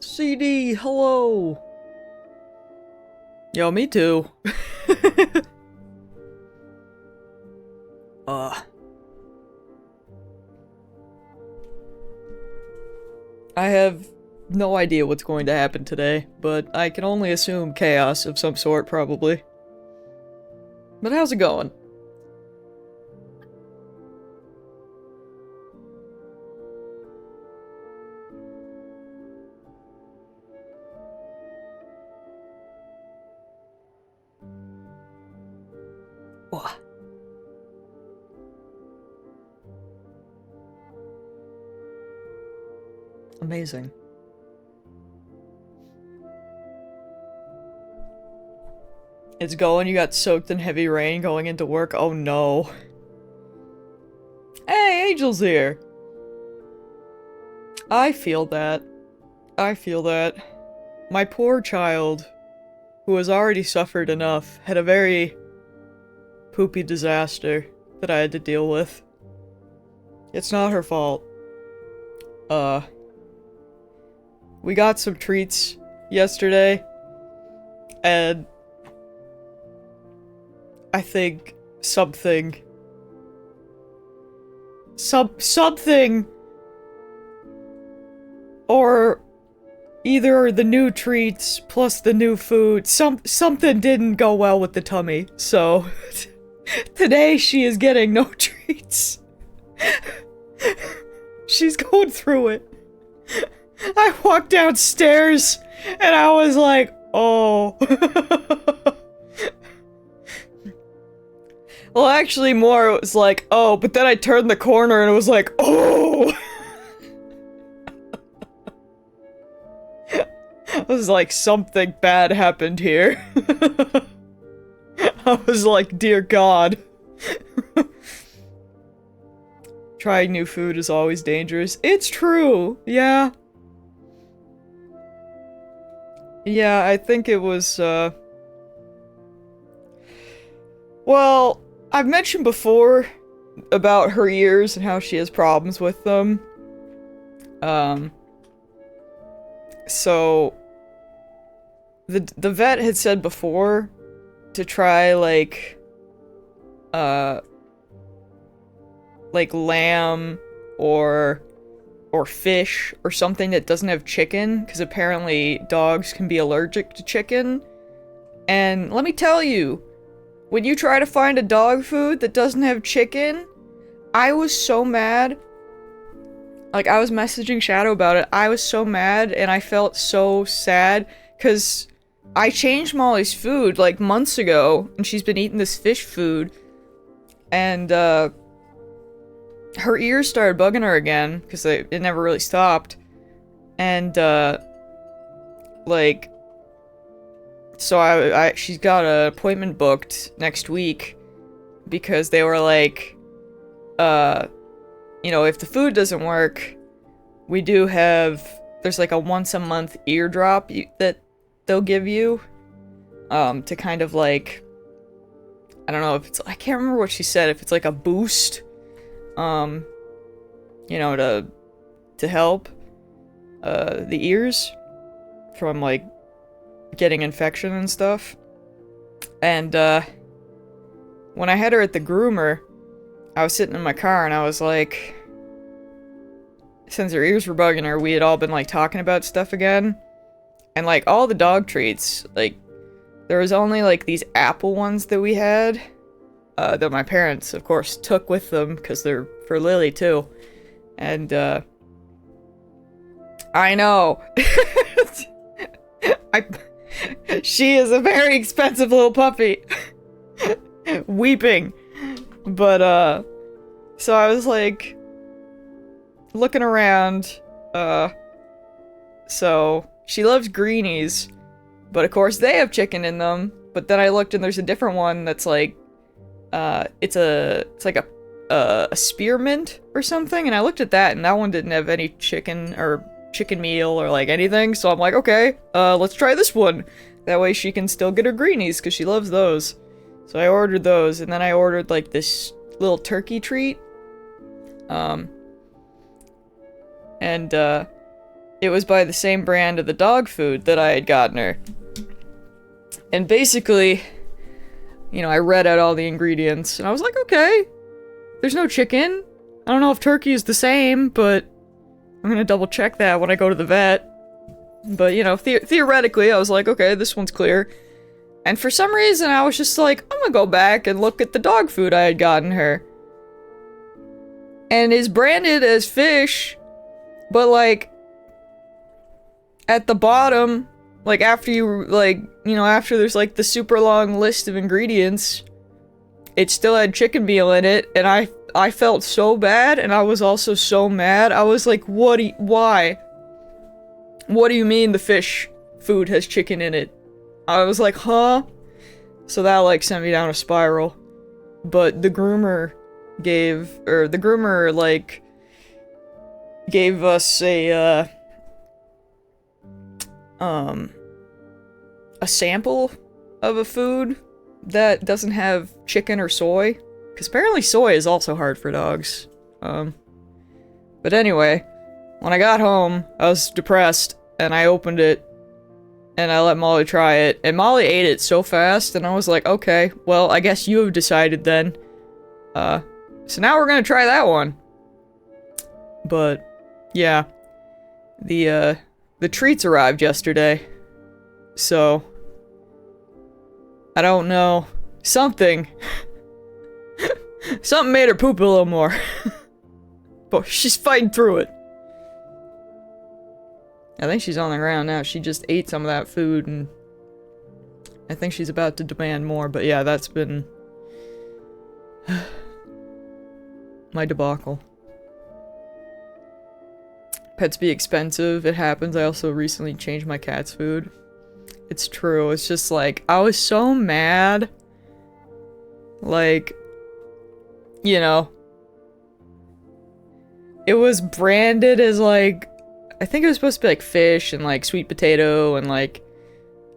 CD, hello! Yo, me too. uh. I have no idea what's going to happen today, but I can only assume chaos of some sort, probably. But how's it going? What? Amazing. It's going, you got soaked in heavy rain going into work, oh no. Hey, Angel's here! I feel that. I feel that. My poor child, who has already suffered enough, had a very poopy disaster that I had to deal with. It's not her fault. We got some treats yesterday, and I think something or either the new treats plus the new food, something didn't go well with the tummy, so today she is getting no treats. She's going through it. I walked downstairs and I was like, oh. Well, actually more it was like, oh, but then I turned the corner and it was like, oh. I was like, something bad happened here. I was like, dear God. Trying new food is always dangerous. It's true, yeah. Yeah, I think it was, well, I've mentioned before about her ears and how she has problems with them. So the vet had said before to try like lamb or fish or something that doesn't have chicken, because apparently dogs can be allergic to chicken. And let me tell you, when you try to find a dog food that doesn't have chicken, I was so mad. Like, I was messaging Shadow about it. I was so mad, and I felt so sad, because I changed Molly's food, like, months ago, and she's been eating this fish food, and, her ears started bugging her again, because it never really stopped, and, like, so she's got an appointment booked next week, because they were like, you know, if the food doesn't work, we do have, there's like a once-a-month ear drop that they'll give you, to kind of like, I don't know if it's, I can't remember what she said, if it's like a boost, you know, to help, the ears from, like, getting infection and stuff. And, when I had her at the groomer, I was sitting in my car and I was like, since her ears were bugging her, we had all been, like, talking about stuff again. And, like, all the dog treats, like, there was only, like, these apple ones that we had, that my parents, of course, took with them, because they're for Lily, too. And, I know. She is a very expensive little puppy. Weeping. But, so I was, like, looking around, so she loves greenies, but of course they have chicken in them. But then I looked and there's a different one that's like, it's like a spearmint or something, and I looked at that and that one didn't have any chicken or chicken meal or like anything, so I'm like, okay, let's try this one. That way she can still get her greenies, because she loves those. So I ordered those, and then I ordered like this little turkey treat. And it was by the same brand of the dog food that I had gotten her. And basically, you know, I read out all the ingredients, and I was like, okay, there's no chicken. I don't know if turkey is the same, but I'm gonna double check that when I go to the vet. But, you know, theoretically, I was like, okay, this one's clear. And for some reason, I was just like, I'm gonna go back and look at the dog food I had gotten her. And it's branded as fish, but, like, at the bottom, like, after you, like, you know, after there's, like, the super long list of ingredients, it still had chicken meal in it, and I felt so bad, and I was also so mad. I was like, why? What do you mean the fish food has chicken in it? I was like, huh? So that, like, sent me down a spiral. But the groomer gave us a sample of a food that doesn't have chicken or soy. Because apparently soy is also hard for dogs. But anyway, when I got home, I was depressed, and I opened it, and I let Molly try it, and Molly ate it so fast, and I was like, okay, well, I guess you have decided then. So now we're gonna try that one. But, yeah. The treats arrived yesterday. So, I don't know. Something made her poop a little more. But she's fighting through it. I think she's on the ground now. She just ate some of that food, and I think she's about to demand more. But yeah, that's been my debacle. Pets be expensive. It happens. I also recently changed my cat's food. It's true. It's just like, I was so mad. Like, you know, it was branded as, like, I think it was supposed to be like fish and like sweet potato and like,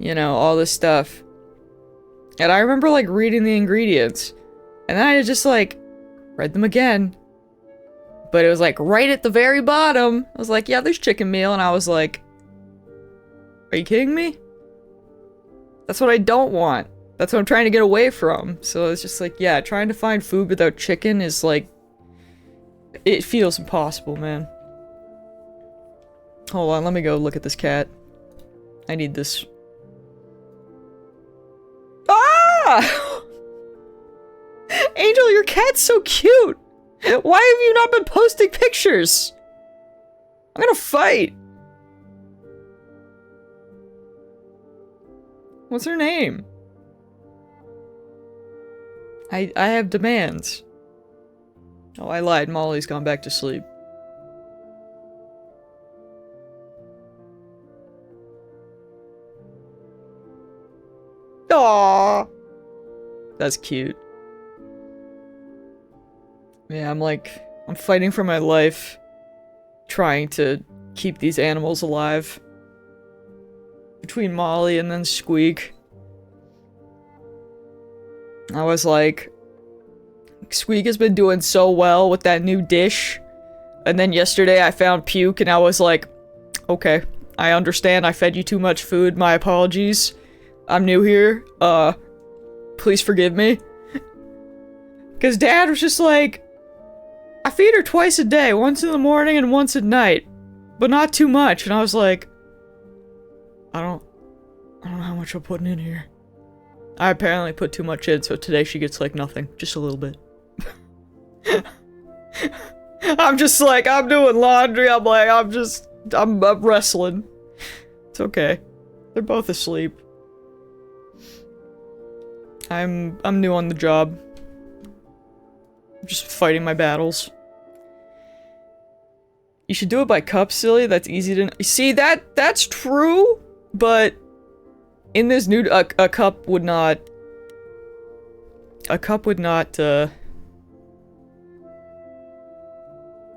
you know, all this stuff. And I remember like reading the ingredients, and then I just like read them again. But it was like right at the very bottom. I was like, yeah, there's chicken meal. And I was like, are you kidding me? That's what I don't want. That's what I'm trying to get away from. So it's just like, yeah, trying to find food without chicken is like, it feels impossible, man. Hold on, let me go look at this cat. I need this. Ah! Angel, your cat's so cute! Why have you not been posting pictures? I'm gonna fight! What's her name? I have demands. Oh, I lied. Molly's gone back to sleep. Aww. That's cute. Yeah, I'm fighting for my life, trying to keep these animals alive. Between Molly and then Squeak. I was like, Squeak has been doing so well with that new dish. And then yesterday I found puke and I was like, okay, I understand I fed you too much food, my apologies. I'm new here, please forgive me. Cause Dad was just like, I feed her twice a day, once in the morning and once at night. But not too much, and I was like, I don't know how much I'm putting in here. I apparently put too much in, so today she gets like nothing, just a little bit. I'm just like, I'm doing laundry, I'm like, I'm wrestling. It's okay. They're both asleep. I'm new on the job. I'm just fighting my battles. You should do it by cup, silly. That's easy to... See, that's true, but in this new... A cup would not... A cup would not, A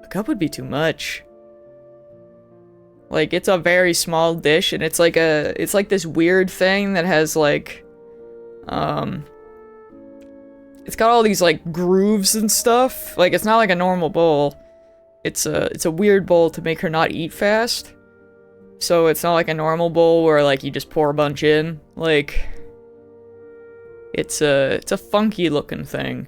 cup would be too much. Like, it's a very small dish, and it's like this weird thing that has, like... It's got all these, like, grooves and stuff. Like, it's not like a normal bowl. It's a weird bowl to make her not eat fast. So it's not like a normal bowl where like you just pour a bunch in. Like it's a funky looking thing.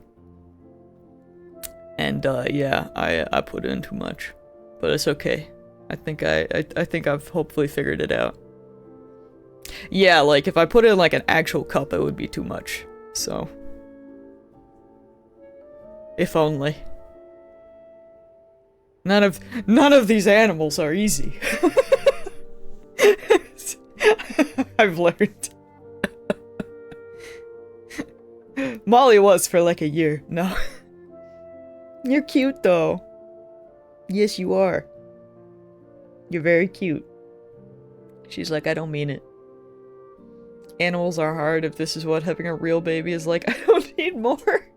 And yeah, I put in too much. But it's okay. I think I've hopefully figured it out. Yeah, like if I put it in like an actual cup, it would be too much. So if only. None of these animals are easy. I've learned. Molly was for like a year. No. You're cute though. Yes, you are. You're very cute. She's like, I don't mean it. Animals are hard if this is what having a real baby is like. I don't need more.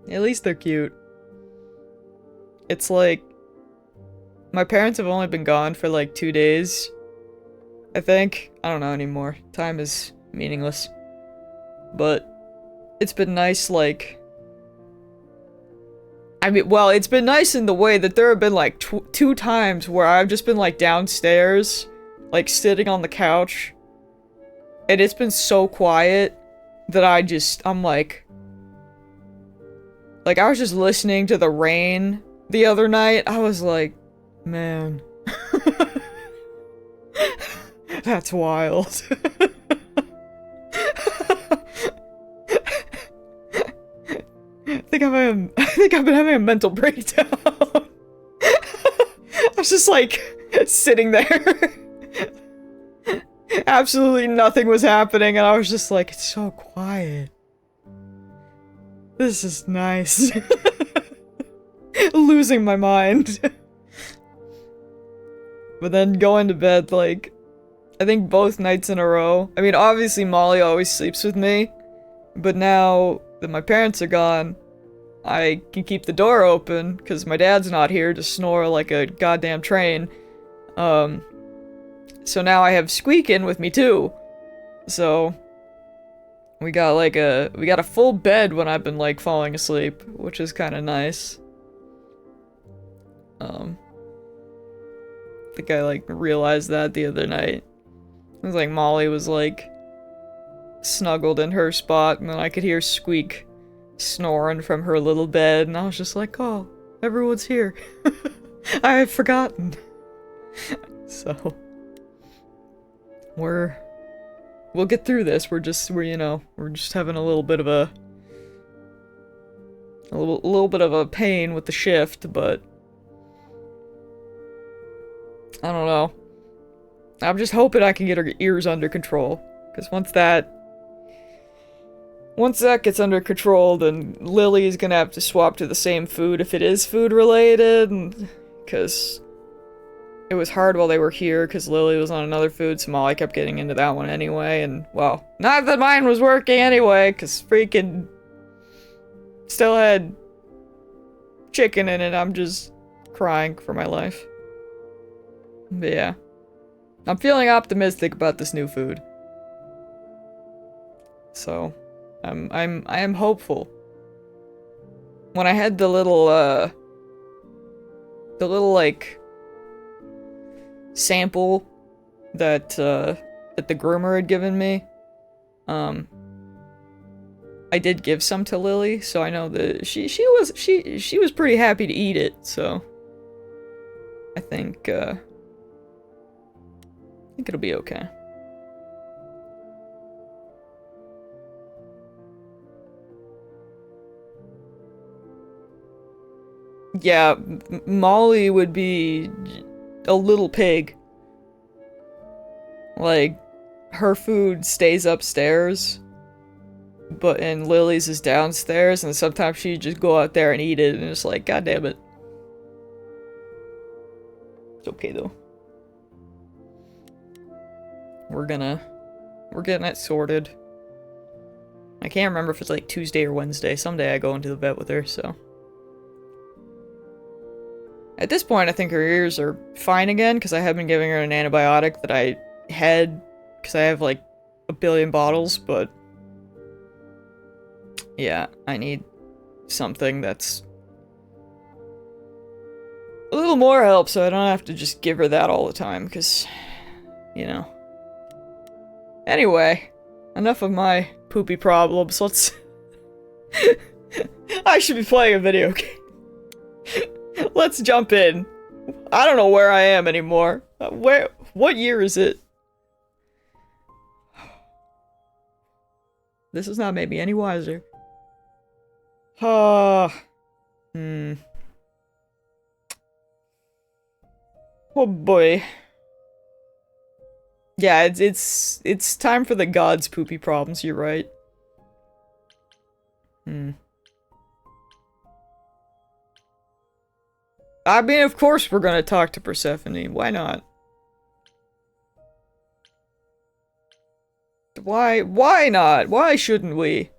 At least they're cute. It's like, my parents have only been gone for like 2 days, I think. I don't know anymore. Time is meaningless. But it's been nice, like... I mean, well, it's been nice in the way that there have been like 2 times where I've just been like downstairs, like sitting on the couch, and it's been so quiet that I'm like... Like, I was just listening to the rain the other night. I was like, man. That's wild. I think I've been having a mental breakdown. I was just like, sitting there. Absolutely nothing was happening, and I was just like, it's so quiet. This is nice. Losing my mind. But then going to bed, like, I think both nights in a row. I mean, obviously Molly always sleeps with me, but now that my parents are gone, I can keep the door open, because my dad's not here to snore like a goddamn train. So now I have Squeak in with me too. So we got a full bed when I've been like falling asleep, which is kind of nice. I think I like realized that the other night. It was like Molly was like snuggled in her spot, and then I could hear Squeak snoring from her little bed, and I was just like, oh, everyone's here. I had forgotten. So we'll get through this. We're just having a little bit of a little bit of a pain with the shift, but I don't know. I'm just hoping I can get her ears under control, because once that gets under control, then Lily's gonna have to swap to the same food if it is food related, because it was hard while they were here, because Lily was on another food, so Molly kept getting into that one anyway, and, well, not that mine was working anyway, because freaking still had chicken in it. I'm just crying for my life. But yeah. I'm feeling optimistic about this new food. So, I am hopeful. When I had the little like sample that the groomer had given me, I did give some to Lily, so I know that she was pretty happy to eat it. So I think it'll be okay. Yeah, Molly would be a little pig. Like, her food stays upstairs, and Lily's is downstairs, and sometimes she'd just go out there and eat it, and it's like, god damn it. It's okay though. We're getting it sorted. I can't remember if it's like Tuesday or Wednesday. Someday I go into the vet with her, so. At this point, I think her ears are fine again, because I have been giving her an antibiotic that I had, because I have like a billion bottles, but yeah, I need something that's little more help so I don't have to just give her that all the time, because, you know. Anyway, enough of my poopy problems. Let's... I should be playing a video game. Let's jump in. I don't know where I am anymore. What year is it? This has not made me any wiser. Oh boy. Yeah, it's time for the gods' poopy problems, you're right. I mean, of course we're gonna talk to Persephone. Why not? Why not? Why shouldn't we?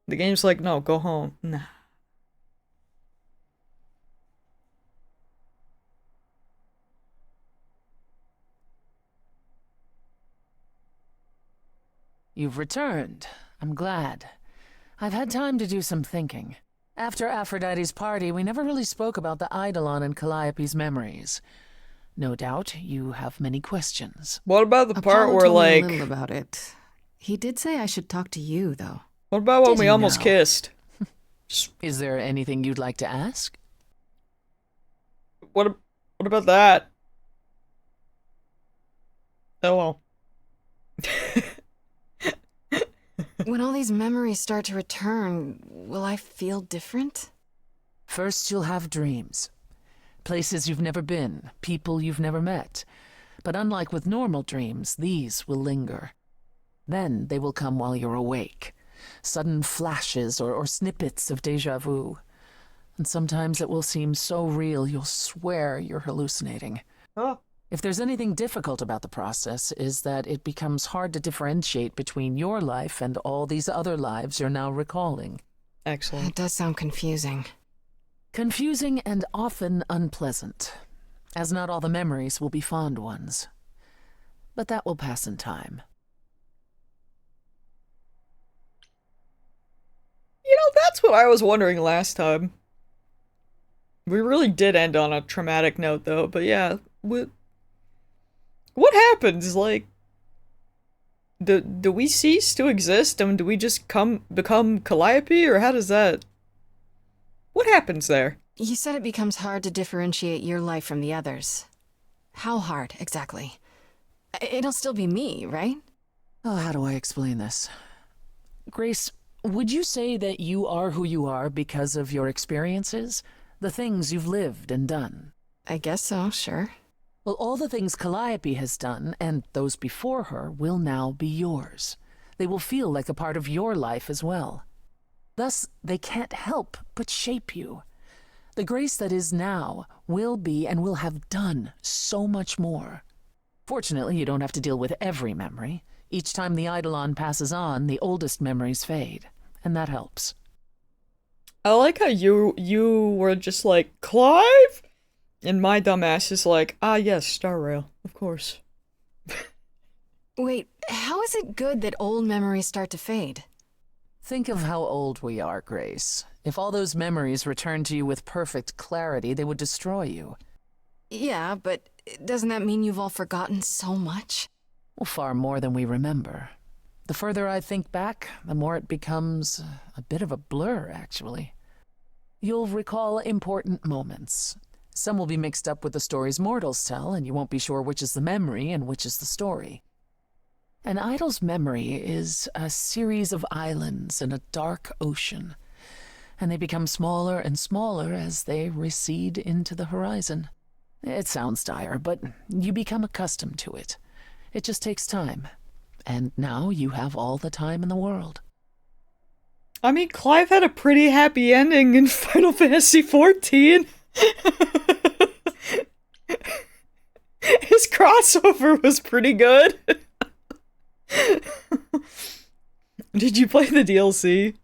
The game's like, no, go home. Nah. You've returned. I'm glad. I've had time to do some thinking. After Aphrodite's party, we never really spoke about the Eidolon and Calliope's memories. No doubt you have many questions. What about the part Apollo where, told me like... a little about it. He did say I should talk to you, though. What about when Did we he almost now? kissed? Is there anything you'd like to ask? What about that? Oh well. When all these memories start to return, will I feel different? First, you'll have dreams. Places you've never been, people you've never met. But unlike with normal dreams, these will linger. Then they will come while you're awake. Sudden flashes or snippets of déjà vu. And sometimes it will seem so real you'll swear you're hallucinating. Oh. If there's anything difficult about the process, is that it becomes hard to differentiate between your life and all these other lives you're now recalling. Excellent. It does sound confusing. Confusing and often unpleasant, as not all the memories will be fond ones. But that will pass in time. You know, that's what I was wondering last time. We really did end on a traumatic note, though, but yeah, what happens? Like, do we cease to exist, and do we just become Calliope, or how does that... What happens there? You said it becomes hard to differentiate your life from the others. How hard, exactly? It'll still be me, right? Oh, how do I explain this? Grace, would you say that you are who you are because of your experiences? The things you've lived and done? I guess so, sure. Well, all the things Calliope has done, and those before her, will now be yours. They will feel like a part of your life as well. Thus, they can't help but shape you. The Grace that is now will be and will have done so much more. Fortunately, you don't have to deal with every memory. Each time the Eidolon passes on, the oldest memories fade, and that helps. I like how you were just like, Clive? And my dumbass is like, ah yes, Star Rail, of course. Wait, how is it good that old memories start to fade? Think of how old we are, Grace. If all those memories returned to you with perfect clarity, they would destroy you. Yeah, but doesn't that mean you've all forgotten so much? Well, far more than we remember. The further I think back, the more it becomes a bit of a blur, actually. You'll recall important moments. Some will be mixed up with the stories mortals tell, and you won't be sure which is the memory and which is the story. An idol's memory is a series of islands in a dark ocean, and they become smaller and smaller as they recede into the horizon. It sounds dire, but you become accustomed to it. It just takes time, and now you have all the time in the world. I mean, Clive had a pretty happy ending in Final Fantasy XIV. His crossover was pretty good. Did you play the DLC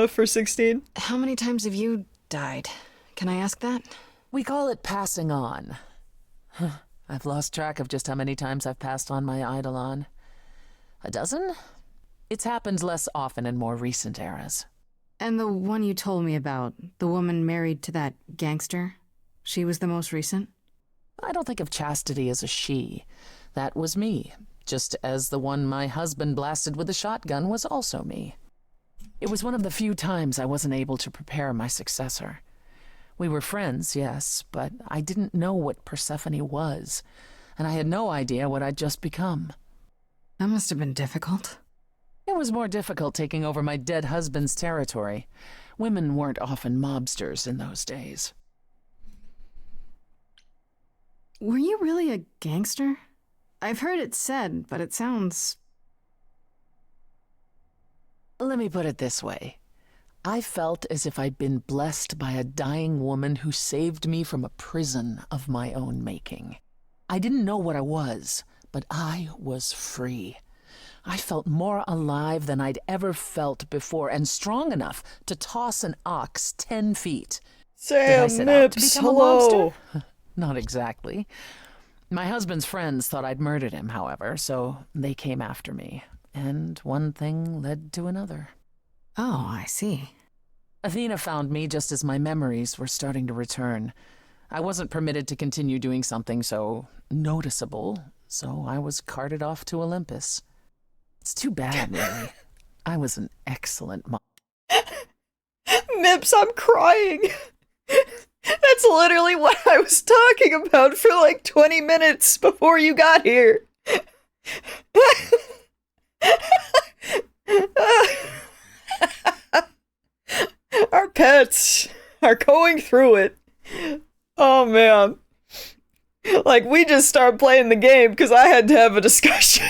for 16? How many times have you died? Can I ask that? We call it passing on. I've lost track of just how many times I've passed on my Eidolon. A dozen? It's happened less often in more recent eras. And the one you told me about, the woman married to that gangster? She was the most recent? I don't think of Chastity as a she. That was me, just as the one my husband blasted with a shotgun was also me. It was one of the few times I wasn't able to prepare my successor. We were friends, yes, but I didn't know what Persephone was, and I had no idea what I'd just become. That must have been difficult. It was more difficult taking over my dead husband's territory. Women weren't often mobsters in those days. Were you really a gangster? I've heard it said, but it sounds... Let me put it this way. I felt as if I'd been blessed by a dying woman who saved me from a prison of my own making. I didn't know what I was, but I was free. I felt more alive than I'd ever felt before, and strong enough to toss an ox 10 feet. Did I Sam set out to Nips, become a hello. mobster? Not exactly. My husband's friends thought I'd murdered him, however, so they came after me. And one thing led to another. Oh, I see. Athena found me just as my memories were starting to return. I wasn't permitted to continue doing something so noticeable, so I was carted off to Olympus. It's too bad, really. I was an excellent mom. Nips, I'm crying. That's literally what I was talking about for like 20 minutes before you got here. Our pets are going through it. Oh man. Like, we just started playing the game because I had to have a discussion.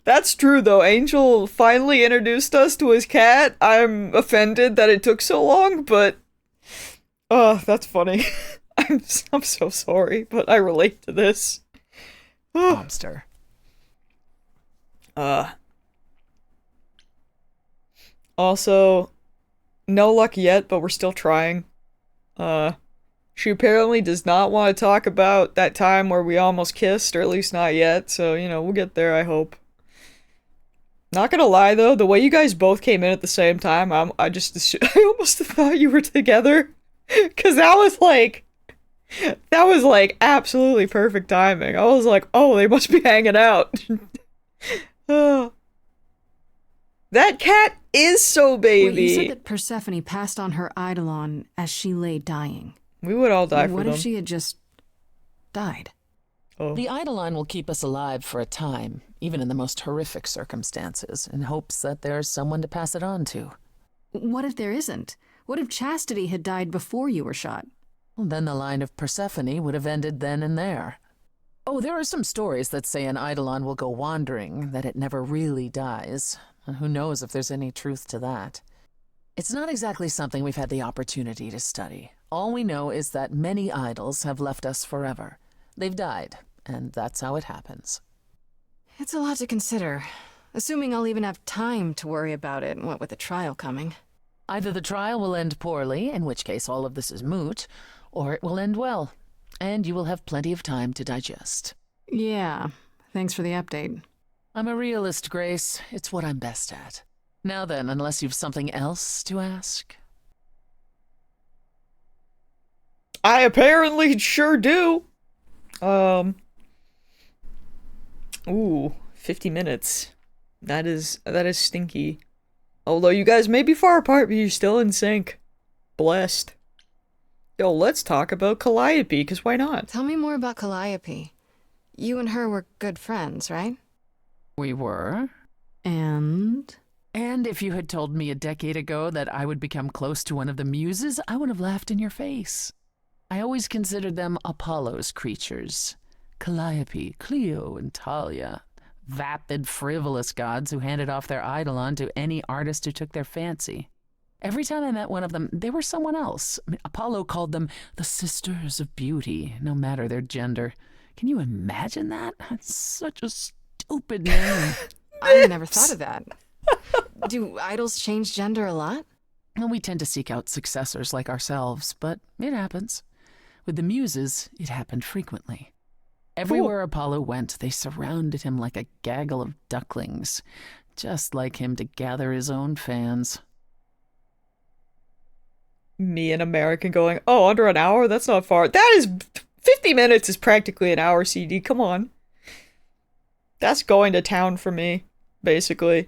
That's true, though. Angel finally introduced us to his cat. I'm offended that it took so long, but... Oh, that's funny. I'm so sorry, but I relate to this. Mobster. Also, no luck yet, but we're still trying. She apparently does not want to talk about that time where we almost kissed, or at least not yet, so, you know, we'll get there, I hope. Not gonna lie, though, the way you guys both came in at the same time, I almost thought you were together. Because that was like absolutely perfect timing. I was like, oh, they must be hanging out. Oh. That cat is so baby. Wait, you said that Persephone passed on her Eidolon as she lay dying. We would all die for What them. if she had just died? Oh. The Eidolon will keep us alive for a time, even in the most horrific circumstances, in hopes that there's someone to pass it on to. What if there isn't? What if Chastity had died before you were shot? Well, then the line of Persephone would have ended then and there. Oh, there are some stories that say an Eidolon will go wandering, that it never really dies. And who knows if there's any truth to that. It's not exactly something we've had the opportunity to study. All we know is that many idols have left us forever. They've died, and that's how it happens. It's a lot to consider. Assuming I'll even have time to worry about it, what with the trial coming. Either the trial will end poorly, in which case all of this is moot, or it will end well, and you will have plenty of time to digest. Yeah, thanks for the update. I'm a realist, Grace. It's what I'm best at. Now then, unless you've something else to ask. I apparently sure do. Ooh, 50 minutes. That is stinky. Although you guys may be far apart, but you're still in sync. Blessed. Yo, let's talk about Calliope, because why not? Tell me more about Calliope. You and her were good friends, right? We were. And if you had told me a decade ago that I would become close to one of the muses, I would have laughed in your face. I always considered them Apollo's creatures. Calliope, Clio, and Talia. Vapid, frivolous gods who handed off their eidolon to any artist who took their fancy. Every time I met one of them, they were someone else. Apollo called them the Sisters of Beauty, no matter their gender. Can you imagine that? That's such a stupid name. I never thought of that. Do idols change gender a lot? Well, we tend to seek out successors like ourselves, but it happens. With the muses, it happened frequently. Everywhere Apollo went, they surrounded him like a gaggle of ducklings, just like him to gather his own fans. me, an American, going, oh, under an hour? That's not far. That is... 50 minutes is practically an hour, CD. Come on. That's going to town for me, basically.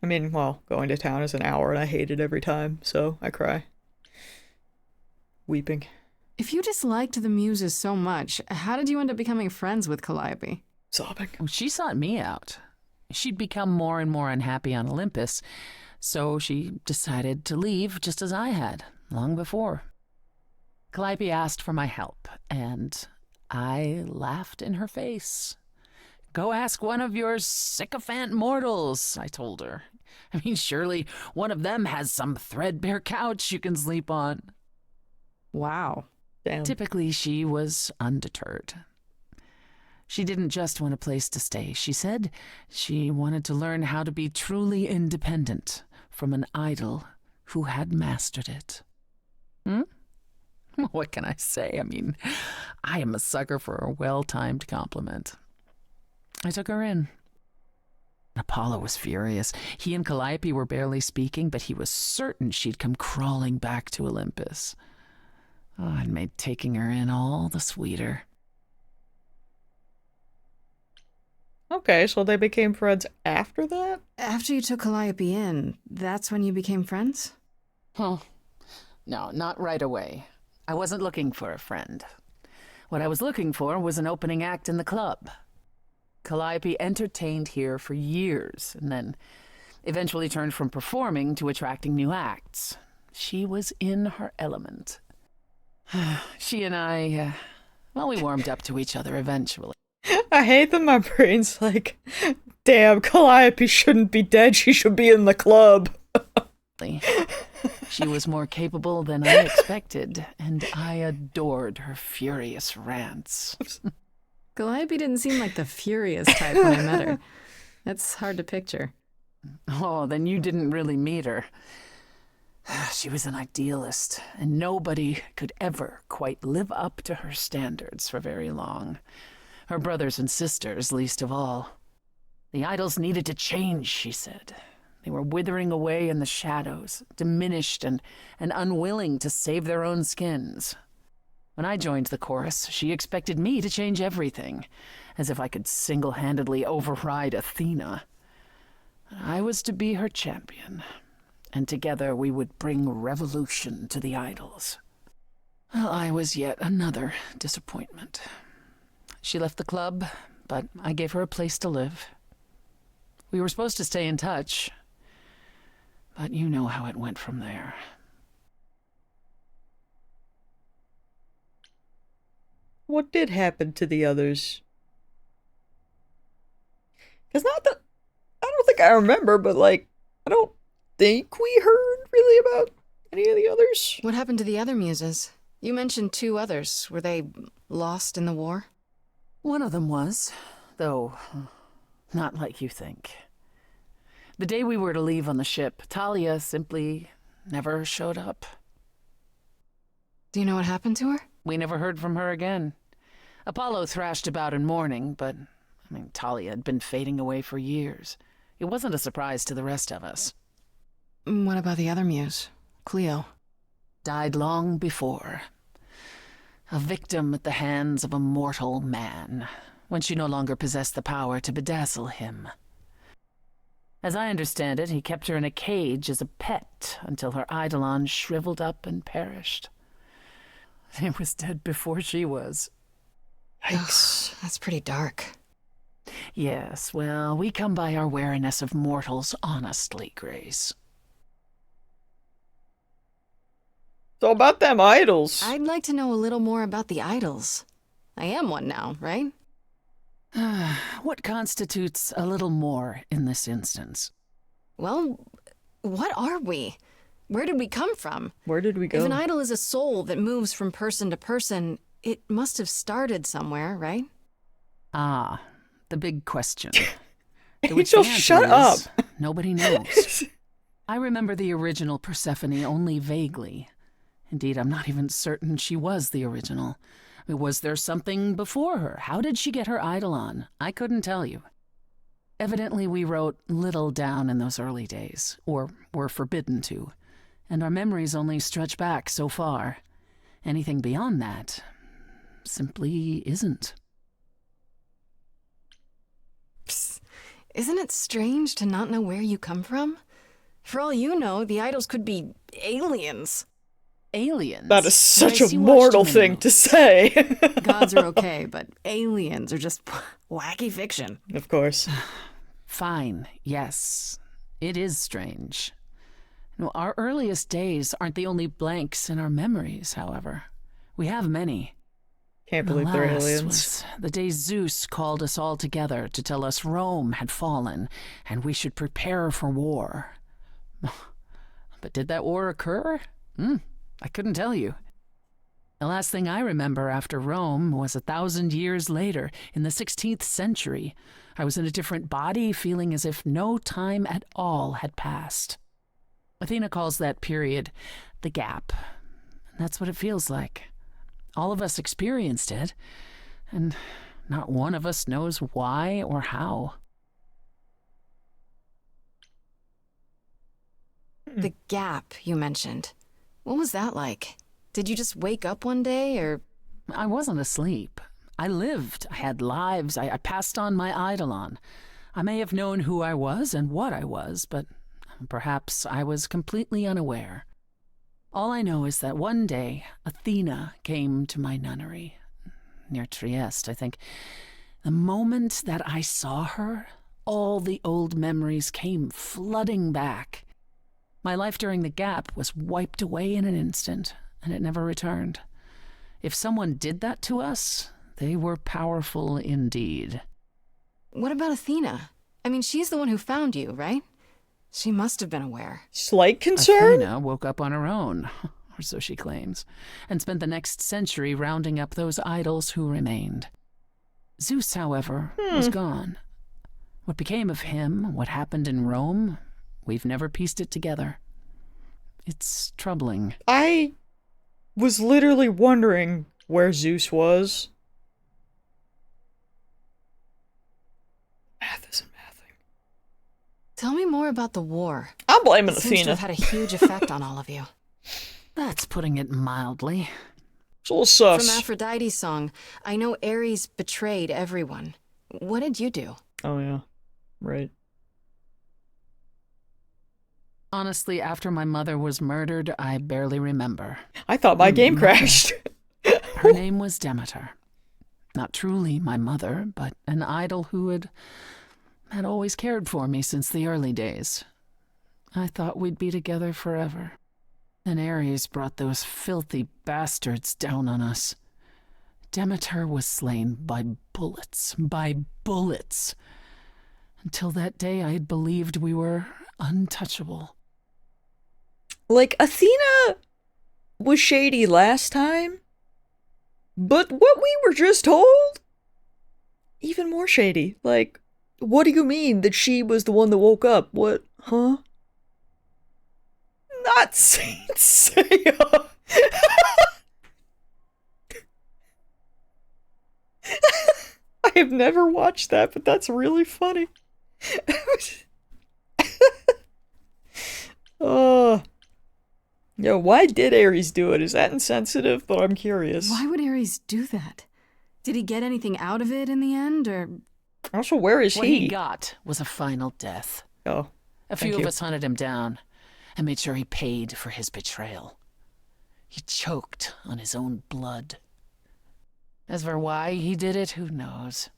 I mean, well, going to town is an hour, and I hate it every time, so I cry. Weeping. If you disliked the Muses so much, how did you end up becoming friends with Calliope? Sobbing. Oh, she sought me out. She'd become more and more unhappy on Olympus, so she decided to leave just as I had, long before. Calliope asked for my help, and I laughed in her face. Go ask one of your sycophant mortals, I told her. I mean, surely one of them has some threadbare couch you can sleep on. Wow. Damn. Typically, she was undeterred. She didn't just want a place to stay. She said she wanted to learn how to be truly independent from an idol who had mastered it. What can I say? I mean, I am a sucker for a well-timed compliment. I took her in. Apollo was furious. He and Calliope were barely speaking, but he was certain she'd come crawling back to Olympus. Oh, it made taking her in all the sweeter. Okay, so they became friends after that? After you took Calliope in, that's when you became friends? Oh, no, not right away. I wasn't looking for a friend. What I was looking for was an opening act in the club. Calliope entertained here for years, and then eventually turned from performing to attracting new acts. She was in her element. She and I, we warmed up to each other eventually. I hate that my brain's like, damn, Calliope shouldn't be dead, she should be in the club. She was more capable than I expected, and I adored her furious rants. Calliope didn't seem like the furious type when I met her. That's hard to picture. Oh, then you didn't really meet her. She was an idealist, and nobody could ever quite live up to her standards for very long. Her brothers and sisters, least of all. The idols needed to change, she said. They were withering away in the shadows, diminished and unwilling to save their own skins. When I joined the chorus, she expected me to change everything, as if I could single-handedly override Athena. I was to be her champion, and together we would bring revolution to the idols. Well, I was yet another disappointment. She left the club, but I gave her a place to live. We were supposed to stay in touch, but you know how it went from there. What did happen to the others? Because not that... I don't think I remember, but, like, I don't think we heard really about any of the others. What happened to the other Muses? You mentioned 2 others. Were they lost in the war? One of them was, though not like you think. The day we were to leave on the ship, Talia simply never showed up. Do you know what happened to her? We never heard from her again. Apollo thrashed about in mourning, but, Talia had been fading away for years. It wasn't a surprise to the rest of us. What about the other Muse? Cleo? Died long before. A victim at the hands of a mortal man, when she no longer possessed the power to bedazzle him. As I understand it, he kept her in a cage as a pet until her eidolon shriveled up and perished. He was dead before she was. Yikes. That's pretty dark. Yes, well, we come by our wariness of mortals honestly, Grace. So about them idols. I'd like to know a little more about the idols. I am one now, right? What constitutes a little more in this instance? Well, what are we? Where did we come from? Where did we go? If an idol is a soul that moves from person to person, it must have started somewhere, right? Ah, the big question. Angel, shut up! Nobody knows. I remember the original Persephone only vaguely. Indeed, I'm not even certain she was the original. Was there something before her? How did she get her eidolon? I couldn't tell you. Evidently, we wrote little down in those early days, or were forbidden to. and our memories only stretch back so far. Anything beyond that simply isn't. Psst. Isn't it strange to not know where you come from? For all you know, the idols could be aliens. Aliens? That is such I a see mortal watched too many thing to say. Gods are okay, but aliens are just wacky fiction. Of course. Fine, yes. It is strange. No, our earliest days aren't the only blanks in our memories, however. We have many. Can't The believe they're last aliens. was the day Zeus called us all together to tell us Rome had fallen and we should prepare for war. But did that war occur? I couldn't tell you. The last thing I remember after Rome was 1,000 years later, in the 16th century. I was in a different body, feeling as if no time at all had passed. Athena calls that period the gap. And that's what it feels like. All of us experienced it, and not one of us knows why or how. The gap you mentioned. What was that like? Did you just wake up one day, or... I wasn't asleep. I lived. I had lives. I passed on my eidolon. I may have known who I was and what I was, but perhaps I was completely unaware. All I know is that one day, Athena came to my nunnery, near Trieste, I think. The moment that I saw her, all the old memories came flooding back. My life during the gap was wiped away in an instant, and it never returned. If someone did that to us, they were powerful indeed. What about Athena? I mean, she's the one who found you, right? She must have been aware. Slight concern? Athena woke up on her own, or so she claims, and spent the next century rounding up those idols who remained. Zeus, however, was gone. What became of him, what happened in Rome, we've never pieced it together. It's troubling. I was literally wondering where Zeus was. Math isn't mathing. Tell me more about the war. I'm blaming It seems to Athena. have had a huge effect on all of you. That's putting it mildly. It's a little sus. From Aphrodite's song, I know Ares betrayed everyone. What did you do? Oh, yeah. Right. Honestly, after my mother was murdered, I barely remember. I thought my game crashed. Her name was Demeter. Not truly my mother, but an idol who had always cared for me since the early days. I thought we'd be together forever. Then Ares brought those filthy bastards down on us. Demeter was slain by bullets. Until that day, I had believed we were untouchable. Like, Athena was shady last time, but what we were just told? Even more shady. Like, what do you mean that she was the one that woke up? What? Huh? Not Saint Seiya. I have never watched that, but that's really funny. Yo, why did Ares do it? Is that insensitive? But I'm curious. Why would Ares do that? Did he get anything out of it in the end, or... Also, where is What he got was a final death. Oh, A few of us hunted him down and made sure he paid for his betrayal. He choked on his own blood. As for why he did it, who knows?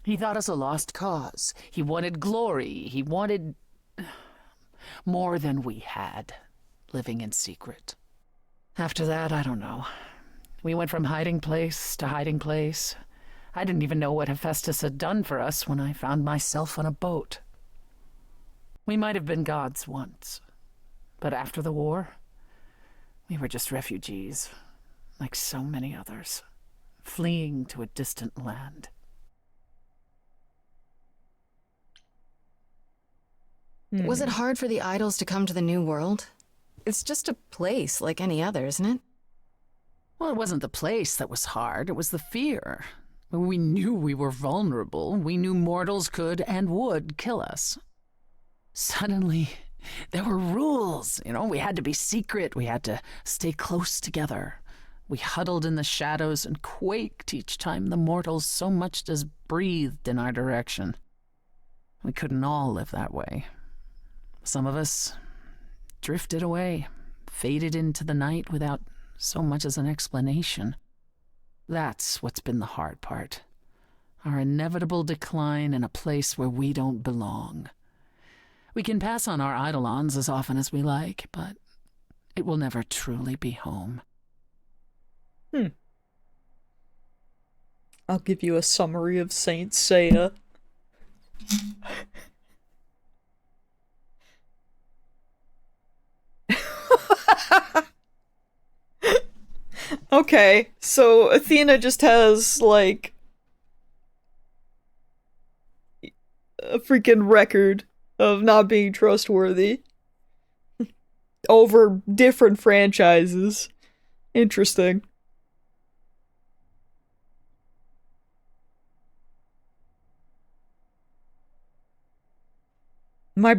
He thought us a lost cause. He wanted glory. He wanted more than we had, living in secret. After that, I don't know. We went from hiding place to hiding place. I didn't even know what Hephaestus had done for us when I found myself on a boat. We might have been gods once, but after the war, we were just refugees, like so many others, fleeing to a distant land. Was it hard for the idols to come to the new world? It's just a place like any other, isn't it? Well, it wasn't the place that was hard, it was the fear. We knew we were vulnerable. We knew mortals could and would kill us. Suddenly, There were rules, we had to be secret, we had to stay close together. We huddled in the shadows and quaked each time the mortals so much as breathed in our direction. We couldn't all live that way. Some of us drifted away, faded into the night without so much as an explanation. That's what's been the hard part. Our inevitable decline in a place where we don't belong. We can pass on our eidolons as often as we like, but it will never truly be home. I'll give you a summary of Saint Seiya. Okay, so Athena just has, like, a freaking record of not being trustworthy over different franchises. Interesting. My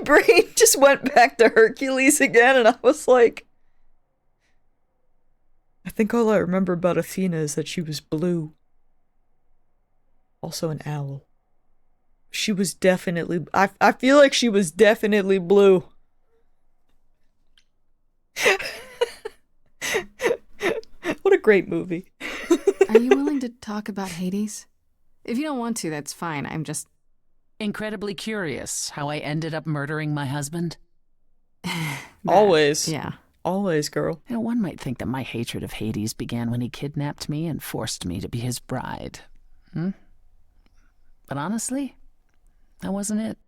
brain just went back to Hercules again, and I was like, I think all I remember about Athena is that she was blue. Also an owl. She was definitely... I feel like she was definitely blue. What a great movie. Are you willing to talk about Hades? If you don't want to, that's fine. I'm just... Incredibly curious how I ended up murdering my husband. Always. Yeah. Always, girl. One might think that my hatred of Hades began when he kidnapped me and forced me to be his bride. But honestly, that wasn't it.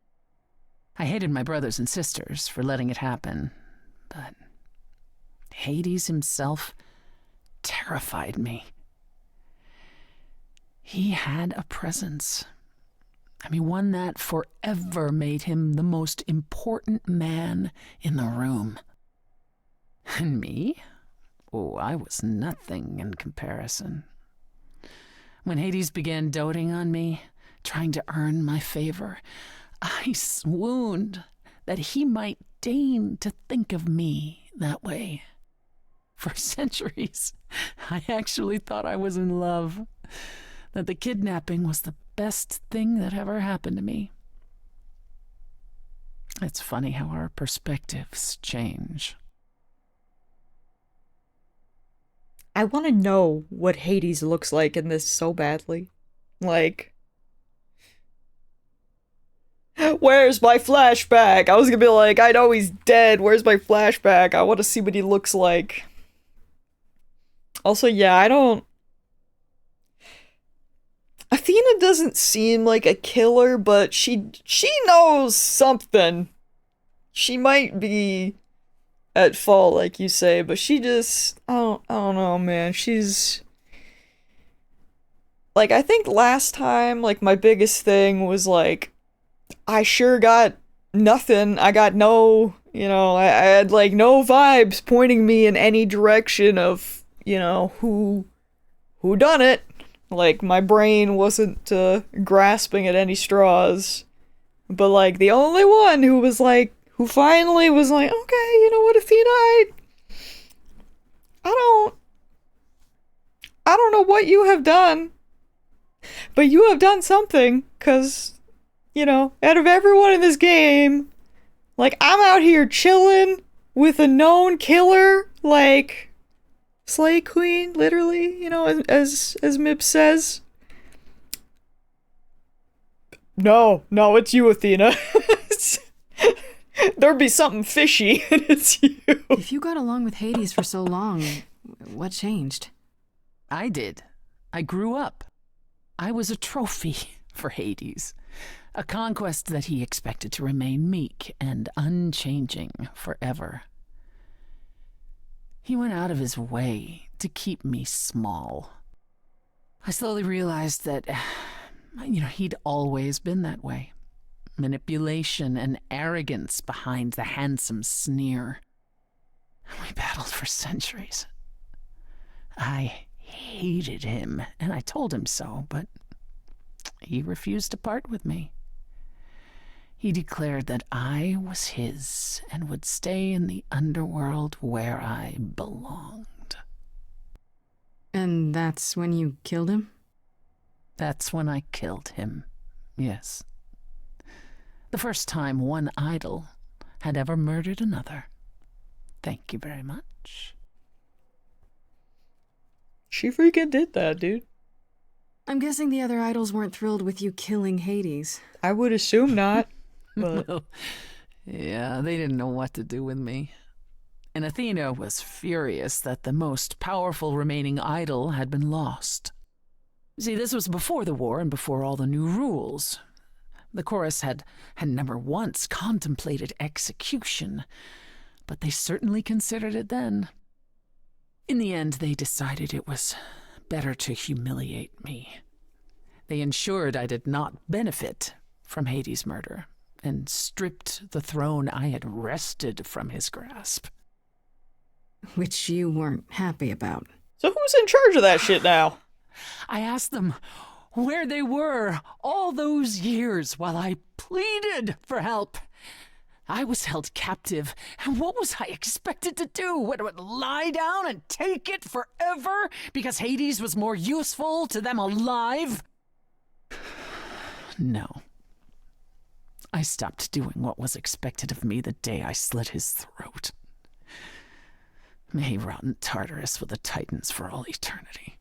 I hated my brothers and sisters for letting it happen, but Hades himself terrified me. He had a presence. One that forever made him the most important man in the room. And me? Oh, I was nothing in comparison. When Hades began doting on me, trying to earn my favor, I swooned that he might deign to think of me that way. For centuries, I actually thought I was in love, that the kidnapping was the best thing that ever happened to me. It's funny how our perspectives change. I want to know what Hades looks like in this so badly. Like... Where's my flashback? I was gonna be like, I know he's dead. Where's my flashback? I want to see what he looks like. Also, yeah, I don't... Athena doesn't seem like a killer, but she knows something. She might be at fault, like you say, but she just... I don't know, man. She's... Like, I think last time, like, my biggest thing was, like, I sure got nothing. I got no, I had, like, no vibes pointing me in any direction of, who done it. Like, my brain wasn't grasping at any straws. But, like, the only one who finally was like, okay, you know what, Athena, I don't know what you have done. But you have done something, because, out of everyone in this game, like, I'm out here chilling with a known killer, like... Slay Queen, literally, as Mip says. No, it's you, Athena. There'd be something fishy, and it's you. If you got along with Hades for so long, what changed? I did. I grew up. I was a trophy for Hades. A conquest that he expected to remain meek and unchanging forever. He went out of his way to keep me small. I slowly realized that, he'd always been that way. Manipulation and arrogance behind the handsome sneer. We battled for centuries. I hated him, and I told him so, but he refused to part with me. He declared that I was his and would stay in the underworld where I belonged. And that's when you killed him? That's when I killed him, yes. The first time one idol had ever murdered another. Thank you very much. She freaking did that, dude. I'm guessing the other idols weren't thrilled with you killing Hades. I would assume not, but... Well, yeah, they didn't know what to do with me. And Athena was furious that the most powerful remaining idol had been lost. See, this was before the war and before all the new rules. The chorus had never once contemplated execution, but they certainly considered it then. In the end, they decided it was better to humiliate me. They ensured I did not benefit from Hades' murder, and stripped the throne I had wrested from his grasp. Which you weren't happy about. So who's in charge of that shit now? I asked them where they were all those years while I pleaded for help. I was held captive, and what was I expected to do? What, lie down and take it forever because Hades was more useful to them alive? No. I stopped doing what was expected of me the day I slit his throat. May he rot in Tartarus with the Titans for all eternity.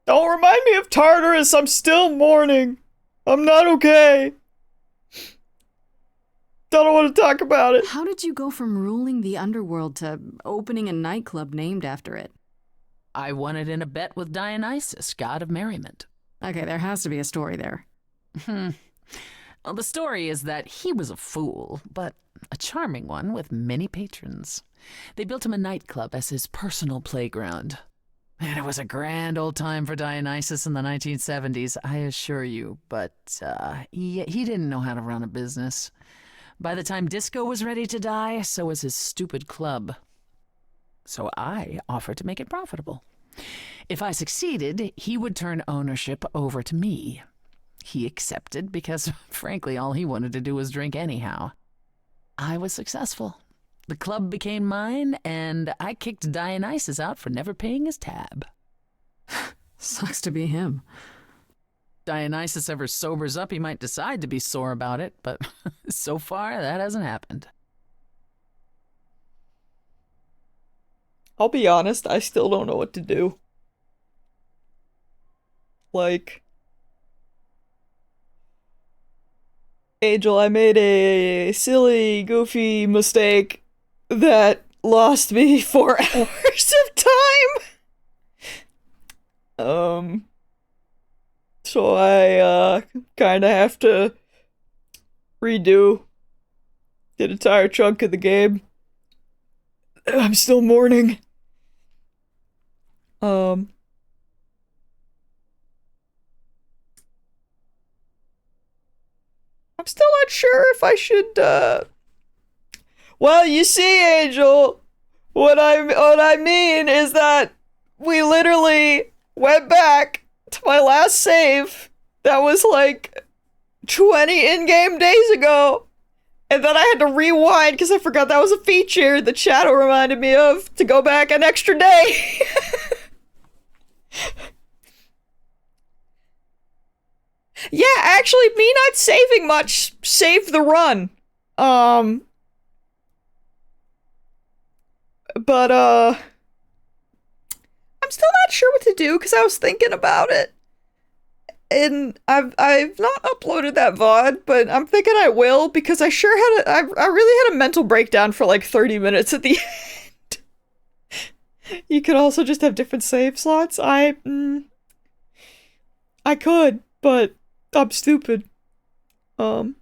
Don't remind me of Tartarus, I'm still mourning. I'm not okay. Don't want to talk about it. How did you go from ruling the underworld to opening a nightclub named after it? I won it in a bet with Dionysus, god of merriment. Okay, there has to be a story there. Well, the story is that he was a fool, but a charming one with many patrons. They built him a nightclub as his personal playground. And it was a grand old time for Dionysus in the 1970s, I assure you, but he didn't know how to run a business. By the time disco was ready to die, so was his stupid club. So I offered to make it profitable. If I succeeded, he would turn ownership over to me. He accepted because, frankly, all he wanted to do was drink anyhow. I was successful. The club became mine, and I kicked Dionysus out for never paying his tab. Sucks to be him. Dionysus ever sobers up, he might decide to be sore about it, but so far, that hasn't happened. I'll be honest, I still don't know what to do. Like... Angel, I made a silly, goofy mistake that lost me 4 hours of time. So I, kinda have to redo the entire chunk of the game. I'm still mourning. I'm still not sure if I should, Well, you see, Angel, what I mean is that we literally went back to my last save that was like 20 in-game days ago, and then I had to rewind because I forgot that was a feature that Shadow reminded me of to go back an extra day. Yeah, actually, me not saving much saved the run. But, I'm still not sure what to do because I was thinking about it. And I've not uploaded that VOD, but I'm thinking I will because I sure had I really had a mental breakdown for like 30 minutes at the end. You could also just have different save slots. I could, but I'm stupid. And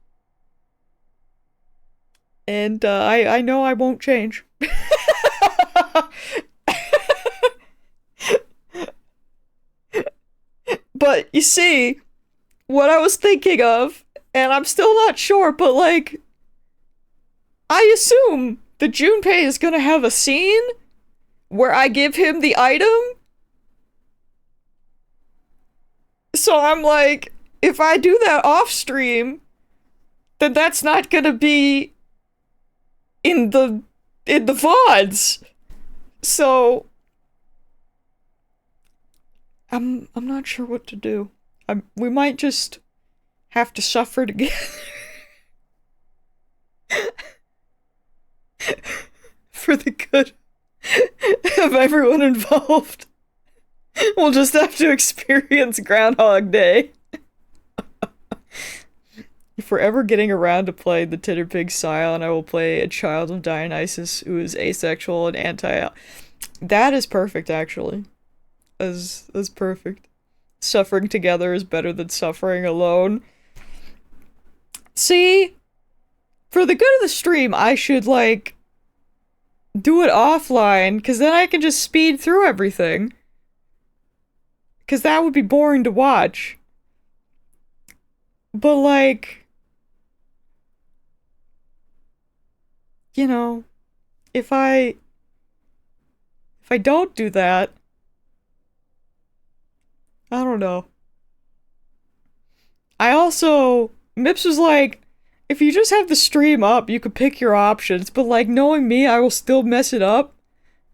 I know I won't change. But you see, what I was thinking of, and I'm still not sure, but like, I assume that Junpei is gonna have a scene where I give him the item. So I'm like, if I do that off stream, then that's not gonna be in the VODs. So I'm not sure what to do. We might just have to suffer together. For the good of everyone involved. We'll just have to experience Groundhog Day. If we're ever getting around to play the Titterpig Scion, I will play a child of Dionysus who is asexual and anti- That is perfect, actually. That's perfect. Suffering together is better than suffering alone. See? For the good of the stream, I should, like, do it offline, because then I can just speed through everything. Because that would be boring to watch. But, like, you know, if I don't do that, I don't know. I also, Mips was like, if you just have the stream up, you could pick your options, but like, knowing me, I will still mess it up.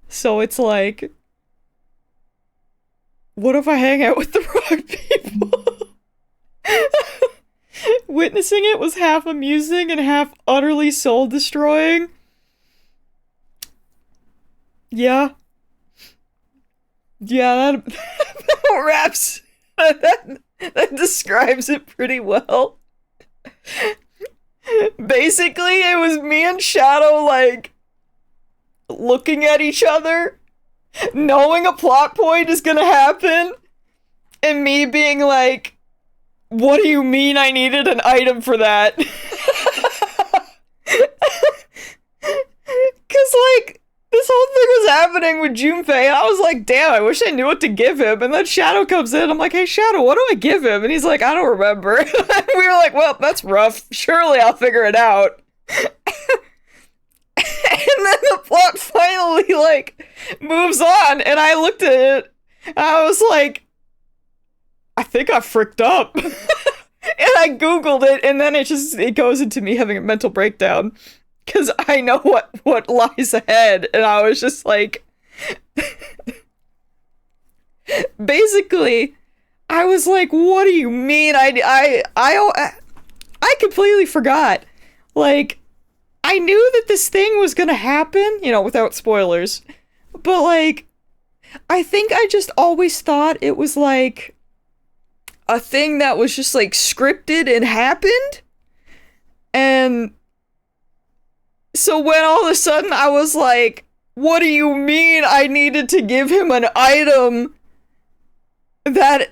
So it's like, what if I hang out with the wrong people? Witnessing it was half amusing and half utterly soul-destroying. Yeah. Yeah, that wraps. That describes it pretty well. Basically, it was me and Shadow, like, looking at each other, knowing a plot point is gonna happen, and me being like, what do you mean I needed an item for that? Cause, like, this whole thing was happening with Junpei, and I was like, damn, I wish I knew what to give him. And then Shadow comes in, I'm like, hey, Shadow, what do I give him? And he's like, I don't remember. And we were like, well, that's rough. Surely I'll figure it out. And then the plot finally, like, moves on, and I looked at it, and I was like, I think I fricked up. And I Googled it, and then it goes into me having a mental breakdown. Because I know what lies ahead, and I was just like... Basically, I was like, what do you mean? I completely forgot. Like, I knew that this thing was gonna happen, you know, without spoilers. But, like, I think I just always thought it was, like, a thing that was just, like, scripted and happened. And... so when all of a sudden I was like, what do you mean I needed to give him an item that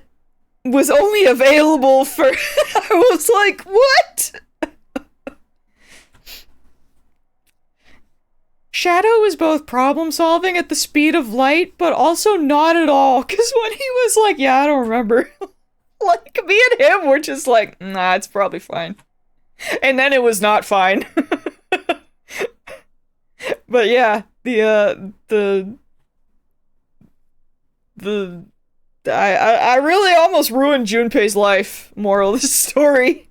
was only available for... I was like, what? Shadow is both problem-solving at the speed of light, but also not at all, because when he was like, yeah, I don't remember, like, me and him were just like, nah, it's probably fine. And then it was not fine. But yeah, I really almost ruined Junpei's life, moral of the story.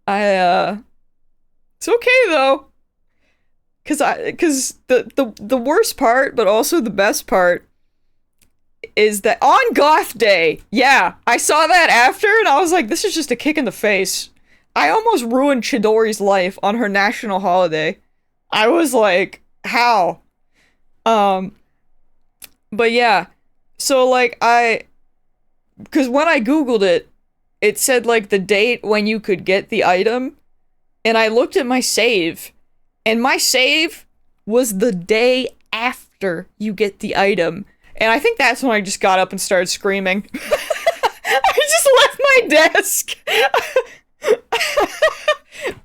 It's okay though. Cause the worst part, but also the best part, is that on Goth Day, yeah, I saw that after, and I was like, this is just a kick in the face. I almost ruined Chidori's life on her national holiday. I was like, how? But yeah, so like because when I Googled it, it said like the date when you could get the item, and I looked at my save, and my save was the day after you get the item, and I think that's when I just got up and started screaming. I just left my desk.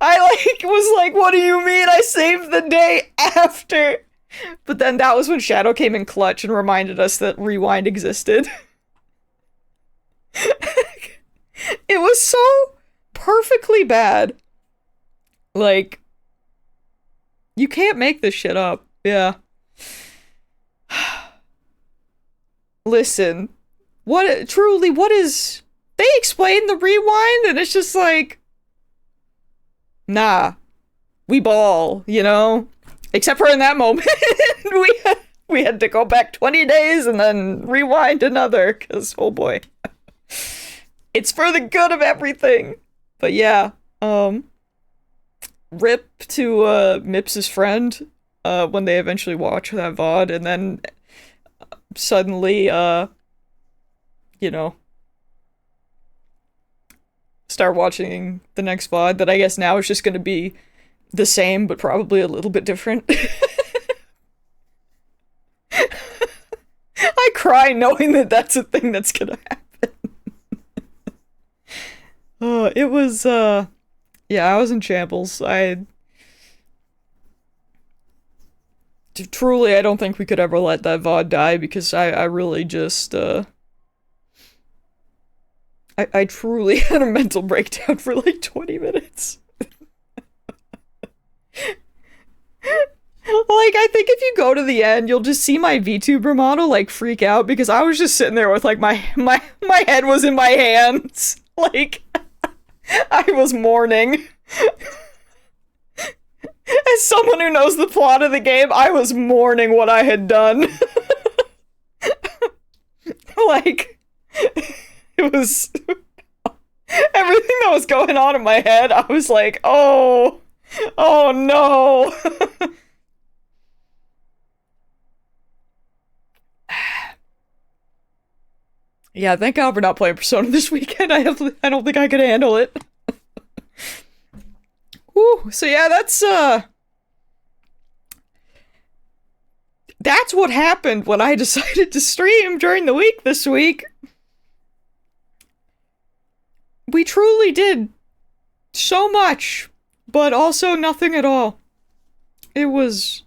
I was like, what do you mean I saved the day after? But then that was when Shadow came in clutch and reminded us that Rewind existed. It was so perfectly bad. Like, you can't make this shit up. Yeah. Listen, what is... They explain the Rewind, and it's just like... nah, we ball, you know? Except for in that moment, we had to go back 20 days and then rewind another, because, oh boy. It's for the good of everything. But yeah, rip to Mips's friend when they eventually watch that VOD, and then suddenly, you know, start watching the next VOD that I guess now is just gonna be the same, but probably a little bit different. I cry knowing that that's a thing that's gonna happen. It was, yeah, I was in shambles. Truly, I don't think we could ever let that VOD die, because I really just, I truly had a mental breakdown for like 20 minutes. Like, I think if you go to the end, you'll just see my VTuber model, like, freak out, because I was just sitting there with, like, my head was in my hands. Like, I was mourning. As someone who knows the plot of the game, I was mourning what I had done. Like, it was... everything that was going on in my head, I was like, oh no. Yeah, thank God we're not playing Persona this weekend. I don't think I could handle it. Woo, so yeah, that's what happened when I decided to stream during the week this week. We truly did so much, but also nothing at all. It was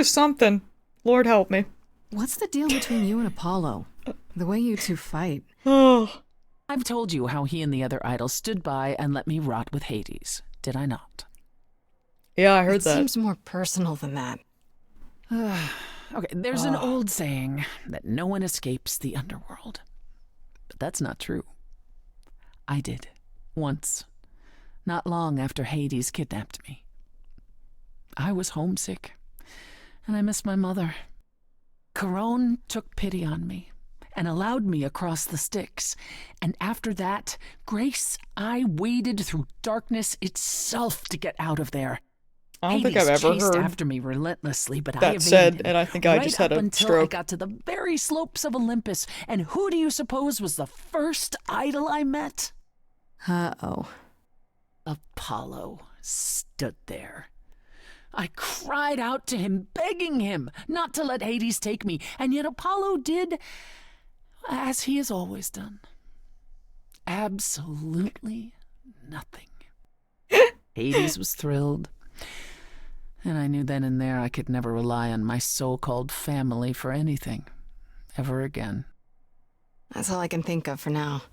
something. Lord help me. What's the deal between you and Apollo? The way you two fight. Oh. I've told you how he and the other idols stood by and let me rot with Hades, did I not? Yeah, I heard that. It seems more personal than that. Okay, there's an old saying that no one escapes the underworld. But that's not true. I did. Once. Not long after Hades kidnapped me. I was homesick, and I missed my mother. Caron took pity on me and allowed me across the Styx. And after that, Grace, I waded through darkness itself to get out of there. I don't think Hades I've ever chased heard after me relentlessly, but I that evaded said, him, and I think I just had a until stroke. I got to the very slopes of Olympus. And who do you suppose was the first idol I met? Uh-oh. Apollo stood there. I cried out to him, begging him not to let Hades take me, and yet Apollo did as he has always done. Absolutely nothing. Hades was thrilled, and I knew then and there I could never rely on my so-called family for anything, ever again. That's all I can think of for now.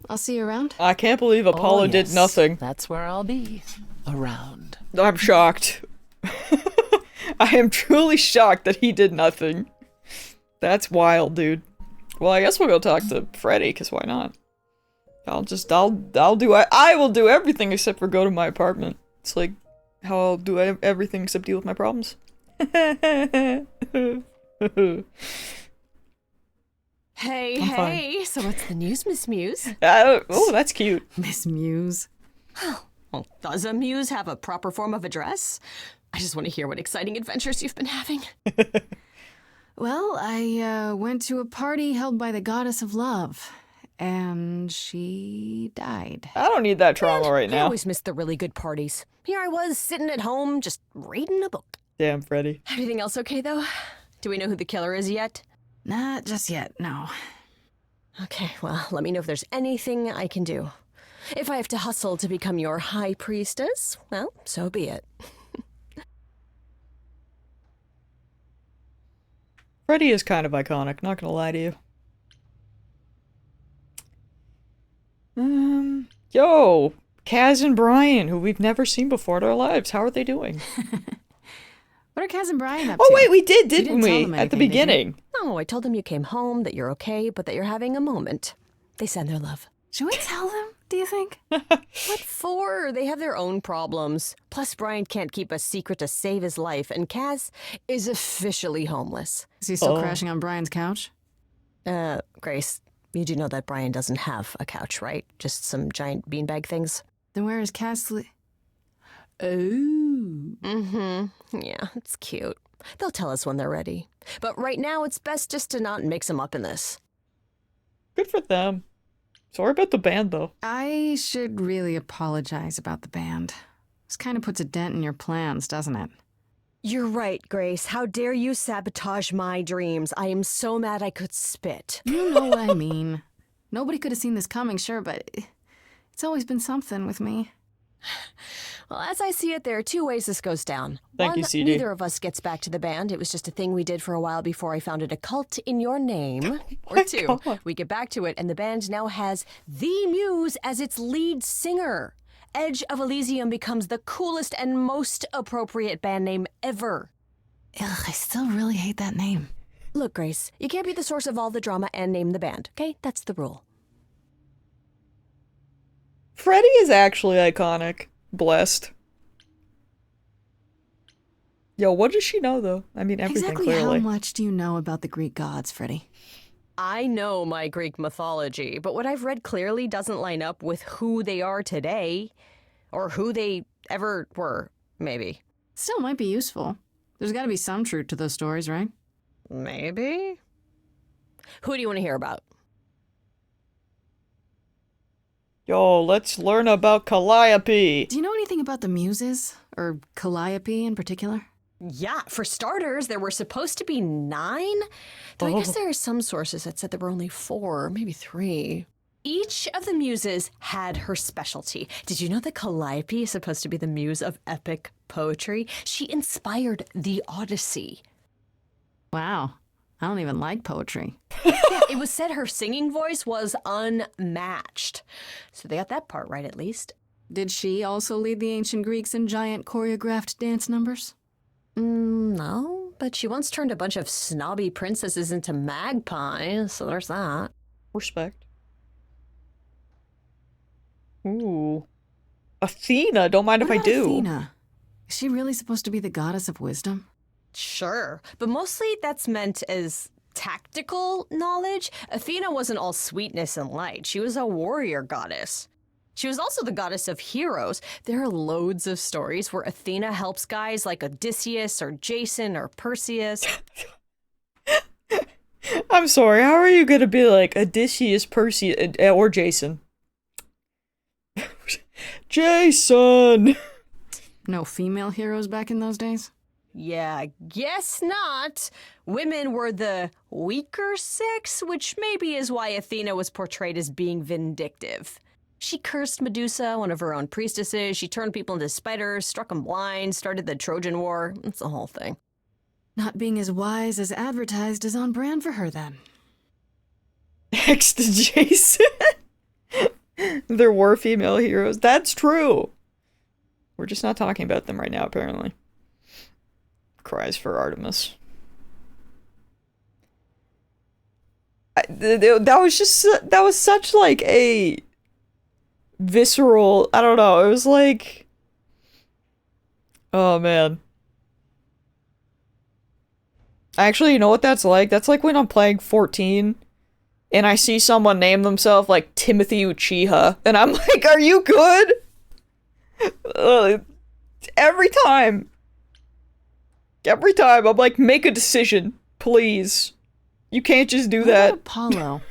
I'll see you around. I can't believe Apollo did yes. nothing. That's where I'll be. Around. I'm shocked. I am truly shocked that he did nothing. That's wild, dude. Well, I guess we'll go talk to Freddy, because why not? I will do everything except for go to my apartment. It's like how I'll do everything except deal with my problems. Hey, so what's the news, Miss Muse? Oh, that's cute. Miss Muse. Well, does a muse have a proper form of address? I just want to hear what exciting adventures you've been having. Well, I went to a party held by the goddess of love, and she died. I don't need that trauma right I now. always miss the really good parties. Here I was, sitting at home, just reading a book. Damn, Freddy. Everything else okay, though? Do we know who the killer is yet? Not just yet, no. Okay, well, let me know if there's anything I can do. If I have to hustle to become your high priestess, well, so be it. Freddy is kind of iconic, not gonna lie to you. Yo, Kaz and Brian, who we've never seen before in our lives. How are they doing? What are Kaz and Brian up to? Oh wait, we didn't tell we? them At the anything, did you? beginning. Oh, I told them you came home, that you're okay, but that you're having a moment. They send their love. Should we tell them? do you think? What for? They have their own problems. Plus, Brian can't keep a secret to save his life, and Kaz is officially homeless. Is he still crashing on Brian's couch? Grace, you do know that Brian doesn't have a couch, right? Just some giant beanbag things? Then where is Cass? Oh. Mm-hmm. Yeah, it's cute. They'll tell us when they're ready. But right now, it's best just to not mix them up in this. Good for them. Sorry about the band, though. I should really apologize about the band. This kind of puts a dent in your plans, doesn't it? You're right, Grace. How dare you sabotage my dreams? I am so mad I could spit. You know what I mean. Nobody could have seen this coming, sure, but it's always been something with me. Well, as I see it, there are two ways this goes down. Thank you, One, CD. neither of us gets back to the band. It was just a thing we did for a while before I founded a cult in your name. Or two, God. we get back to it, and the band now has the Muse as its lead singer. Edge of Elysium becomes the coolest and most appropriate band name ever. Ugh, I still really hate that name. Look, Grace, you can't be the source of all the drama and name the band, okay? That's the rule. Freddy is actually iconic. Blessed. Yo, what does she know, though? I mean, everything, Exactly clearly. how much do you know about the Greek gods, Freddy? I know my Greek mythology, but what I've read clearly doesn't line up with who they are today. Or who they ever were, maybe. Still might be useful. There's got to be some truth to those stories, right? Maybe? Who do you want to hear about? Yo, let's learn about Calliope. Do you know anything about the Muses? Or Calliope in particular? Yeah, for starters, there were supposed to be 9. Though I guess there are some sources that said there were only 4, maybe 3. Each of the muses had her specialty. Did you know that Calliope is supposed to be the muse of epic poetry? She inspired the Odyssey. Wow. I don't even like poetry. Yeah, it was said her singing voice was unmatched. So they got that part right, at least. Did she also lead the ancient Greeks in giant choreographed dance numbers? No, but she once turned a bunch of snobby princesses into magpies, so there's that. Respect. Ooh. Athena, don't mind if What I about do. Athena? Is she really supposed to be the goddess of wisdom? Sure, but mostly that's meant as tactical knowledge. Athena wasn't all sweetness and light. She was a warrior goddess. She was also the goddess of heroes. There are loads of stories where Athena helps guys like Odysseus or Jason or Perseus. I'm sorry, how are you gonna be like Odysseus, Percy, or Jason? Jason! No female heroes back in those days? Yeah, guess not. Women were the weaker sex, which maybe is why Athena was portrayed as being vindictive. She cursed Medusa, one of her own priestesses. She turned people into spiders, struck them blind, started the Trojan War. It's the whole thing. Not being as wise as advertised is on brand for her then. Next to Jason. There were female heroes. That's true. We're just not talking about them right now, apparently. Cries for Artemis. That was such like a visceral, I don't know, it was like, oh man. Actually, you know what that's like? That's like when I'm playing 14 and I see someone name themselves like Timothy Uchiha and I'm like, are you good? Every time I'm like, make a decision, please. You can't just do What that. about Apollo?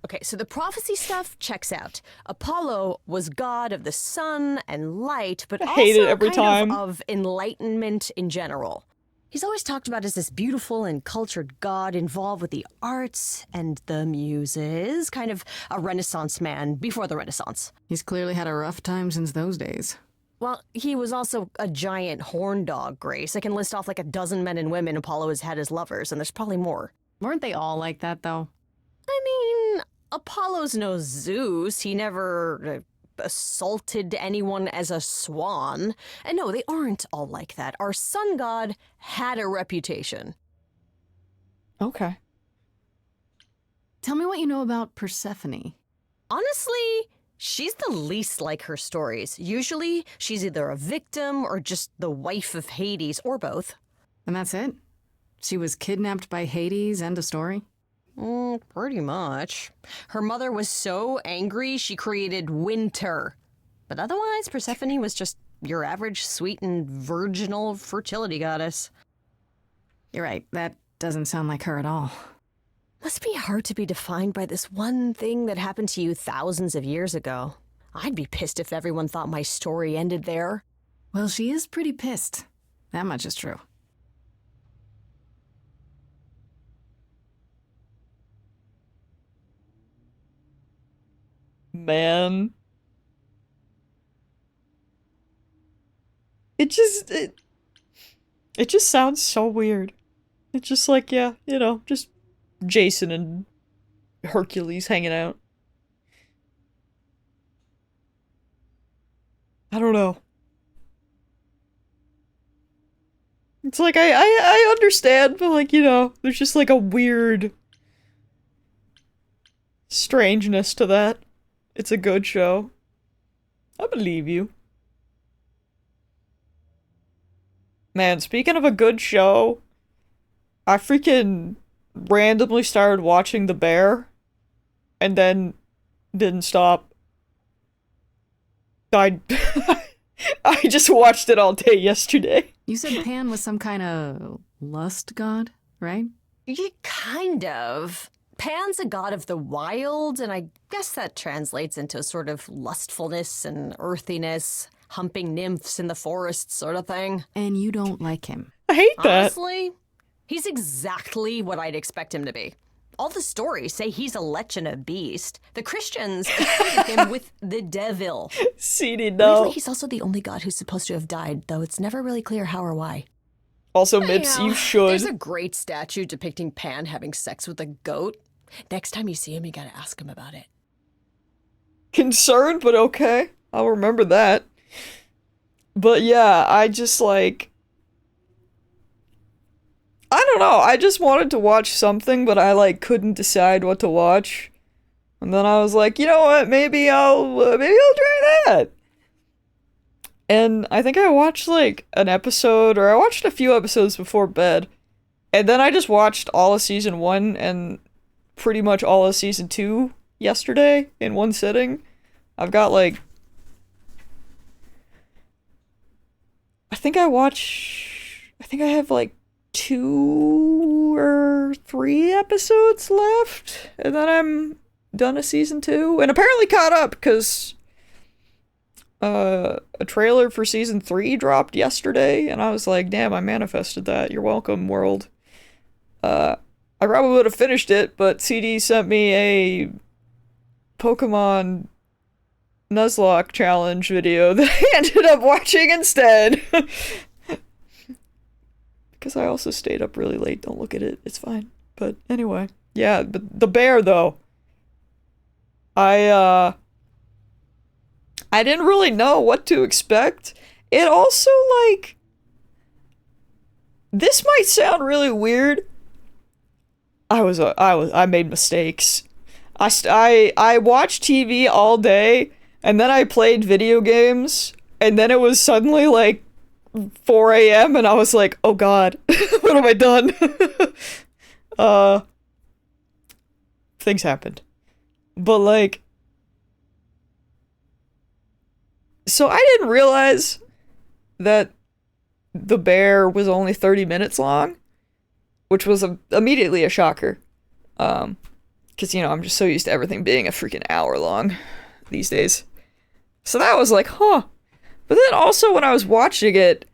Okay, so the prophecy stuff checks out. Apollo was god of the sun and light, but also hate it every kind time. of enlightenment in general. He's always talked about as this beautiful and cultured god involved with the arts and the muses, kind of a Renaissance man before the Renaissance. He's clearly had a rough time since those days. Well, he was also a giant horn dog, Grace. I can list off like a dozen men and women Apollo has had as lovers, and there's probably more. Weren't they all like that, though? I mean, Apollo's no Zeus. He never assaulted anyone as a swan. And no, they aren't all like that. Our sun god had a reputation. Okay. Tell me what you know about Persephone. Honestly, She's the least like her stories. Usually, she's either a victim or just the wife of Hades, or both. And that's it? She was kidnapped by Hades, end of story? Pretty much. Her mother was so angry, she created winter. But otherwise, Persephone was just your average sweet and virginal fertility goddess. You're right, that doesn't sound like her at all. Must be hard to be defined by this one thing that happened to you thousands of years ago. I'd be pissed if everyone thought my story ended there. Well, she is pretty pissed. That much is true. Man. It just sounds so weird. It's just like, yeah, you know, just Jason and Hercules hanging out. I don't know. It's like, I understand, but like, you know, there's just like a weird strangeness to that. It's a good show. I believe you. Man, speaking of a good show, I freaking randomly started watching The Bear, and then didn't stop. I I just watched it all day yesterday. You said Pan was some kind of lust god, right? Yeah, kind of. Pan's a god of the wild, and I guess that translates into a sort of lustfulness and earthiness, humping nymphs in the forest sort of thing. And you don't like him. I hate that. Honestly, he's exactly what I'd expect him to be. All the stories say he's a lech and a beast. The Christians equated him with the devil. CD, no. Weirdly, he's also the only god who's supposed to have died, though it's never really clear how or why. Also, Mips, you should. There's a great statue depicting Pan having sex with a goat. Next time you see him, you gotta ask him about it. Concerned, but okay. I'll remember that. But yeah, I just like... I don't know, I just wanted to watch something, but I like couldn't decide what to watch. And then I was like, you know what, maybe I'll try that. And I think I watched like an episode, or I watched a few episodes before bed. And then I just watched all of season 1 and pretty much all of season 2 yesterday in one sitting. I've got like... I think I have like 2 or 3 episodes left, and then I'm done a season 2, and apparently caught up, because a trailer for season 3 dropped yesterday, and I was like, damn, I manifested that. You're welcome, world. I probably would have finished it, but CD sent me a Pokemon Nuzlocke challenge video that I ended up watching instead. Because I also stayed up really late. Don't look at it. It's fine. But anyway. Yeah, but The Bear, though. I didn't really know what to expect. It also, like... This might sound really weird. I made mistakes. I watched TV all day, and then I played video games, and then it was suddenly, like, 4 a.m. and I was like, oh god, what have I done? Things happened. But like, so I didn't realize that The Bear was only 30 minutes long, which was immediately a shocker. Because, you know, I'm just so used to everything being a freaking hour long these days. So that was like, huh. But then also when I was watching it,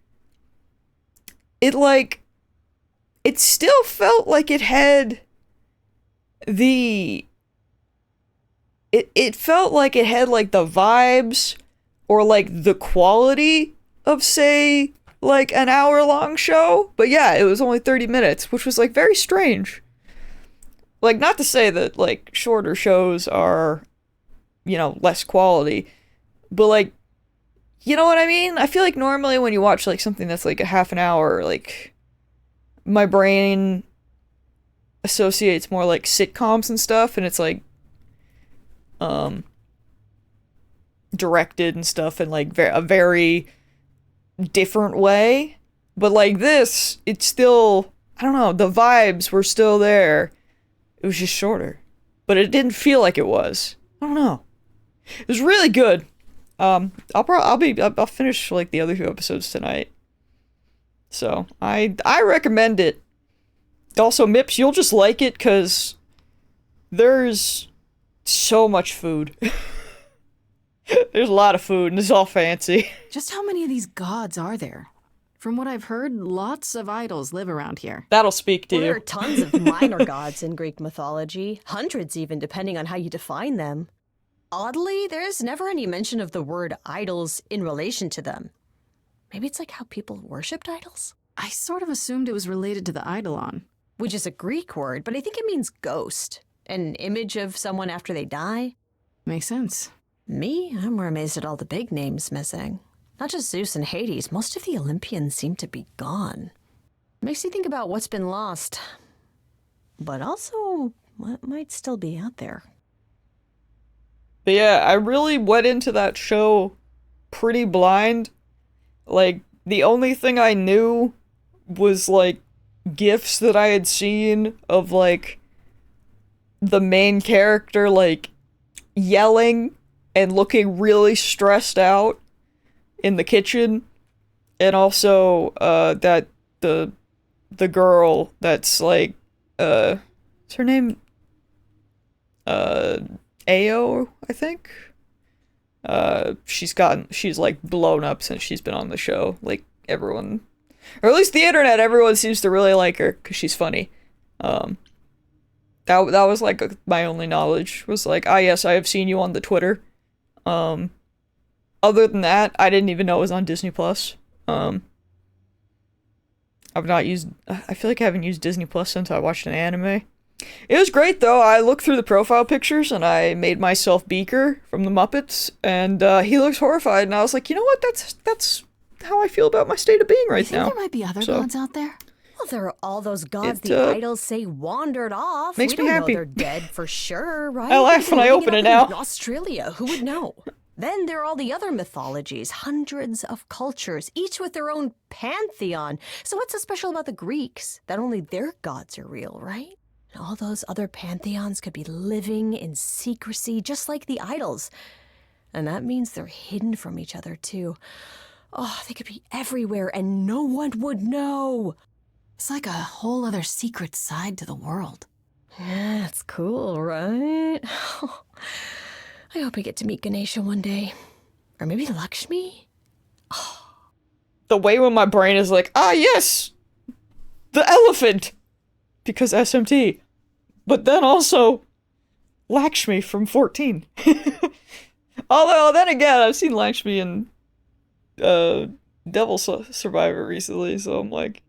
it still felt like it had the... It felt like it had, like, the vibes or, like, the quality of, say, like, an hour-long show. But yeah, it was only 30 minutes, which was, like, very strange. Like, not to say that, like, shorter shows are, you know, less quality, but, like, you know what I mean? I feel like normally when you watch, like, something that's, like, a half an hour, like, my brain associates more, like, sitcoms and stuff, and it's, like, directed and stuff in like a very different way. But like this, it's still, I don't know, the vibes were still there. It was just shorter, but it didn't feel like it was. I don't know. It was really good. I'll finish like the other 2 episodes tonight. So I recommend it. Also, Mips, you'll just like it because there's so much food. There's a lot of food and it's all fancy. Just how many of these gods are there? From what I've heard, lots of idols live around here. That'll speak to Well, there you. are tons of minor gods in Greek mythology, hundreds even, depending on how you define them. Oddly, there is never any mention of the word idols in relation to them. Maybe it's like how people worshipped idols? I sort of assumed it was related to the eidolon. Which is a Greek word, but I think it means ghost. An image of someone after they die. Makes sense. Me, I'm more amazed at all the big names missing. Not just Zeus and Hades, most of the Olympians seem to be gone. Makes you think about what's been lost, but also what might still be out there. But yeah, I really went into that show pretty blind. Like, the only thing I knew was, like, GIFs that I had seen of, like, the main character, like, yelling and looking really stressed out in the kitchen. And also, that the girl that's, like, what's her name? Ao, I think? She's like blown up since she's been on the show. Like everyone, or at least the internet, everyone seems to really like her because she's funny. That was like my only knowledge was like, ah yes, I have seen you on the Twitter. Other than that, I didn't even know it was on Disney Plus. I feel like I haven't used Disney Plus since I watched an anime. It was great, though. I looked through the profile pictures, and I made myself Beaker from the Muppets, and he looks horrified, and I was like, you know what? That's how I feel about my state of being right You think now. there might be other gods out there? Well, there are all those gods It, the idols say wandered off. makes we me don't happy. know they're dead for sure, right? I laugh when I Maybe open up it now. in Australia, who would know? Then there are all the other mythologies, hundreds of cultures, each with their own pantheon. So what's so special about the Greeks? That only their gods are real, right? And all those other pantheons could be living in secrecy, just like the idols. And that means they're hidden from each other, too. Oh, they could be everywhere and no one would know. It's like a whole other secret side to the world. Yeah, that's cool, right? I hope I get to meet Ganesha one day. Or maybe Lakshmi? The way when my brain is like, ah yes, the elephant, because SMT. But then also, Lakshmi from 14. Although, then again, I've seen Lakshmi in Devil Survivor recently, so I'm like...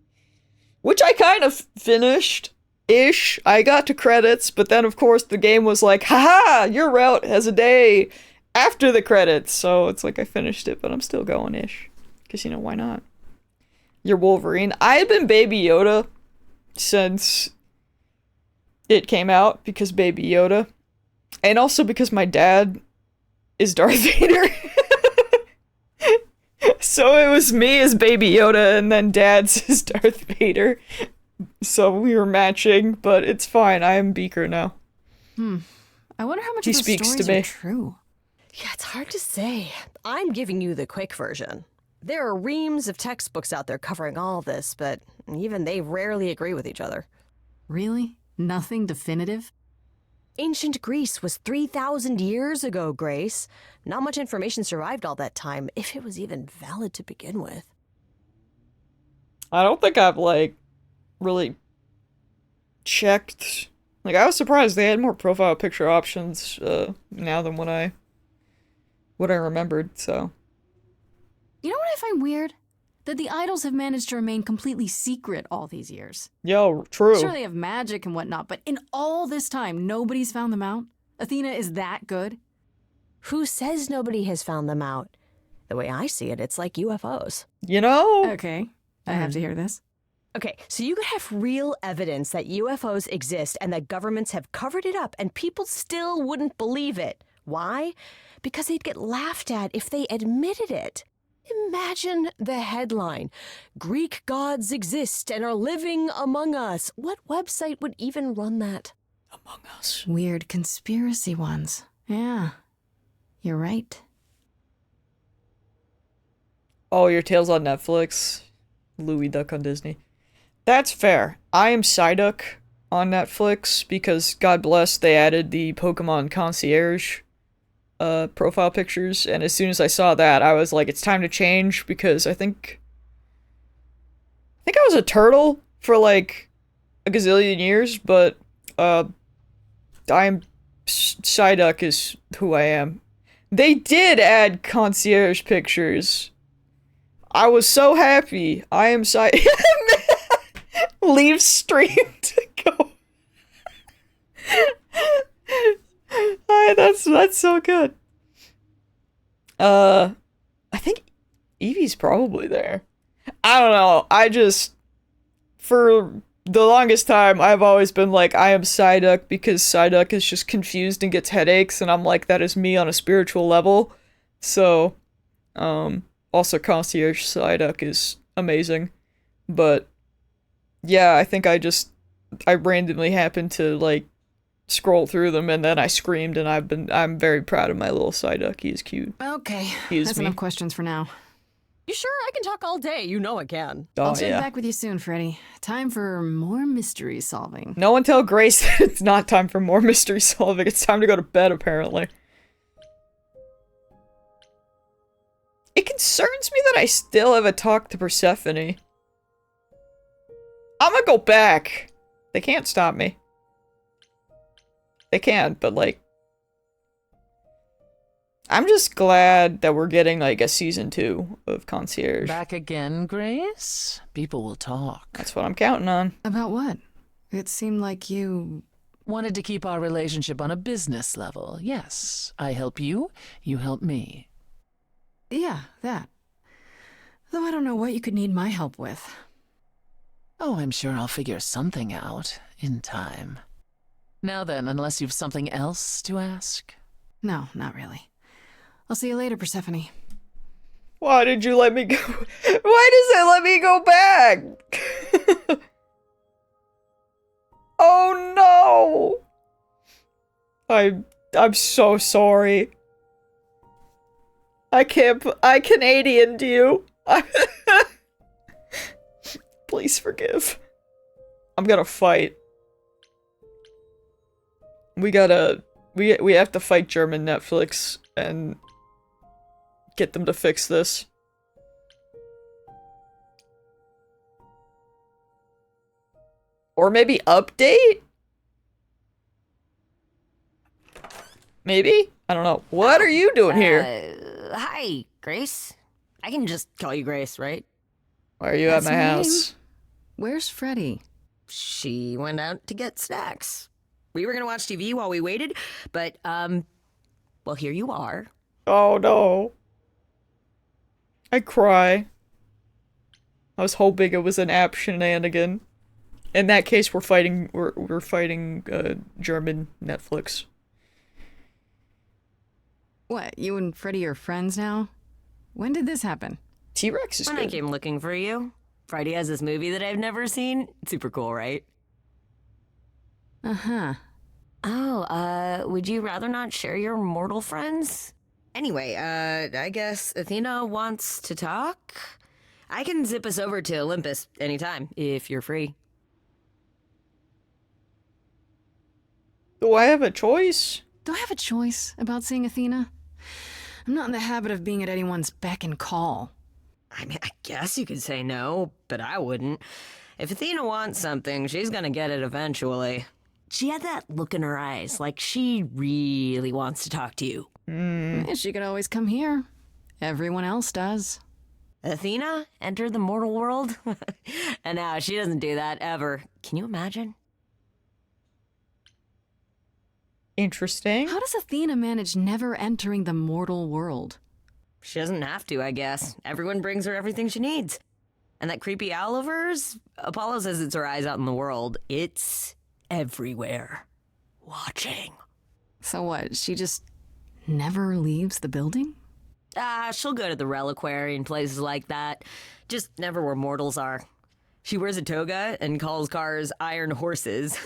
Which I kind of finished-ish. I got to credits, but then, of course, the game was like, haha, your route has a day after the credits. So it's like I finished it, but I'm still going-ish. Because, you know, why not? You're Wolverine. I had been Baby Yoda since it came out, because Baby Yoda. And also because my dad is Darth Vader. So it was me as Baby Yoda, and then Dad's as Darth Vader. So we were matching, but it's fine. I am Beaker now. I wonder how much He of the speaks to stories me. are true. Yeah, it's hard to say. I'm giving you the quick version. There are reams of textbooks out there covering all this, but even they rarely agree with each other. Really? Nothing definitive? Ancient Greece was 3,000 years ago, Grace. Not much information survived all that time, if it was even valid to begin with. I don't think I've, like, really checked. Like, I was surprised they had more profile picture options now than what I remembered, so. You know what I find weird? That the idols have managed to remain completely secret all these years. Yo, true. Sure, they have magic and whatnot, but in all this time, nobody's found them out? Athena is that good? Who says nobody has found them out? The way I see it, it's like UFOs. You know? Okay, I have to hear this. Okay, so you could have real evidence that UFOs exist and that governments have covered it up and people still wouldn't believe it. Why? Because they'd get laughed at if they admitted it. Imagine the headline. Greek gods exist and are living among us. What website would even run that? Among Us. Weird conspiracy ones. Yeah, you're right. Oh, your Tales on Netflix. Louis Duck on Disney. That's fair. I Am Psyduck on Netflix because, God bless, they added the Pokemon Concierge profile pictures, and as soon as I saw that, I was like, it's time to change, because I think I was a turtle for like a gazillion years, but Psyduck is who I am. They did add concierge pictures. I was so happy. I am leave stream to go. That's so good. I think Eevee's probably there. I don't know. For the longest time, I've always been like, I am Psyduck, because Psyduck is just confused and gets headaches, and I'm like, that is me on a spiritual level. So, also Concierge Psyduck is amazing. But, yeah, I think I randomly happened to, like, scroll through them, and then I screamed, and I'm very proud of my little Psyduck. He is cute. Okay, He is that's me. enough questions for now. You sure? I can talk all day. You know I can. Oh, I'll check yeah. back with you soon, Freddy. Time for more mystery solving. No one tell Grace that it's not time for more mystery solving. It's time to go to bed, apparently. It concerns me that I still haven't talked to Persephone. I'm gonna go back. They can't stop me. They can, but like... I'm just glad that we're getting like a season 2 of Concierge. Back again, Grace? People will talk. That's what I'm counting on. About what? It seemed like you... Wanted to keep our relationship on a business level. Yes, I help you, you help me. Yeah, that. Though I don't know what you could need my help with. Oh, I'm sure I'll figure something out in time. Now then, unless you've something else to ask? No, not really. I'll see you later, Persephone. Why did you let me go? Why does it let me go back? Oh no! I'm so sorry. I Canadianed you. Please forgive. I'm gonna fight. We have to fight German Netflix and get them to fix this. Or maybe update? Maybe? I don't know. What are you doing here? Hi, Grace. I can just call you Grace, right? Why are you That's at my her house? Where's Freddy? She went out to get snacks. We were gonna watch TV while we waited, but, well, here you are. Oh no. I cry. I was hoping it was an app shenanigan. In that case, we're fighting German Netflix. What, you and Freddy are friends now? When did this happen? T-Rex is When I good. came looking for you, Friday has this movie that I've never seen. Super cool, right? Uh-huh. Oh, would you rather not share your mortal friends? Anyway, I guess Athena wants to talk? I can zip us over to Olympus anytime, if you're free. Do I have a choice? Do I have a choice about seeing Athena? I'm not in the habit of being at anyone's beck and call. I mean, I guess you could say no, but I wouldn't. If Athena wants something, she's gonna get it eventually. She had that look in her eyes, like she really wants to talk to you. She could always come here. Everyone else does. Athena entered the mortal world? And now she doesn't do that ever. Can you imagine? Interesting. How does Athena manage never entering the mortal world? She doesn't have to, I guess. Everyone brings her everything she needs. And that creepy owl of hers? Apollo says it's her eyes out in the world. It's everywhere. Watching. So what, she just never leaves the building? She'll go to the reliquary and places like that. Just never where mortals are. She wears a toga and calls cars iron horses.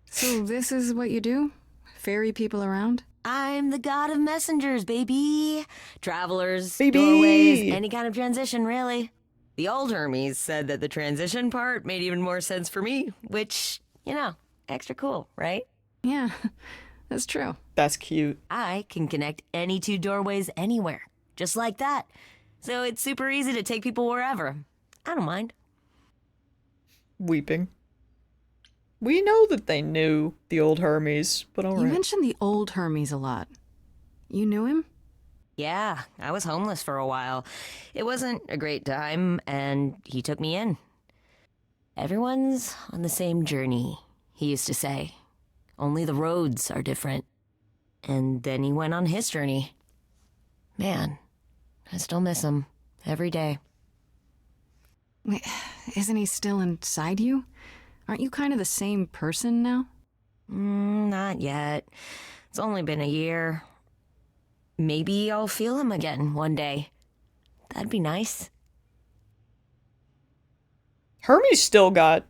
So this is what you do? Ferry people around? I'm the god of messengers, baby. Travelers, Baby. doorways, any kind of transition, really. The old Hermes said that the transition part made even more sense for me, which, extra cool, right? Yeah, that's true. That's cute. I can connect any two doorways anywhere, just like that. So it's super easy to take people wherever. I don't mind. Weeping. We know that they knew the old Hermes, but You alright. mentioned the old Hermes a lot. You knew him? Yeah, I was homeless for a while. It wasn't a great time, and he took me in. Everyone's on the same journey, he used to say. Only the roads are different. And then he went on his journey. Man, I still miss him every day. Wait, isn't he still inside you? Aren't you kind of the same person now? Not yet. It's only been a year. Maybe I'll feel him again one day. That'd be nice. Hermes still got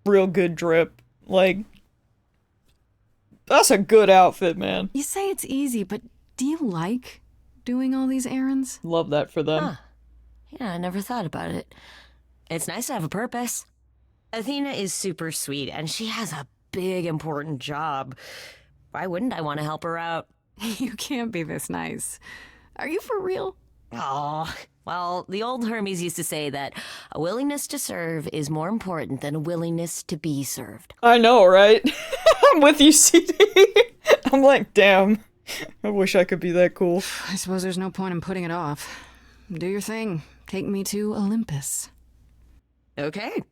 real good drip. Like, that's a good outfit, man. You say it's easy, but do you like doing all these errands? Love that for them. Huh. Yeah, I never thought about it. It's nice to have a purpose. Athena is super sweet, and she has a big, important job. Why wouldn't I want to help her out? You can't be this nice. Are you for real? Oh, well, the old Hermes used to say that a willingness to serve is more important than a willingness to be served. I know, right? I'm with you, CD. I'm like, damn. I wish I could be that cool. I suppose there's no point in putting it off. Do your thing. Take me to Olympus. Okay.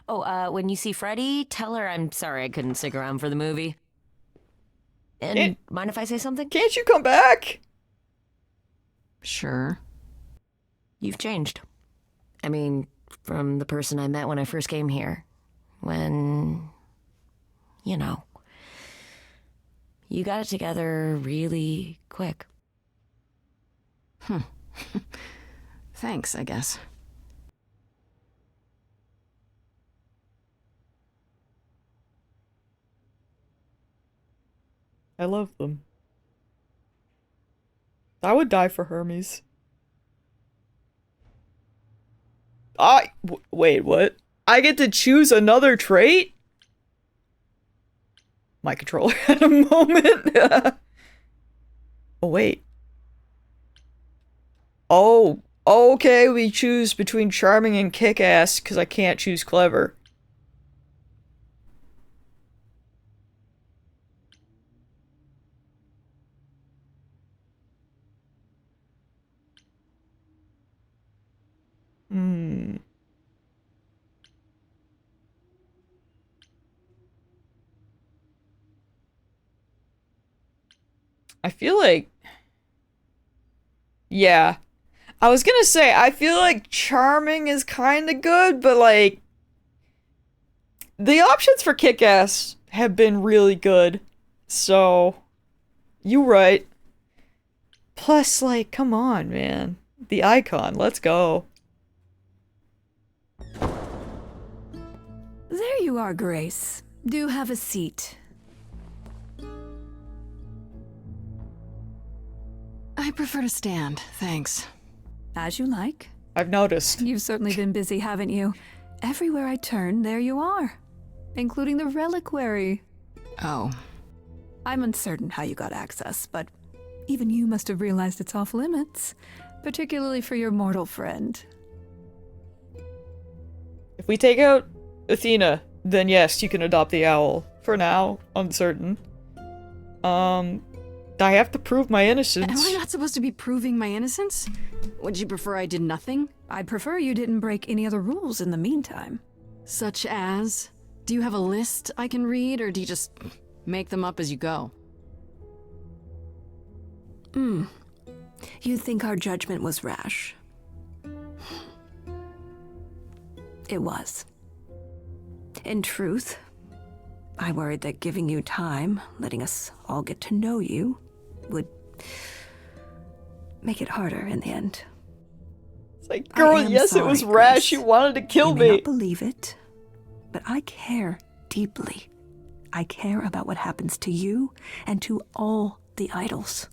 Oh, when you see Freddie, tell her I'm sorry I couldn't stick around for the movie. And mind if I say something? Can't you come back? Sure. You've changed. I mean, from the person I met when I first came here. When, you got it together really quick. Thanks, I guess. I love them. I would die for Hermes. Wait, what? I get to choose another trait? My controller had a moment. Oh, wait. Oh, okay, we choose between charming and kick-ass because I can't choose clever. I feel like... Yeah. I was gonna say, I feel like charming is kinda good, but like... The options for kick-ass have been really good. So... You right. Plus, like, come on, man. The icon, let's go. There you are, Grace. Do have a seat. I prefer to stand, thanks. As you like. I've noticed. You've certainly been busy, haven't you? Everywhere I turn, there you are. Including the reliquary. Oh. I'm uncertain how you got access, but even you must have realized its off limits. Particularly for your mortal friend. If we take out Athena, then yes, you can adopt the owl. For now, uncertain. I have to prove my innocence. Am I not supposed to be proving my innocence? Would you prefer I did nothing? I'd prefer you didn't break any other rules in the meantime. Such as? Do you have a list I can read, or do you just make them up as you go? You think our judgment was rash? It was. In truth, I worried that giving you time, letting us all get to know you, would make it harder in the end. It's like, girl, yes, it was rash. You wanted to kill you me. may not believe it, but I care deeply. I care about what happens to you and to all the idols.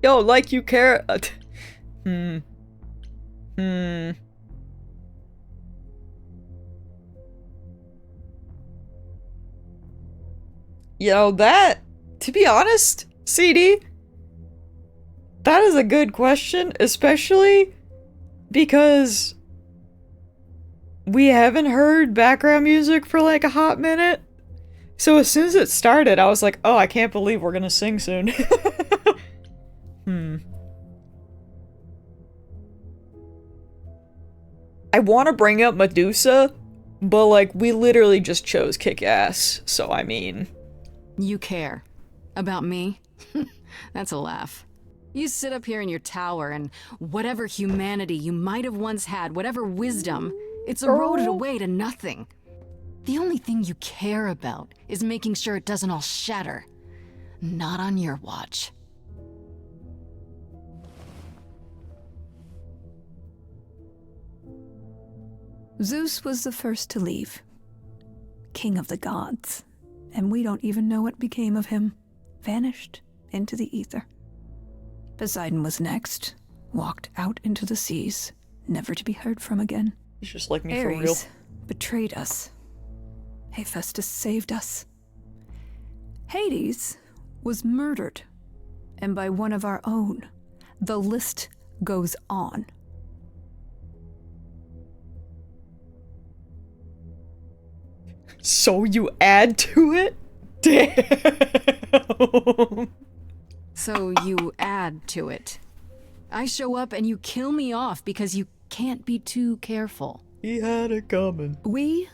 Yo, like you care. Yo, that, to be honest, CD, that is a good question, especially because we haven't heard background music for like a hot minute. So as soon as it started, I was like, oh, I can't believe we're gonna sing soon. I want to bring up Medusa, but like, we literally just chose Kick-Ass, so I mean... You care. About me? That's a laugh. You sit up here in your tower and whatever humanity you might have once had, whatever wisdom, it's eroded away to nothing. The only thing you care about is making sure it doesn't all shatter. Not on your watch. Zeus was the first to leave. King of the gods. And we don't even know what became of him. Vanished into the ether. Poseidon was next. Walked out into the seas, never to be heard from again. He's just like me Ares for real. betrayed us. Hephaestus saved us. Hades was murdered. And by one of our own. The list goes on. So you add to it? Damn. So you add to it. I show up and you kill me off because you can't be too careful. He had it coming. We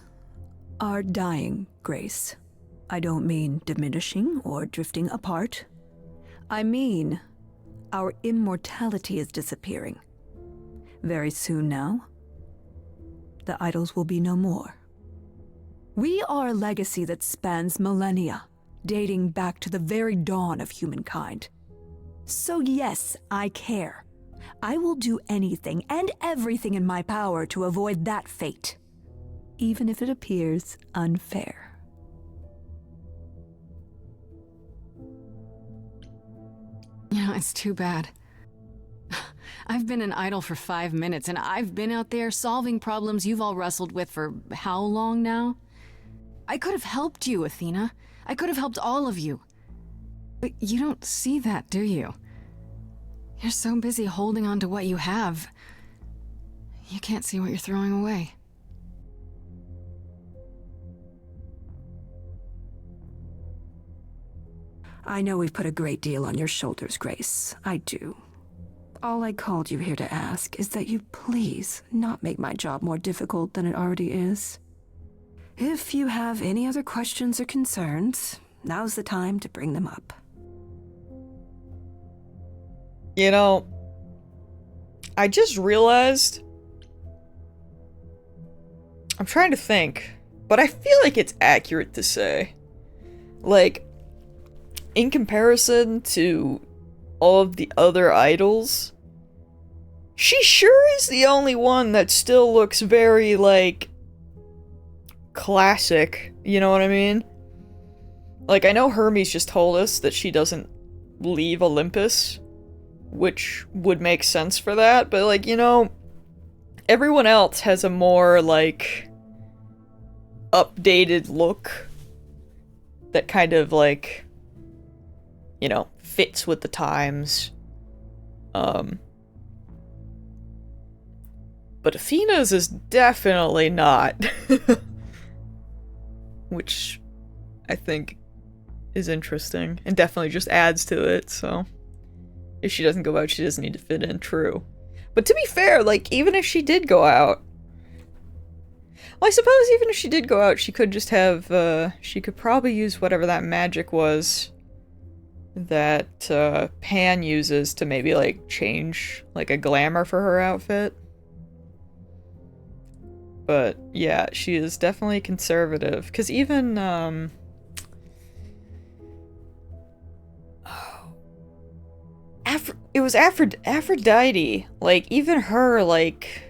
are dying, Grace. I don't mean diminishing or drifting apart. I mean our immortality is disappearing. Very soon now, the idols will be no more. We are a legacy that spans millennia, dating back to the very dawn of humankind. So yes, I care. I will do anything and everything in my power to avoid that fate, even if it appears unfair. You know, it's too bad. I've been an idol for 5 minutes, and I've been out there solving problems you've all wrestled with for how long now? I could have helped you, Athena. I could have helped all of you. But you don't see that, do you? You're so busy holding on to what you have. You can't see what you're throwing away. I know we've put a great deal on your shoulders, Grace. I do. All I called you here to ask is that you please not make my job more difficult than it already is. If you have any other questions or concerns, now's the time to bring them up. You know, I just realized... I'm trying to think, but I feel like it's accurate to say. Like, in comparison to all of the other idols, she sure is the only one that still looks very, like, classic, you know what I mean? Like, I know Hermes just told us that she doesn't leave Olympus, which would make sense for that, but, like, you know, everyone else has a more, like, updated look that kind of, like, you know, fits with the times. But Athena's is definitely not. Which I think is interesting, and definitely just adds to it, so... If she doesn't go out, she doesn't need to fit in, true. But to be fair, like, even if she did go out... Well, I suppose even if she did go out, she could just have, she could probably use whatever that magic was that Pan uses to maybe like change like a glamour for her outfit. But yeah, she is definitely conservative. Cause even it was Aphrodite. Like even her, like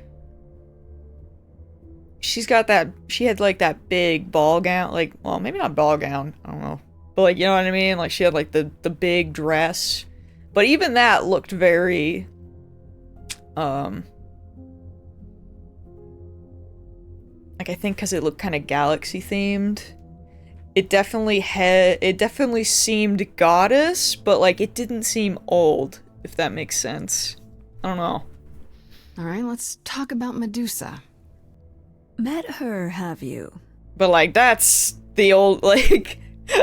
she had like that big ball gown, like, well, maybe not ball gown, I don't know. But like, you know what I mean? Like she had like the big dress. But even that looked very like, I think because it looked kind of galaxy themed, it definitely seemed goddess, but like it didn't seem old, if that makes sense. I don't know. All right, let's talk about Medusa. Met her, have you? But like that's the old, like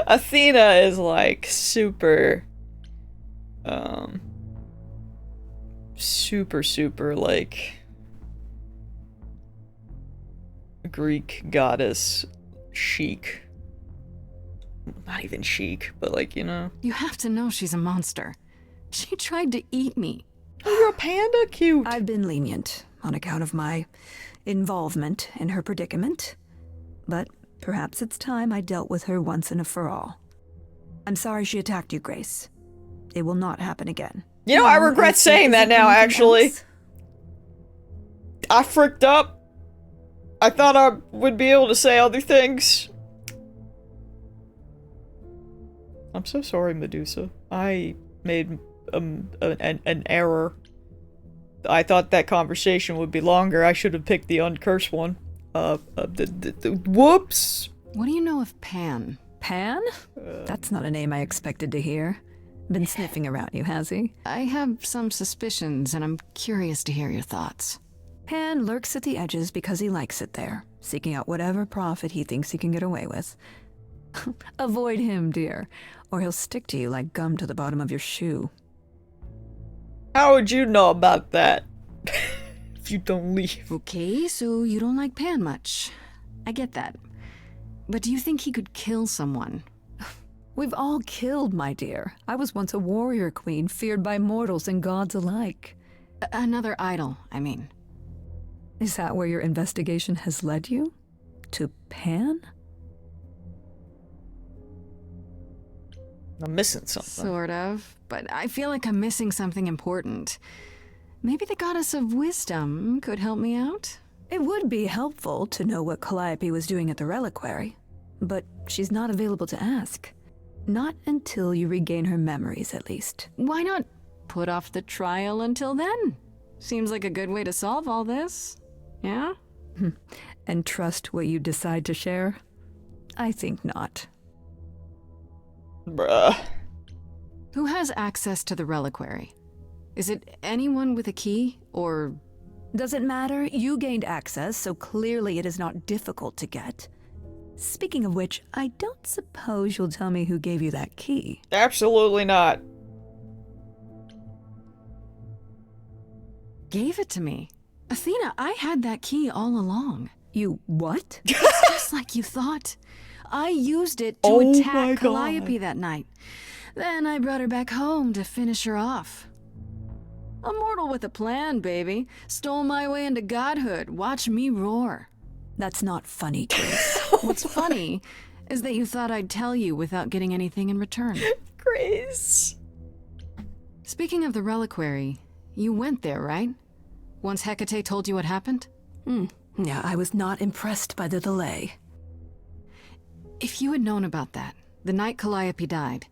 Athena is like super super like Greek goddess chic. Not even chic, but like, you know. You have to know she's a monster. She tried to eat me. Oh, you're a panda? Cute. I've been lenient on account of my involvement in her predicament, but perhaps it's time I dealt with her once and for all. I'm sorry she attacked you, Grace. It will not happen again. You know, I regret saying that now, actually. I fricked up. I thought I would be able to say other things. I'm so sorry, Medusa. I made an error. I thought that conversation would be longer. I should have picked the uncursed one. Whoops! What do you know of Pan? Pan? That's not a name I expected to hear. Been sniffing around you, has he? I have some suspicions, and I'm curious to hear your thoughts. Pan lurks at the edges because he likes it there, seeking out whatever profit he thinks he can get away with. Avoid him, dear, or he'll stick to you like gum to the bottom of your shoe. How would you know about that? If you don't leave. Okay, so you don't like Pan much. I get that. But do you think he could kill someone? We've all killed, my dear. I was once a warrior queen, feared by mortals and gods alike. Another idol, I mean. Is that where your investigation has led you? To Pan? I'm missing something. Sort of, but I feel like I'm missing something important. Maybe the goddess of wisdom could help me out? It would be helpful to know what Calliope was doing at the reliquary, but she's not available to ask. Not until you regain her memories, at least. Why not put off the trial until then? Seems like a good way to solve all this. Yeah? And trust what you decide to share? I think not. Bruh. Who has access to the reliquary? Is it anyone with a key, or... Doesn't matter, you gained access, so clearly it is not difficult to get. Speaking of which, I don't suppose you'll tell me who gave you that key. Absolutely not. Gave it to me. Athena, I had that key all along. You what? It's just like you thought. I used it to attack Calliope that night. Then I brought her back home to finish her off. A mortal with a plan, baby. Stole my way into godhood. Watch me roar. That's not funny, Grace. What's funny is that you thought I'd tell you without getting anything in return. Grace. Speaking of the reliquary, you went there, right? Once Hecate told you what happened? Yeah, I was not impressed by the delay. If you had known about that, the night Calliope died,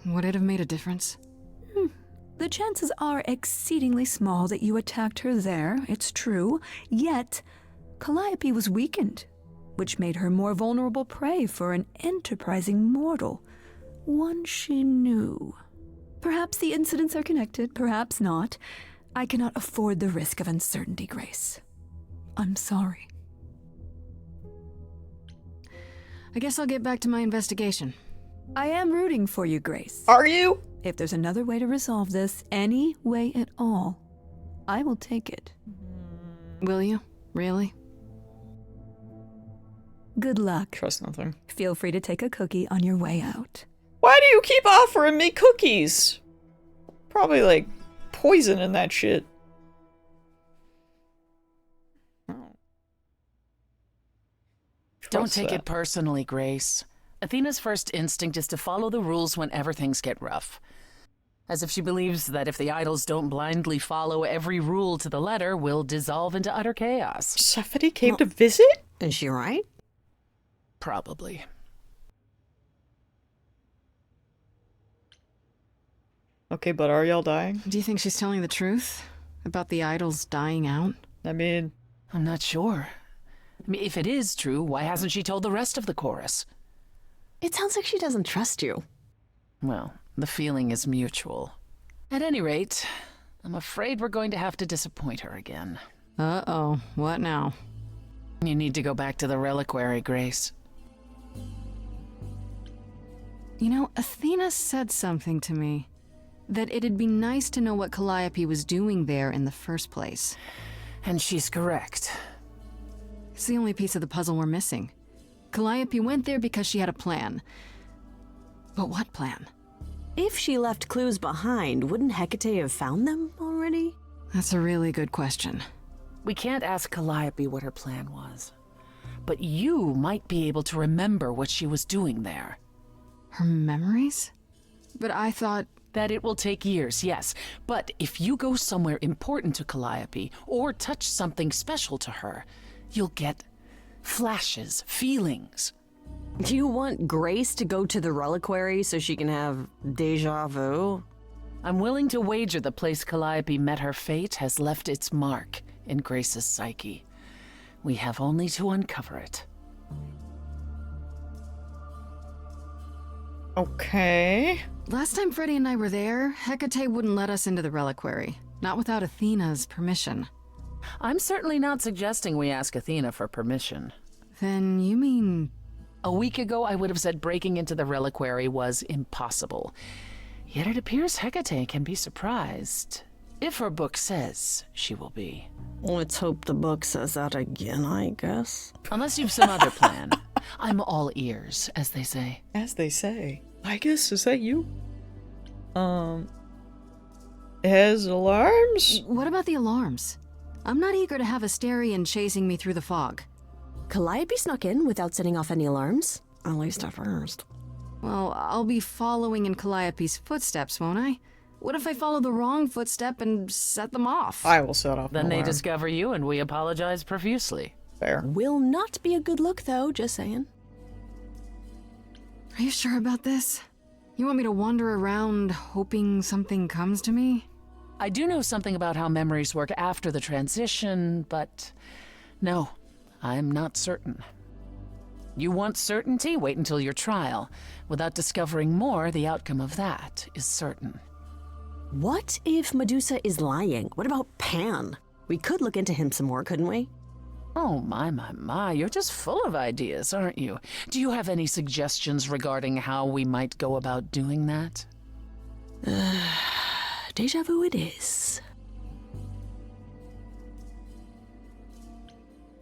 would it have made a difference? The chances are exceedingly small that you attacked her there, it's true. Yet, Calliope was weakened, which made her more vulnerable prey for an enterprising mortal. One she knew. Perhaps the incidents are connected, perhaps not. I cannot afford the risk of uncertainty, Grace. I'm sorry. I guess I'll get back to my investigation. I am rooting for you, Grace. Are you? If there's another way to resolve this, any way at all, I will take it. Will you? Really? Good luck. Trust nothing. Feel free to take a cookie on your way out. Why do you keep offering me cookies? Probably, like, poison in that shit. Don't take it personally, Grace. Athena's first instinct is to follow the rules whenever things get rough. As if she believes that if the idols don't blindly follow every rule to the letter, we'll dissolve into utter chaos. Persephone came to visit? Is she right? Probably. Okay, but are y'all dying? Do you think she's telling the truth? About the idols dying out? I mean... I'm not sure. I mean, if it is true, why hasn't she told the rest of the chorus? It sounds like she doesn't trust you. Well, the feeling is mutual. At any rate, I'm afraid we're going to have to disappoint her again. Uh-oh. What now? You need to go back to the reliquary, Grace. You know, Athena said something to me. That it'd be nice to know what Calliope was doing there in the first place. And she's correct. It's the only piece of the puzzle we're missing. Calliope went there because she had a plan. But what plan? If she left clues behind, wouldn't Hecate have found them already? That's a really good question. We can't ask Calliope what her plan was. But you might be able to remember what she was doing there. Her memories? But I thought... That it will take years, yes. But if you go somewhere important to Calliope, or touch something special to her, you'll get flashes, feelings. Do you want Grace to go to the reliquary so she can have deja vu? I'm willing to wager the place Calliope met her fate has left its mark in Grace's psyche. We have only to uncover it. Okay. Last time Freddy and I were there, Hecate wouldn't let us into the reliquary. Not without Athena's permission. I'm certainly not suggesting we ask Athena for permission. Then you mean... A week ago, I would have said breaking into the reliquary was impossible. Yet it appears Hecate can be surprised. If her book says she will be. Let's hope the book says that again, I guess. Unless you've some other plan. I'm all ears, as they say. As they say. I guess, is that you? It has alarms? What about the alarms? I'm not eager to have Asterion chasing me through the fog. Calliope snuck in without setting off any alarms. At least at first. Well, I'll be following in Calliope's footsteps, won't I? What if I follow the wrong footstep and set them off? I will set off Then an they alarm. discover you and we apologize profusely. Fair. Will not be a good look, though, just saying. Are you sure about this? You want me to wander around hoping something comes to me? I do know something about how memories work after the transition, but no, I'm not certain. You want certainty? Wait until your trial. Without discovering more, the outcome of that is certain. What if Medusa is lying? What about Pan? We could look into him some more, couldn't we? Oh, my, you're just full of ideas, aren't you? Do you have any suggestions regarding how we might go about doing that? Deja vu it is.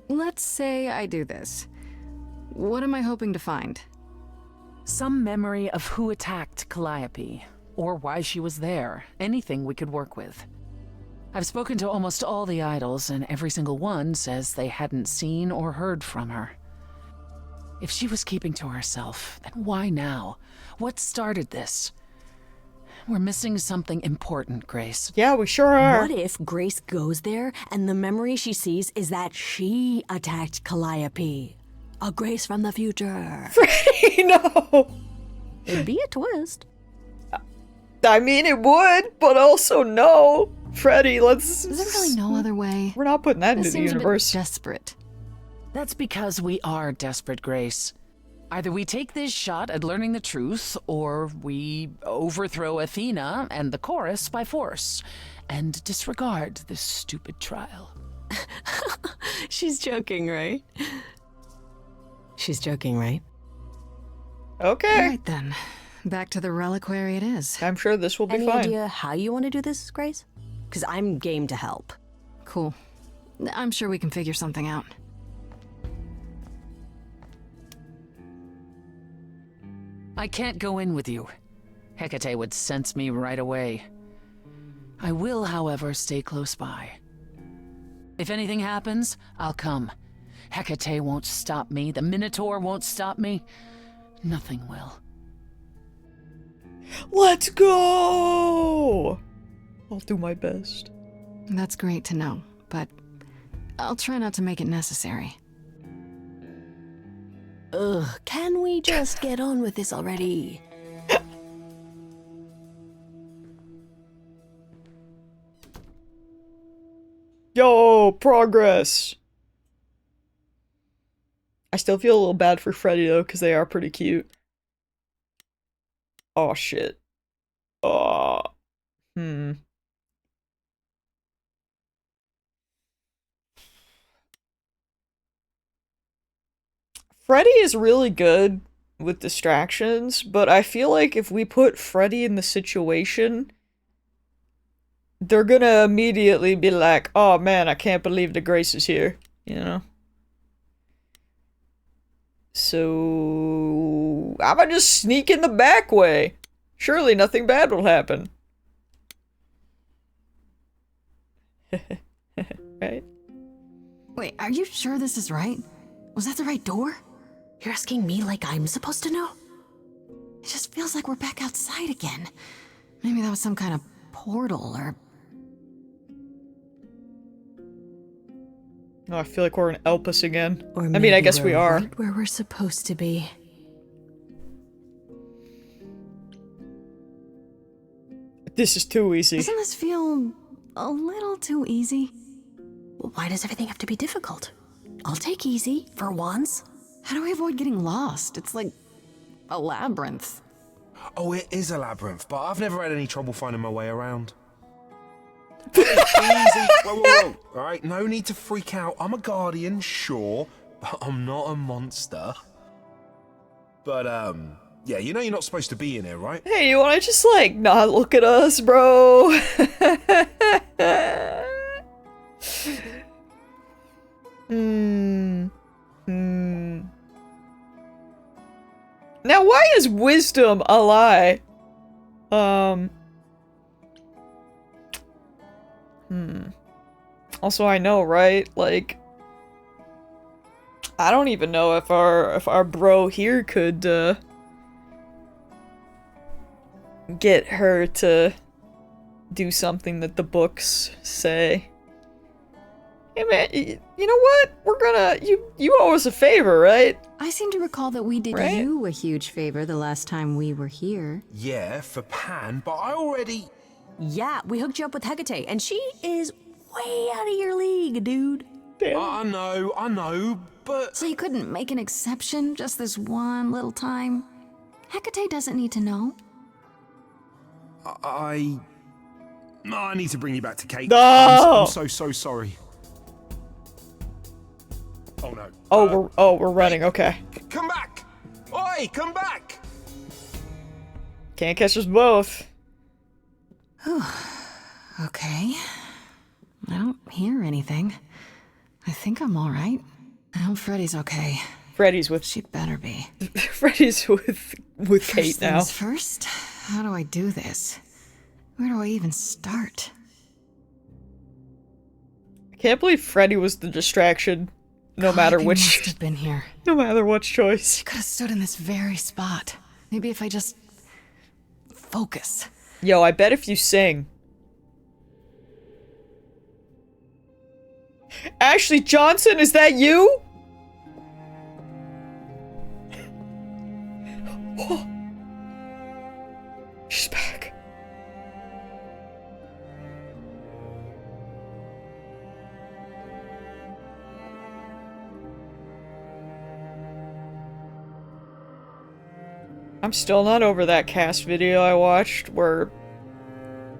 Let's say I do this. What am I hoping to find? Some memory of who attacked Calliope, or why she was there. Anything we could work with. I've spoken to almost all the idols, and every single one says they hadn't seen or heard from her. If she was keeping to herself, then why now? What started this? We're missing something important, Grace. Yeah, we sure are. What if Grace goes there and the memory she sees is that she attacked Calliope? A Grace from the future. No! It'd be a twist. I mean, it would, but also no. Freddy, let's... Is there really no other way? We're not putting that This into the seems a bit universe. desperate. That's because we are desperate, Grace. Either we take this shot at learning the truth, or we overthrow Athena and the chorus by force, and disregard this stupid trial. She's joking, right? She's joking, right? Okay. All right then. Back to the reliquary it is. I'm sure this will be Any fine. idea how you want to do this, Grace? Because I'm game to help. Cool. I'm sure we can figure something out. I can't go in with you. Hecate would sense me right away. I will, however, stay close by. If anything happens, I'll come. Hecate won't stop me. The Minotaur won't stop me. Nothing will. Let's go! I'll do my best. That's great to know, but I'll try not to make it necessary. Ugh, can we just get on with this already? Yo, progress! I still feel a little bad for Freddy though, because they are pretty cute. Oh shit. Oh. Freddy is really good with distractions, but I feel like if we put Freddy in the situation, they're gonna immediately be like, oh man, I can't believe the Grace is here, you know? So... I'ma just sneak in the back way. Surely nothing bad will happen. Right? Wait, are you sure this is right? Was that the right door? You're asking me like I'm supposed to know? It just feels like we're back outside again. Maybe that was some kind of portal or... No, I feel like we're in Elpis again. Or I mean, I maybe guess we we're are. right where we're supposed to be. This is too easy. Doesn't this feel a little too easy? Well, why does everything have to be difficult? I'll take easy, for once. How do we avoid getting lost? It's like a labyrinth. Oh, it is a labyrinth, but I've never had any trouble finding my way around. Easy. Whoa. All right, no need to freak out. I'm a guardian, sure, but I'm not a monster. But, yeah, you know you're not supposed to be in here, right? Hey, you wanna just, like, not look at us, bro? Now, why is wisdom a lie? Also, I know, right? Like, I don't even know if our bro here could, get her to do something that the books say. Hey man, you know what? We're gonna, you owe us a favor, right? I seem to recall that we did Right? you a huge favor the last time we were here. Yeah, for Pan, but I already... Yeah, we hooked you up with Hecate, and she is way out of your league, dude. Damn. I know, but... So you couldn't make an exception just this one little time? Hecate doesn't need to know. I need to bring you back to Kate. No! I'm so sorry. Oh no. We're running, okay. Come back! Oi, come back! Can't catch us both. Okay. I don't hear anything. I think I'm alright. I hope Freddy's okay. Freddy's with She better be. Freddy's with Kate First now. things first, how do I do this? Where do I even start? I can't believe Freddy was the distraction. No God, matter they which, must have been here. no matter which choice. Could have stood in this very spot. Maybe if I just focus. Yo, I bet if you sing. Ashley Johnson, is that you? Oh. She's back. I'm still not over that cast video I watched where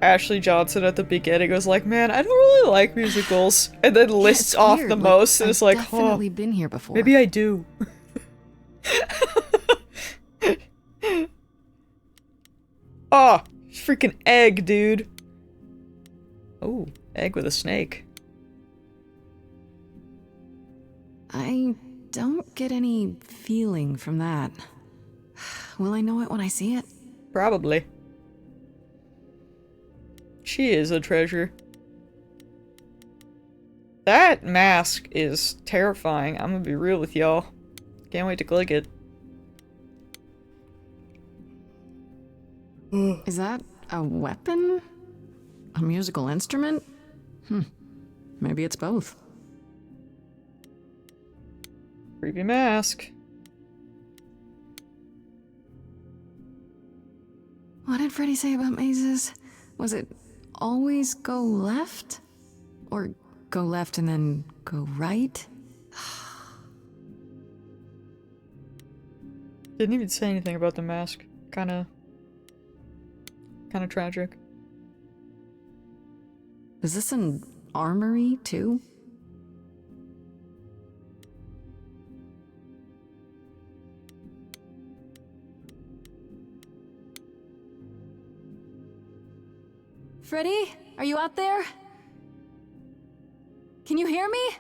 Ashley Johnson at the beginning was like, man, I don't really like musicals, and then lists It's off weird, the like, most, and I've it's like, definitely been here before. maybe I do. Oh, freaking egg, dude. Oh, egg with a snake. I don't get any feeling from that. Will I know it when I see it? Probably. She is a treasure. That mask is terrifying. I'm gonna be real with y'all. Can't wait to click it. Is that a weapon? A musical instrument? Maybe it's both. Creepy mask. What did Freddy say about mazes? Was it always go left? Or go left and then go right? Didn't even say anything about the mask. Kinda tragic. Is this an armory, too? Freddy? Are you out there? Can you hear me?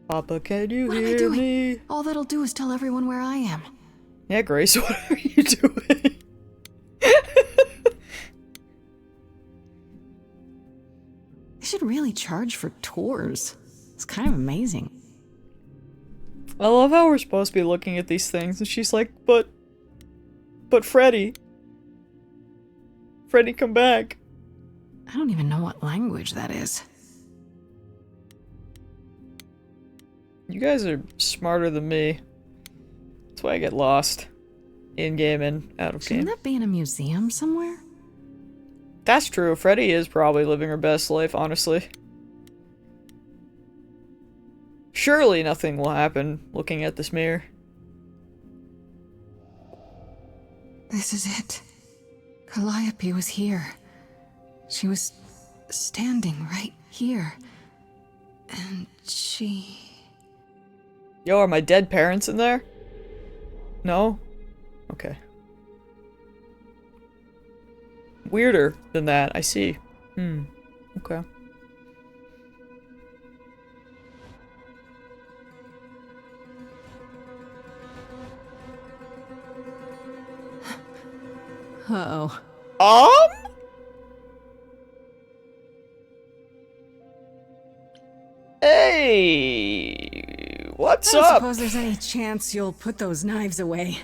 Papa, can you What am I hear doing? me? All that'll do is tell everyone where I am. Yeah, Grace, what are you doing? They should really charge for tours. It's kind of amazing. I love how we're supposed to be looking at these things, and she's like, but Freddy. Freddy, come back. I don't even know what language that is. You guys are smarter than me. That's why I get lost. In-game and out of Shouldn't game. that be in a museum somewhere? That's true. Freddy is probably living her best life, honestly. Surely nothing will happen looking at this mirror. This is it. Calliope was here. She was standing right here. And she... Yo, are my dead parents in there? No? Okay. Weirder than that, I see. Okay. Uh-oh. Hey! What's I don't up? suppose there's any chance you'll put those knives away.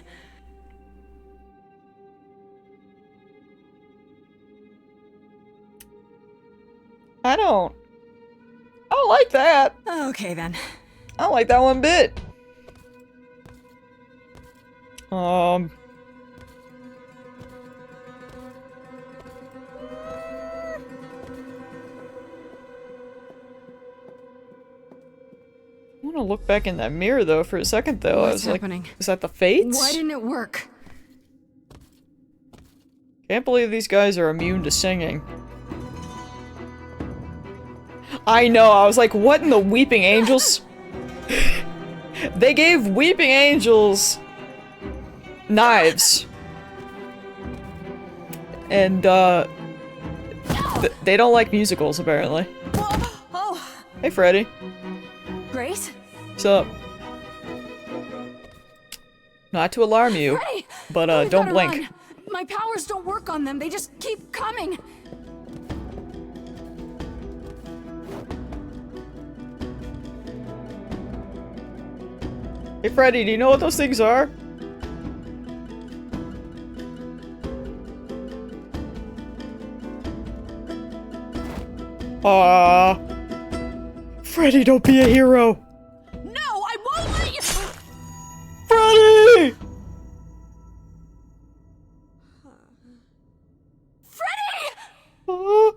I don't like that. Okay, then. I don't like that one bit. I want to look back in that mirror though for a second though. I What's was happening? like, is that the Fates? Why didn't it work? Can't believe these guys are immune to singing. I know, I was like, what in the Weeping Angels? They gave Weeping Angels knives. And, they don't like musicals, apparently. Oh, Hey, Freddy. Grace? What's up? Not to alarm you, Freddy! but, We've don't gotta blink. run. My powers don't work on them. They just keep coming. Hey, Freddy, do you know what those things are? Freddy, don't be a hero! No, I won't let you. Freddy! Freddy!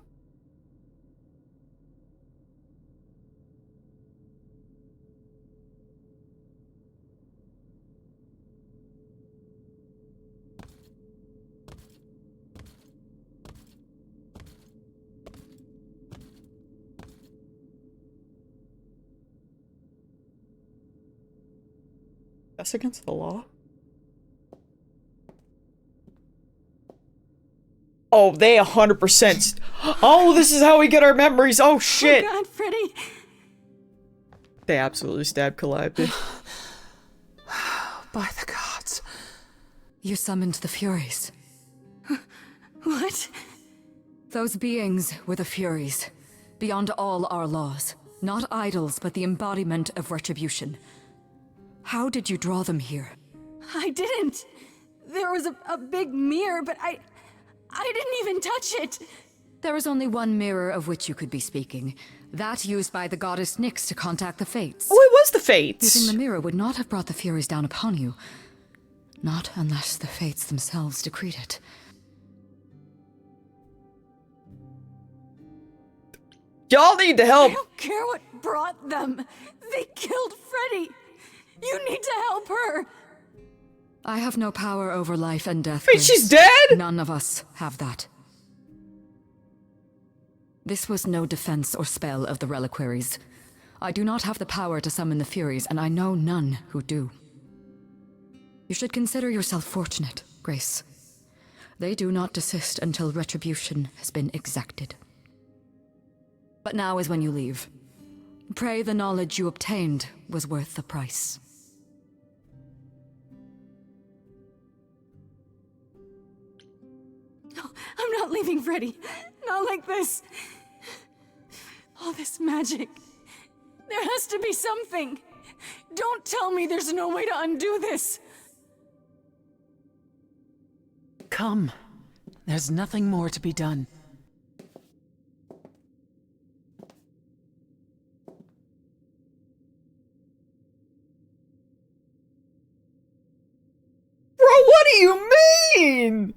That's against the law? Oh, they 100%. Oh, this is how we get our memories. Oh, shit. Oh God, Freddy! They absolutely stabbed Calliope. By the gods. You summoned the Furies. What? Those beings were the Furies, beyond all our laws. Not idols, but the embodiment of retribution. How did you draw them here? I didn't. There was a big mirror, but I didn't even touch it. There is only one mirror of which you could be speaking. That used by the goddess Nyx to contact the Fates. Oh, it was the Fates! Using the mirror would not have brought the Furies down upon you. Not unless the Fates themselves decreed it. Y'all need to help! I don't care what brought them. They killed Freddy. You need to help her. I have no power over life and death. Wait, Grace. she's dead?! None of us have that. This was no defense or spell of the reliquaries. I do not have the power to summon the Furies, and I know none who do. You should consider yourself fortunate, Grace. They do not desist until retribution has been exacted. But now is when you leave. Pray the knowledge you obtained was worth the price. No, I'm not leaving Freddy. Not like this. All this magic. There has to be something. Don't tell me there's no way to undo this. Come. There's nothing more to be done. Bro, what do you mean?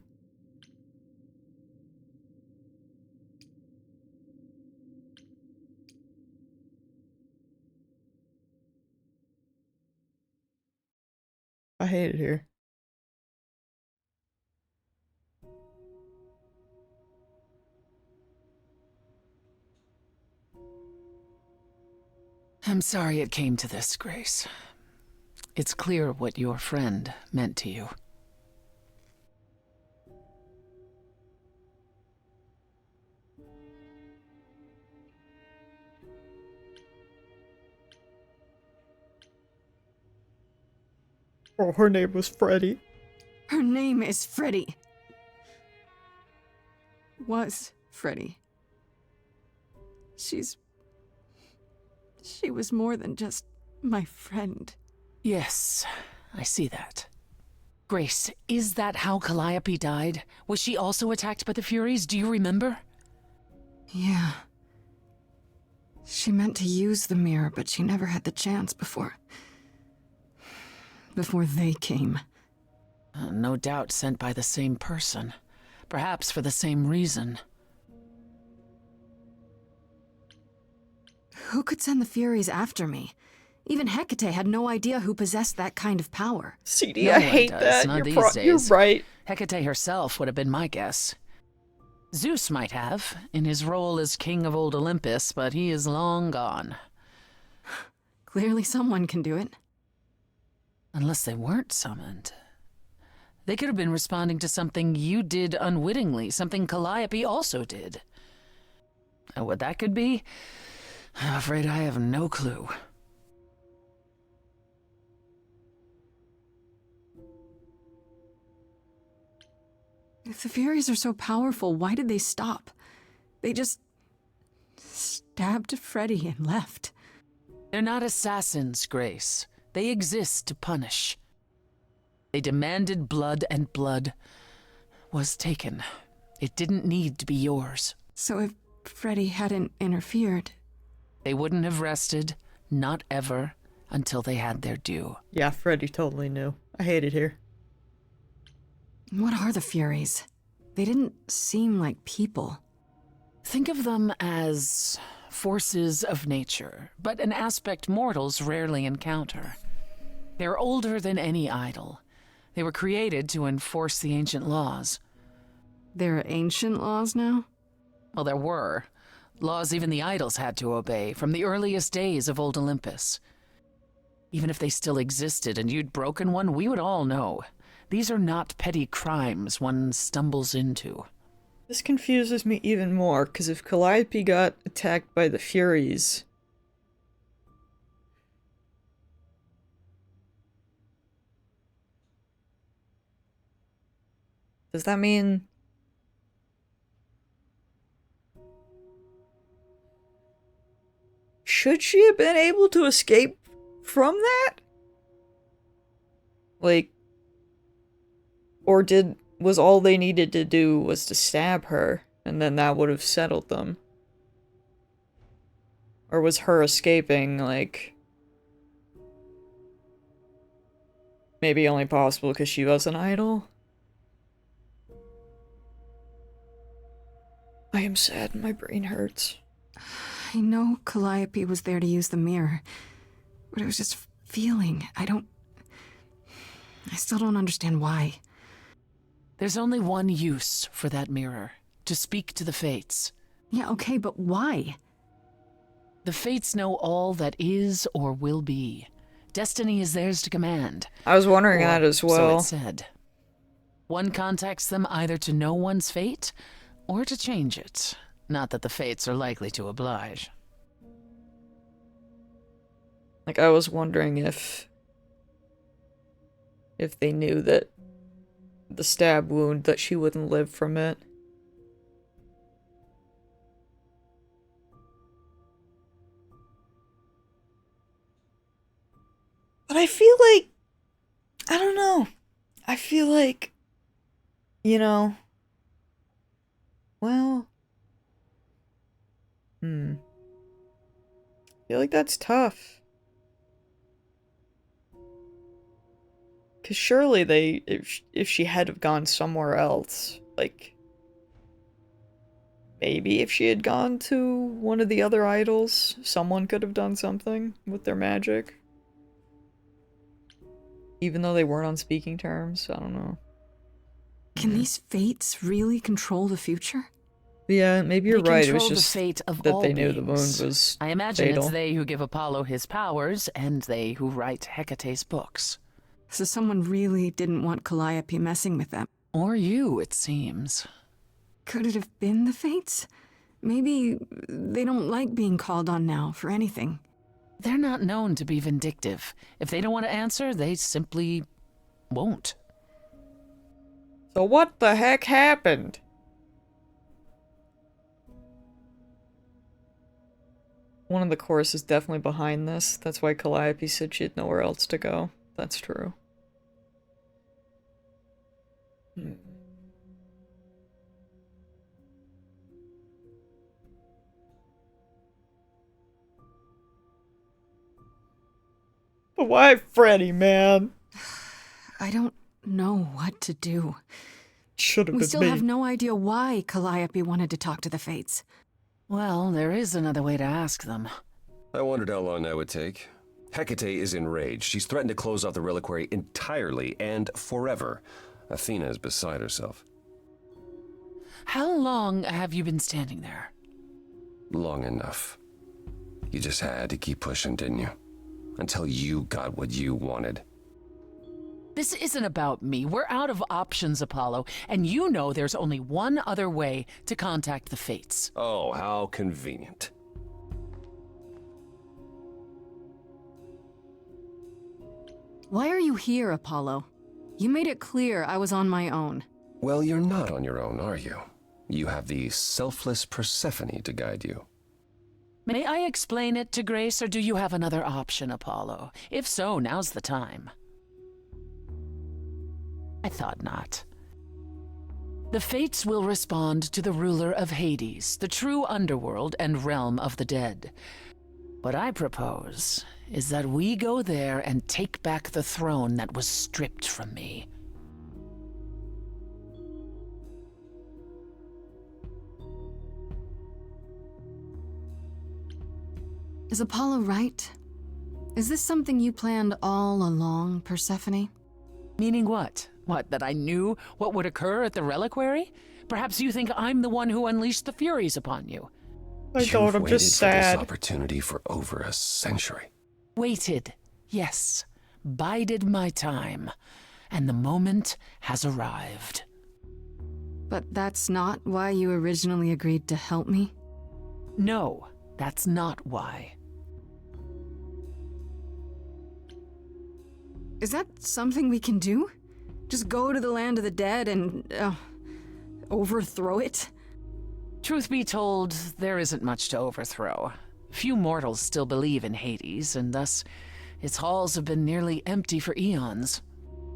I hate it here. I'm sorry it came to this, Grace. It's clear what your friend meant to you. Oh, her name was Freddy. Her name is Freddy. Was Freddy. She was more than just my friend. Yes, I see that. Grace, is that how Calliope died? Was she also attacked by the Furies? Do you remember? Yeah. She meant to use the mirror, but she never had the chance before they came. No doubt sent by the same person. Perhaps for the same reason. Who could send the Furies after me? Even Hecate had no idea who possessed that kind of power. CD, No I one hate does, that. not You're, these you're days. right. Hecate herself would have been my guess. Zeus might have, in his role as king of old Olympus, but he is long gone. Clearly someone can do it. Unless they weren't summoned. They could have been responding to something you did unwittingly, something Calliope also did. And what that could be? I'm afraid I have no clue. If the Furies are so powerful, why did they stop? They just stabbed Freddy and left. They're not assassins, Grace. They exist to punish. They demanded blood, and blood was taken. It didn't need to be yours. So if Freddy hadn't interfered... They wouldn't have rested, not ever, until they had their due. Yeah, Freddy totally knew. I hate it here. What are the Furies? They didn't seem like people. Think of them as forces of nature, but an aspect mortals rarely encounter. They're older than any idol. They were created to enforce the ancient laws. There are ancient laws now? Well, there were. Laws even the idols had to obey, from the earliest days of old Olympus. Even if they still existed and you'd broken one, we would all know. These are not petty crimes one stumbles into. This confuses me even more, because if Calliope got attacked by the Furies... Does that mean... Should she have been able to escape from that? Like... Or was all they needed to do was to stab her, and then that would have settled them? Or was her escaping, like... maybe only possible because she was an idol? I am sad and my brain hurts. I know Calliope was there to use the mirror, but it was just feeling. I still don't understand why. There's only one use for that mirror, to speak to the Fates. Yeah, okay, but why? The Fates know all that is or will be. Destiny is theirs to command. I was wondering Or that as well. So it said. One contacts them either to know one's fate, or to change it. Not that the Fates are likely to oblige. Like, I was wondering if they knew that the stab wound, that she wouldn't live from it. But I feel like, I don't know. I feel like, you know, well, I feel like that's tough. Because surely if she had have gone somewhere else, like, maybe if she had gone to one of the other idols, someone could have done something with their magic. Even though they weren't on speaking terms, I don't know. Can these fates really control the future? Yeah, maybe you're They right. It was control just the fate of that all they knew the beings. wound was I imagine fatal. it's they who give Apollo his powers, and they who write Hecate's books. So someone really didn't want Calliope messing with them. Or you, it seems. Could it have been the fates? Maybe they don't like being called on now for anything. They're not known to be vindictive. If they don't want to answer, they simply won't. So what the heck happened? One of the chorus is definitely behind this. That's why Calliope said she had nowhere else to go. That's true. But why Freddy, man? I don't know what to do. Should have We been still me. have no idea why Calliope wanted to talk to the fates. Well, there is another way to ask them. I wondered how long that would take. Hecate is enraged. She's threatened to close off the reliquary entirely and forever. Athena is beside herself. How long have you been standing there? Long enough. You just had to keep pushing, didn't you? Until you got what you wanted. This isn't about me. We're out of options, Apollo, and you know there's only one other way to contact the Fates. Oh, how convenient. Why are you here, Apollo? You made it clear I was on my own. Well, you're not on your own, are you? You have the selfless Persephone to guide you. May I explain it to Grace, or do you have another option, Apollo? If so, now's the time. I thought not. The Fates will respond to the ruler of Hades, the true underworld and realm of the dead. What I propose is that we go there and take back the throne that was stripped from me. Is Apollo right? Is this something you planned all along, Persephone? Meaning what? What, that I knew what would occur at the reliquary? Perhaps you think I'm the one who unleashed the Furies upon you. I don't, I'm You've waited just for this sad. opportunity for over a century. Waited, yes. Bided my time. And the moment has arrived. But that's not why you originally agreed to help me? No, that's not why. Is that something we can do? Just go to the land of the dead and overthrow it? Truth be told, there isn't much to overthrow. Few mortals still believe in Hades, and thus its halls have been nearly empty for eons.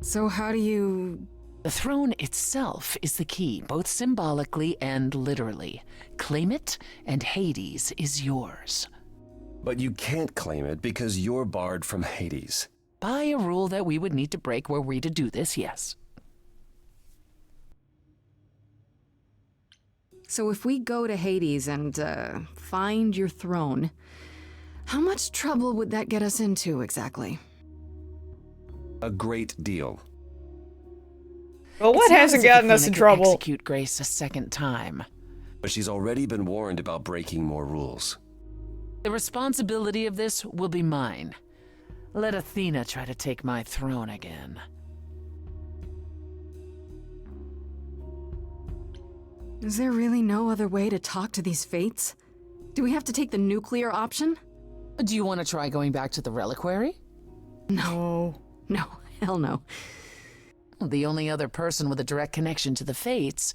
So how do you... The throne itself is the key, both symbolically and literally. Claim it, and Hades is yours. But you can't claim it because you're barred from Hades. By a rule that we would need to break were we to do this, yes. So if we go to Hades and find your throne, how much trouble would that get us into exactly? A great deal. Well, what It's not hasn't as if gotten us Athena in could trouble? Execute Grace a second time. But she's already been warned about breaking more rules. The responsibility of this will be mine. Let Athena try to take my throne again. Is there really no other way to talk to these fates? Do we have to take the nuclear option? Do you want to try going back to the reliquary? No. No, hell no. The only other person with a direct connection to the fates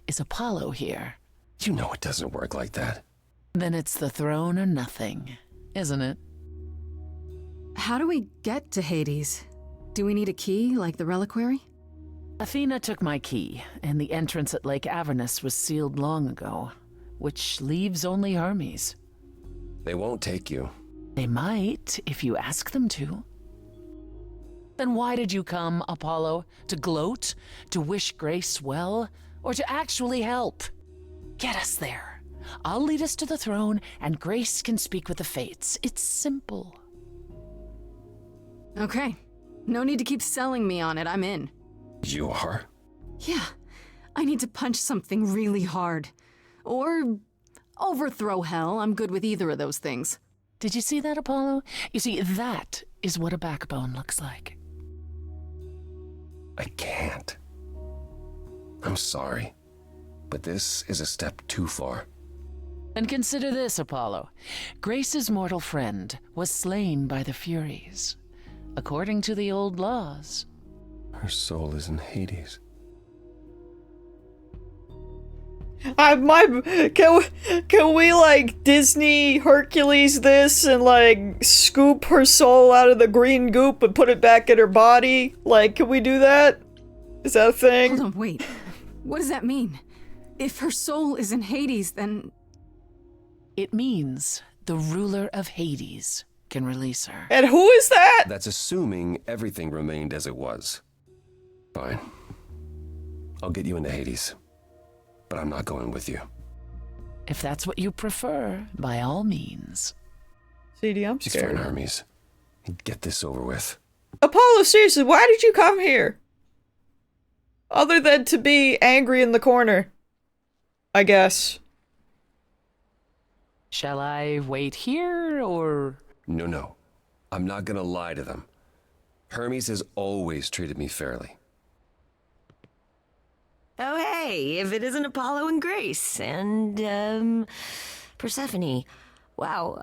is Apollo here. You know it doesn't work like that. Then it's the throne or nothing, isn't it? How do we get to Hades? Do we need a key, like the reliquary? Athena took my key, and the entrance at Lake Avernus was sealed long ago, which leaves only Hermes. They won't take you. They might, if you ask them to. Then why did you come, Apollo? To gloat? To wish Grace well? Or to actually help? Get us there. I'll lead us to the throne, and Grace can speak with the fates. It's simple. Okay. No need to keep selling me on it, I'm in. You are? Yeah. I need to punch something really hard. Or overthrow hell, I'm good with either of those things. Did you see that, Apollo? You see, that is what a backbone looks like. I can't. I'm sorry, but this is a step too far. And consider this, Apollo. Grace's mortal friend was slain by the Furies, according to the old laws. Her soul is in Hades. Can we like Disney Hercules this and like scoop her soul out of the green goop and put it back in her body? Like, can we do that? Is that a thing? Hold on, wait. What does that mean? If her soul is in Hades, then... It means the ruler of Hades can release her. And who is that? That's assuming everything remained as it was. Fine. I'll get you into Hades. But I'm not going with you. If that's what you prefer, by all means. CD, I'm He's fine, scared. Hermes. Get this over with. Apollo, seriously, why did you come here? Other than to be angry in the corner. I guess. Shall I wait here, or... No. I'm not gonna lie to them. Hermes has always treated me fairly. Oh, hey, if it isn't Apollo and Grace and, Persephone. Wow,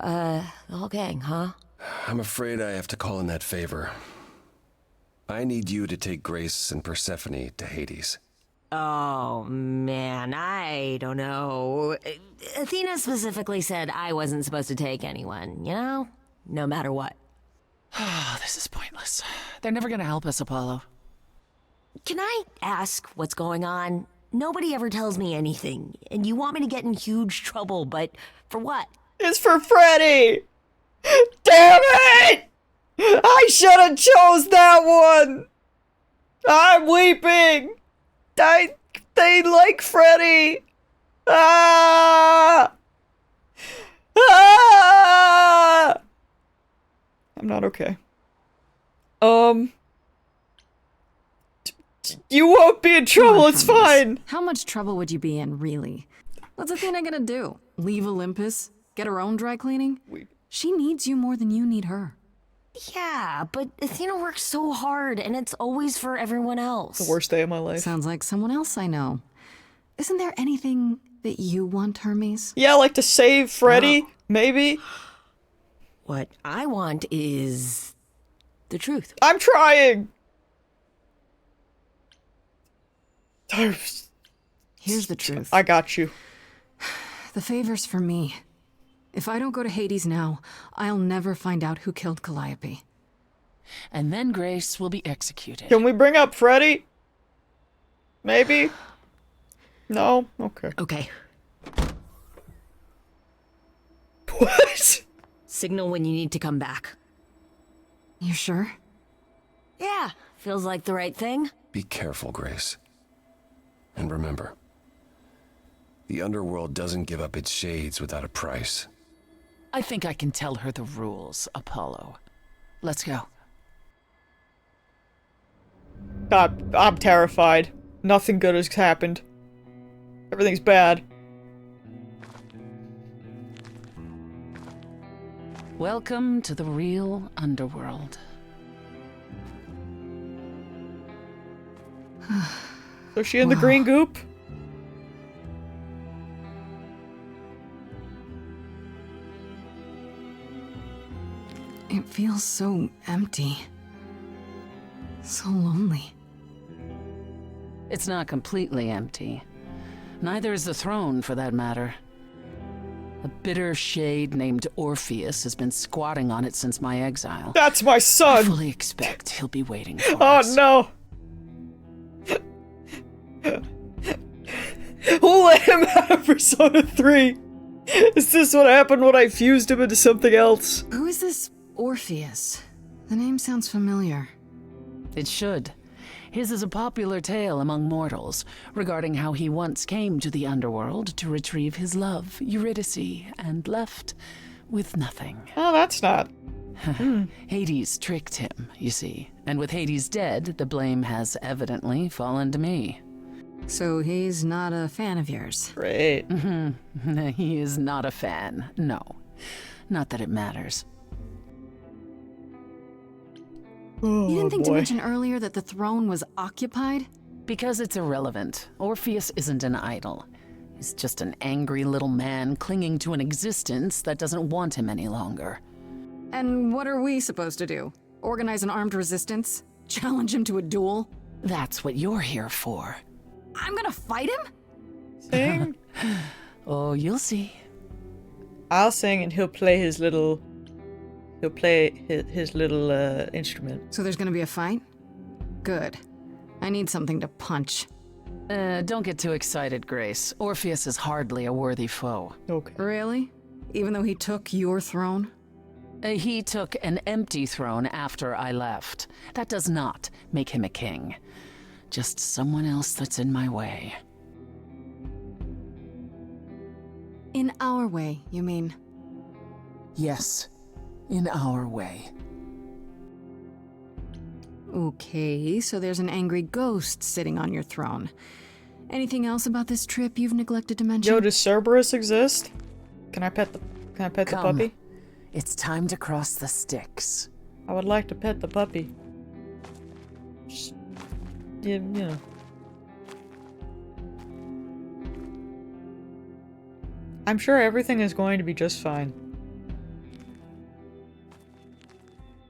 the whole gang, huh? I'm afraid I have to call in that favor. I need you to take Grace and Persephone to Hades. Oh, man, I don't know. Athena specifically said I wasn't supposed to take anyone, you know? No matter what. Oh, this is pointless. They're never gonna help us, Apollo. Can I ask what's going on? Nobody ever tells me anything, and you want me to get in huge trouble, but for what? It's for Freddy! Damn it! I should have chose that one! I'm weeping! They like Freddy! Ah! Ah! I'm not okay. You won't be in trouble, Come on, it's Hermes. fine! How much trouble would you be in, really? What's Athena gonna do? Leave Olympus? Get her own dry cleaning? She needs you more than you need her. Yeah, but Athena works so hard, and it's always for everyone else. The worst day of my life. Sounds like someone else I know. Isn't there anything that you want, Hermes? Yeah, like to save Freddy, maybe? What I want is the truth. I'm trying! Here's the truth. I got you. The favor's for me. If I don't go to Hades now, I'll never find out who killed Calliope. And then Grace will be executed. Can we bring up Freddy? Maybe? No? Okay. Okay. What? Signal when you need to come back. You sure? Yeah, feels like the right thing. Be careful, Grace. And remember, the underworld doesn't give up its shades without a price. I think I can tell her the rules, Apollo. Let's go. God, I'm terrified. Nothing good has happened. Everything's bad. Welcome to the real underworld. So is she in the green goop? It feels so empty. So lonely. It's not completely empty. Neither is the throne, for that matter. A bitter shade named Orpheus has been squatting on it since my exile. That's my I son! fully expect he'll be waiting for Oh us. no! Who let him out of Persona 3? Is this what happened when I fused him into something else? Who is this Orpheus? The name sounds familiar. It should. His is a popular tale among mortals regarding how he once came to the underworld to retrieve his love, Eurydice, and left with nothing. Oh, that's not. Hades tricked him, you see. And with Hades dead, the blame has evidently fallen to me. So he's not a fan of yours? Great. He is not a fan, no. Not that it matters. Oh, You didn't think boy. to mention earlier that the throne was occupied? Because it's irrelevant. Orpheus isn't an idol. He's just an angry little man clinging to an existence that doesn't want him any longer. And what are we supposed to do? Organize an armed resistance? Challenge him to a duel? That's what you're here for. I'm gonna fight him? Sing? Oh, you'll see. I'll sing and he'll play his little... He'll play his little, instrument. So there's gonna be a fight? Good. I need something to punch. Don't get too excited, Grace. Orpheus is hardly a worthy foe. Okay. Really? Even though he took your throne? He took an empty throne after I left. That does not make him a king. Just someone else that's in my way. In our way, you mean? Yes, in our way. Okay, so there's an angry ghost sitting on your throne. Anything else about this trip you've neglected to mention? Yo, does Cerberus exist? Can I pet the Come. puppy? It's time to cross the Styx. I would like to pet the puppy. Just, yeah, you know. I'm sure everything is going to be just fine.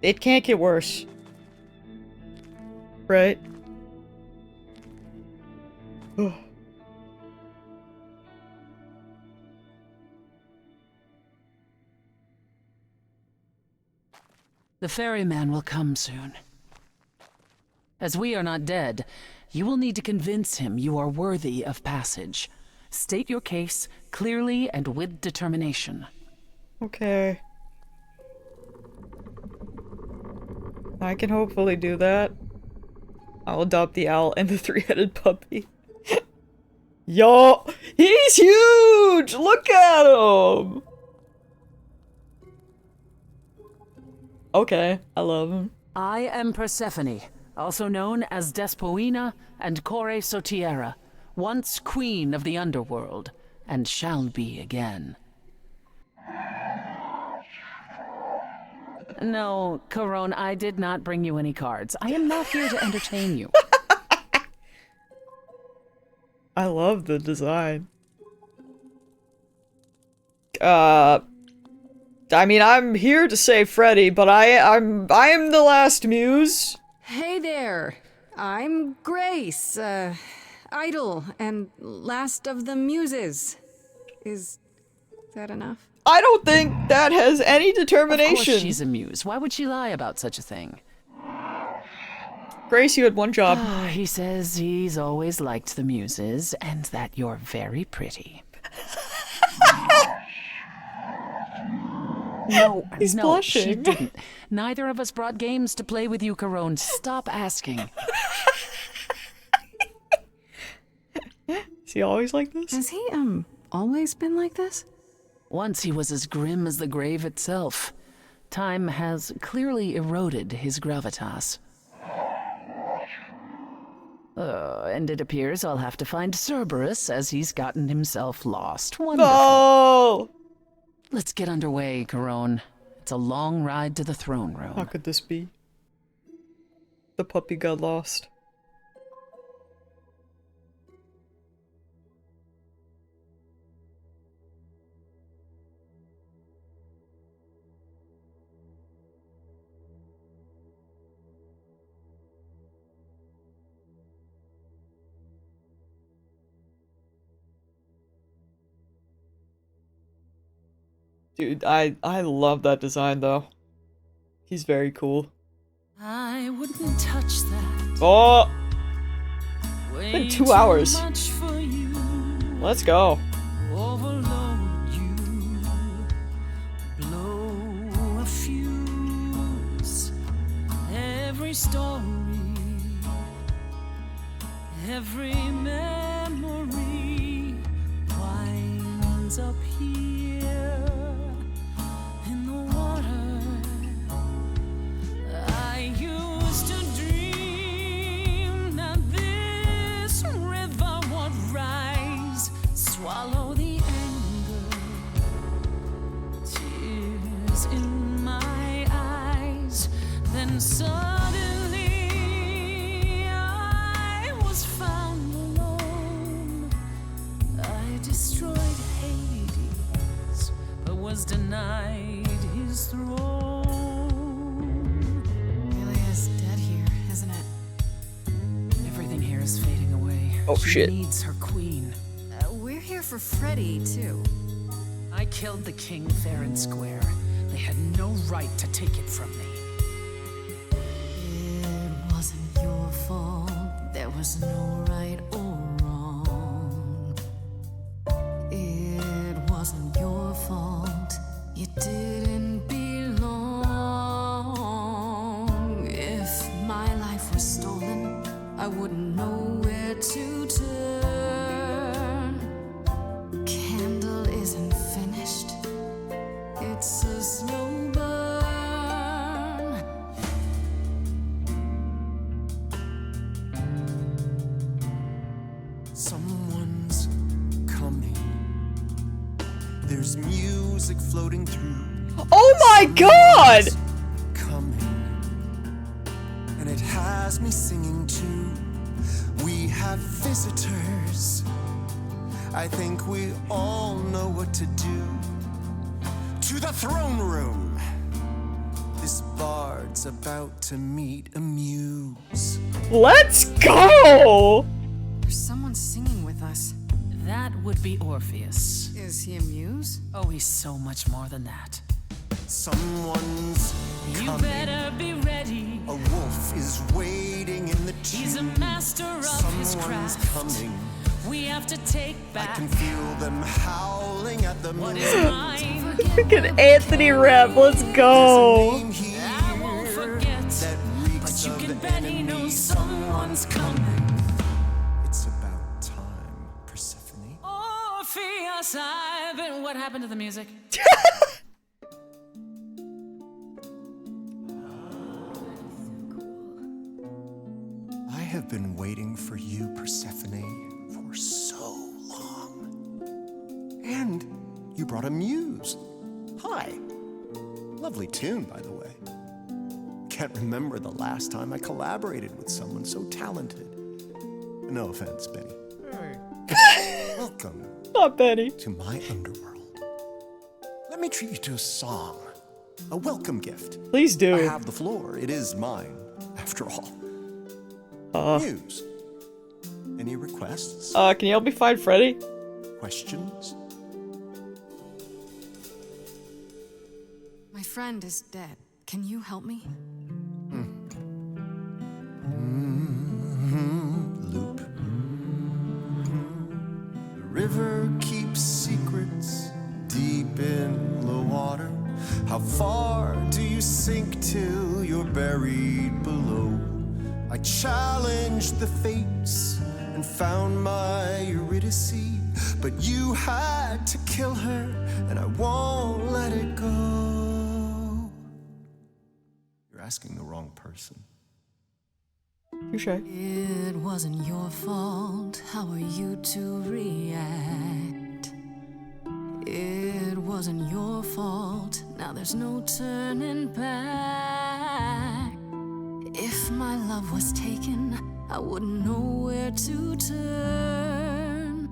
It can't get worse. Right? The ferryman will come soon. As we are not dead, you will need to convince him you are worthy of passage. State your case clearly and with determination. Okay. I can hopefully do that. I'll adopt the owl and the three-headed puppy. Yo! He's huge! Look at him! Okay, I love him. I am Persephone, also known as Despoina and Kore Sotiera, once queen of the underworld, and shall be again. No, Corone, I did not bring you any cards. I am not here to entertain you. I love the design. I mean, I'm here to save Freddy, but I am the last muse. Hey there. I'm Grace. I idol and last of the muses. Is that enough? I don't think that has any Of determination. course she's a muse. Why would she lie about such a thing? Grace, you had one job. He says he's always liked the muses and that you're very pretty. No, He's no, blushing. she didn't. Neither of us brought games to play with you, Carone. Stop asking. Is he always like this? Has he, always been like this? Once he was as grim as the grave itself. Time has clearly eroded his gravitas. And it appears I'll have to find Cerberus as he's gotten himself lost. Wonderful. Oh! Let's get underway, Carone. It's a long ride to the throne room. How could this be? The puppy got lost. Dude, I love that design though. He's very cool. I wouldn't touch that. Oh! It's been 2 hours. Let's go. Overload you, blow a fuse. Every story, every memory winds up here in the water. I used to dream that this river would rise, swallow the anger, tears in my eyes. Then suddenly I was found alone. I destroyed Hades, but was denied his throne. Really is dead here, isn't it? Everything here is fading away. Oh, She shit. needs her queen. We're here for Freddy, too. I killed the king fair and square. They had no right to take it from me. It wasn't your fault. There was no right or wrong. It wasn't your fault. You didn't belong. If my life was stolen, I wouldn't know where to turn. Candle isn't finished. It's a slow burn. Someone's coming. There's music floating through. Oh my god! Coming. And it has me singing too. We have visitors. I think we all know what to do. To the throne room. This bard's about to meet a muse. Let's go! There's someone singing with us. That would be Orpheus. Is he a muse? Oh, he's so much more than that. Someone's You coming. better be ready. A wolf is waiting in the tomb. He's a master of his Someone's craft. coming. We have to take I back can feel them howling at the what moon. is mine. Freaking Anthony rap, let's go! Name here I won't forget, that reeks but you of can bet he enemy. knows someone's coming. It's about time, Persephone. Orpheus, I've been. What happened to the music? I have been waiting for you, Persephone, for so long. And you brought a muse. Hi. Lovely tune, by the way. Can't remember the last time I collaborated with someone so talented. No offense, Benny. Welcome Not Betty. to my underworld. Let me treat you to a song, a welcome gift. Please I do. have the floor. It is mine, after all. Muse, Any requests? Can you help me find Freddy? Questions? My friend is dead. Can you help me? Loop. The river keeps secrets deep in the water. How far do you sink till you're buried below? I challenged the fates and found my Eurydice, but you had to kill her, and I won't let it go. You're asking the wrong person. Touche. It wasn't your fault. How are you to react? It wasn't your fault. Now there's no turning back. If my love was taken, I wouldn't know where to turn.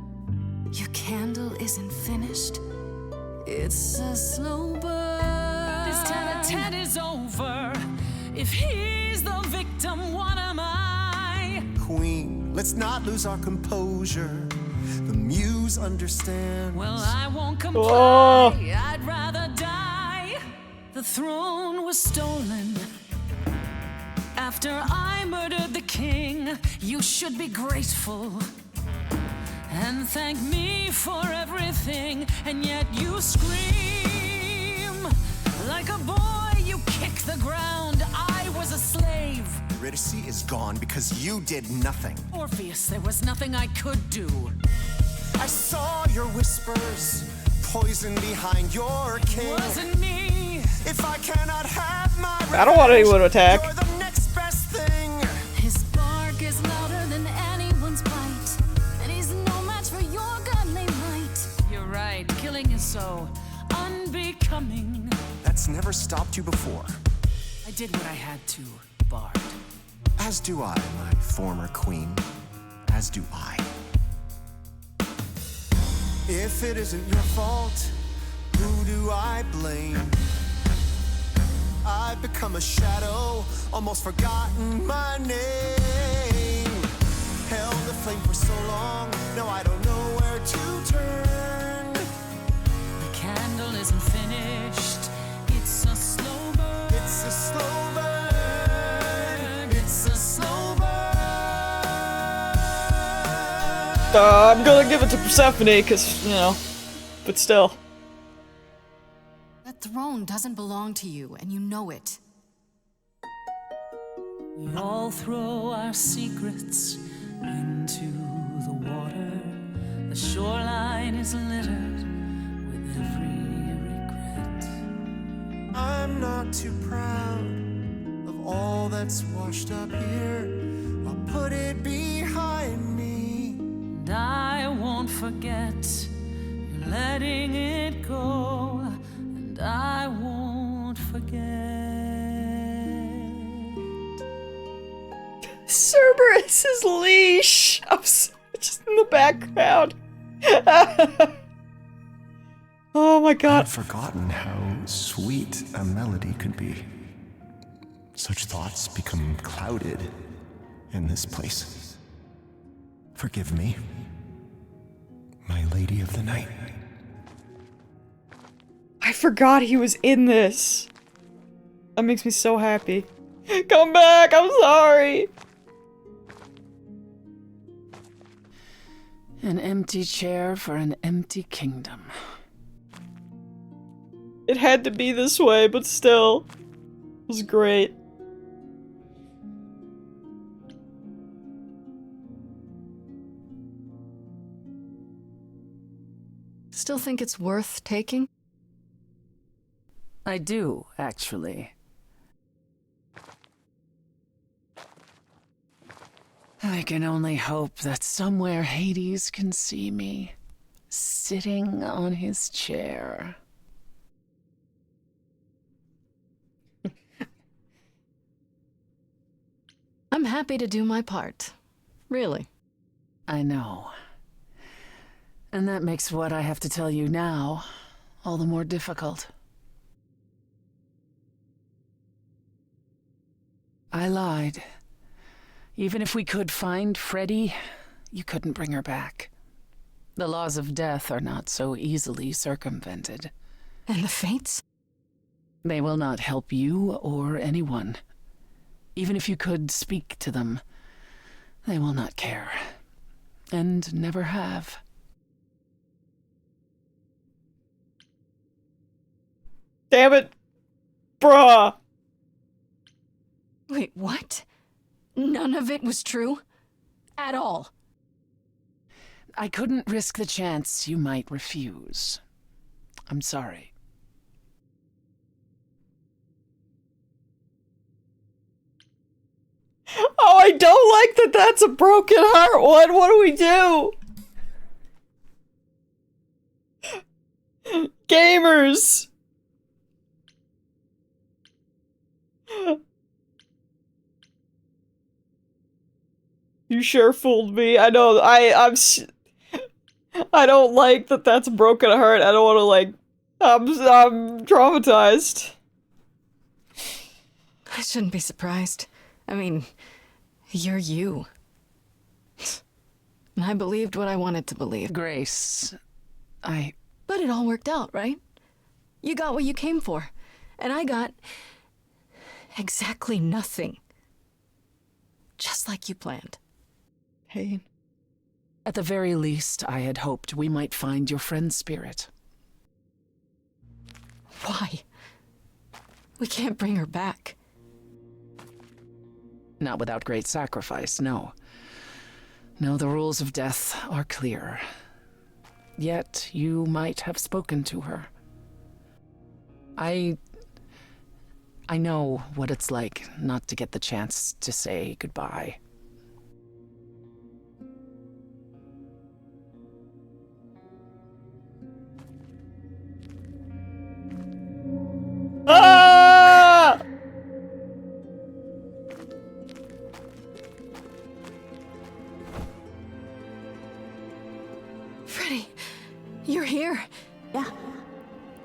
Your candle isn't finished. It's a slow burn. This tete-a-tete is over. If he's the victim, what am I? Queen, let's not lose our composure. The muse understands. Well, I won't comply. Oh. I'd rather die. The throne was stolen after I murdered the king. You should be grateful and thank me for everything. And yet you scream like a boy. You kick the ground. I was a slave. Eurydice is gone because you did nothing. Orpheus, there was nothing I could do. I saw your whispers, poison behind your king. Wasn't me. If I cannot have my I don't want anyone to revenge, attack. You're the next best thing. His bark is louder than anyone's bite, and he's no match for your godly might. You're right, killing is so unbecoming. That's never stopped you before. I did what I had to, Bard. As do I, my former queen. As do I. If it isn't your fault, who do I blame? I've become a shadow, almost forgotten my name. Held the flame for so long, now I don't know where to turn. The candle isn't finished. It's a slow burn. It's a slow burn. It's a slow burn. I'm gonna give it to Persephone, cause, you know, but still. That throne doesn't belong to you, and you know it. We all throw our secrets into the water. The shoreline is littered with every regret. I'm not too proud of all that's washed up here. I'll put it behind me. And I won't forget. You're letting it go. And I won't forget. Cerberus's leash! I'm just in the background. Oh my god. I'd forgotten how sweet a melody could be. Such thoughts become clouded in this place. Forgive me, my lady of the night. I forgot he was in this. That makes me so happy. Come back, I'm sorry. An empty chair for an empty kingdom. It had to be this way, but still. It was great. Still think it's worth taking? I do, actually. I can only hope that somewhere Hades can see me, sitting on his chair. I'm happy to do my part. Really. I know. And that makes what I have to tell you now all the more difficult. I lied. Even if we could find Freddy, you couldn't bring her back. The laws of death are not so easily circumvented. And the fates? They will not help you or anyone. Even if you could speak to them, they will not care. And never have. Damn it! Bruh! Wait, what? None of it was true? At all? I couldn't risk the chance you might refuse. I'm sorry. Oh, I don't like that that's a broken heart one. What do we do? Gamers! You sure fooled me. I know, I don't like that that's a broken heart. I don't want to, like, I'm traumatized. I shouldn't be surprised. I mean, you're you. And I believed what I wanted to believe. Grace, But it all worked out, right? You got what you came for. And I got exactly nothing. Just like you planned. Pain. At the very least, I had hoped we might find your friend's spirit. Why? We can't bring her back. Not without great sacrifice, no. No, the rules of death are clear. Yet, you might have spoken to her. I know what it's like not to get the chance to say goodbye. Ah! Freddy, you're here. Yeah.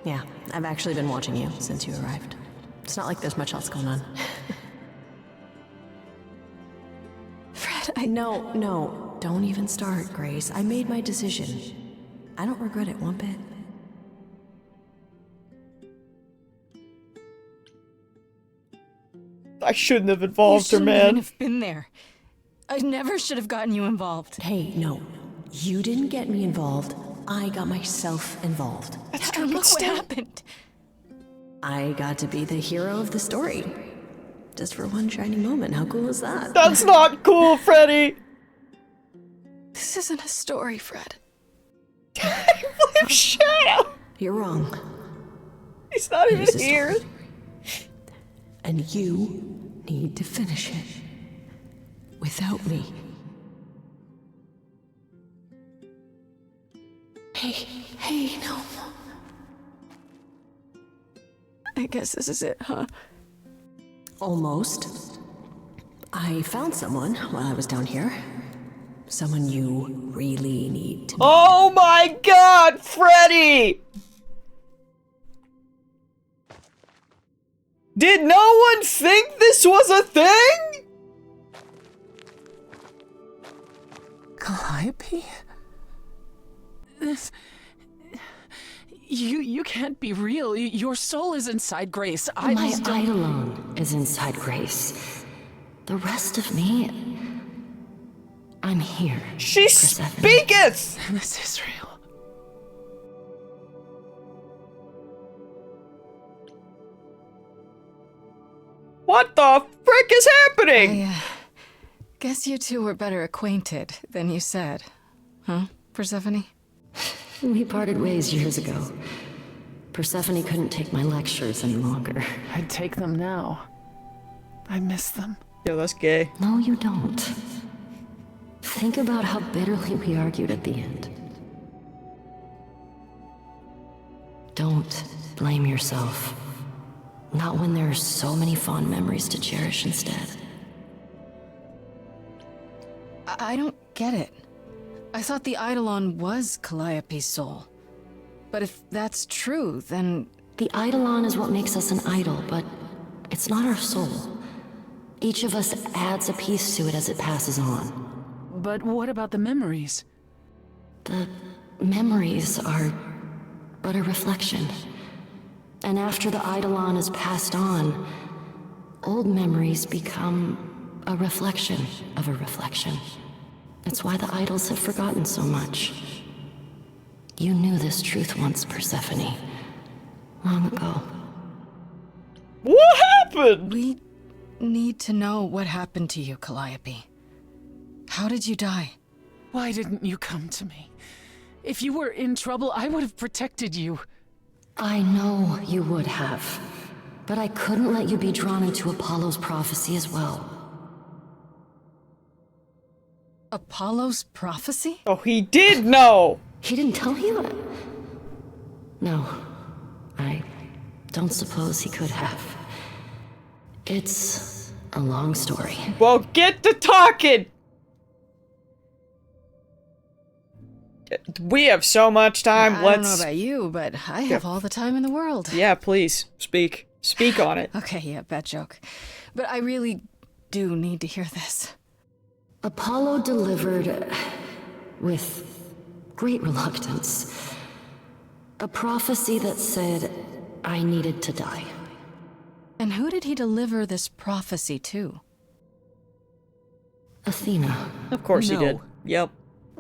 Yeah, I've actually been watching you since you arrived. It's not like there's much else going on. Fred, No, don't even start, Grace. I made my decision. I don't regret it one bit. I shouldn't have involved her, you shouldn't even man. have been there. I never should have gotten you involved. Hey, no. You didn't get me involved. I got myself involved. That's And true, but look what still. happened. I got to be the hero of the story. Just for one shining moment. How cool is that? That's not cool, Freddy! This isn't a story, Fred. Shut up! You're wrong. He's not It even is a here. story. And you need to finish it. Without me. Hey, no. I guess this is it, huh? Almost. I found someone while I was down here. Someone you really need to meet. Oh my god, Freddy! Did no one think this was a thing? Calliope? This... You can't be real. Your soul is inside Grace. I My just don't... eidolon is inside Grace. The rest of me... I'm here. She Persephone. speaketh! This is real. What the frick is happening? I guess you two were better acquainted than you said. Huh, Persephone? We parted ways years ago. Persephone couldn't take my lectures any longer. I'd take them now. I miss them. Yo, that's gay. No, you don't. Think about how bitterly we argued at the end. Don't blame yourself. Not when there are so many fond memories to cherish instead. I don't get it. I thought the Eidolon was Calliope's soul. But if that's true, then... The Eidolon is what makes us an idol, but it's not our soul. Each of us adds a piece to it as it passes on. But what about the memories? The memories are but a reflection. And after the Eidolon is passed on, old memories become a reflection of a reflection. It's why the idols have forgotten so much. You knew this truth once, Persephone. Long ago. What happened? We need to know what happened to you, Calliope. How did you die? Why didn't you come to me? If you were in trouble, I would have protected you. I know you would have. But I couldn't let you be drawn into Apollo's prophecy as well. Apollo's prophecy? Oh, he did know! He didn't tell you that? No. I don't suppose he could have. It's a long story. Well, get to talking! We have so much time, I don't know about you, but I have all the time in the world. Yeah, please, speak. Speak on it. Okay, yeah, bad joke. But I really do need to hear this. Apollo delivered, with great reluctance, a prophecy that said I needed to die. And who did he deliver this prophecy to? Athena. Of course he did. Yep.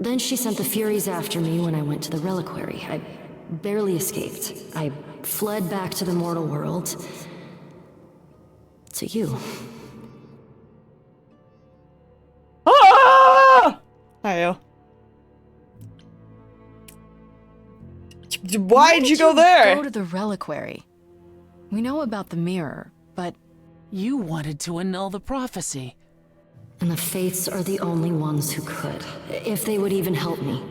Then she sent the Furies after me when I went to the reliquary. I barely escaped. I fled back to the mortal world. To you. Ah! Hiyo. Why'd you go there? Go to the reliquary. We know about the mirror, but You wanted to annul the prophecy. And the Fates are the only ones who could, if they would even help me.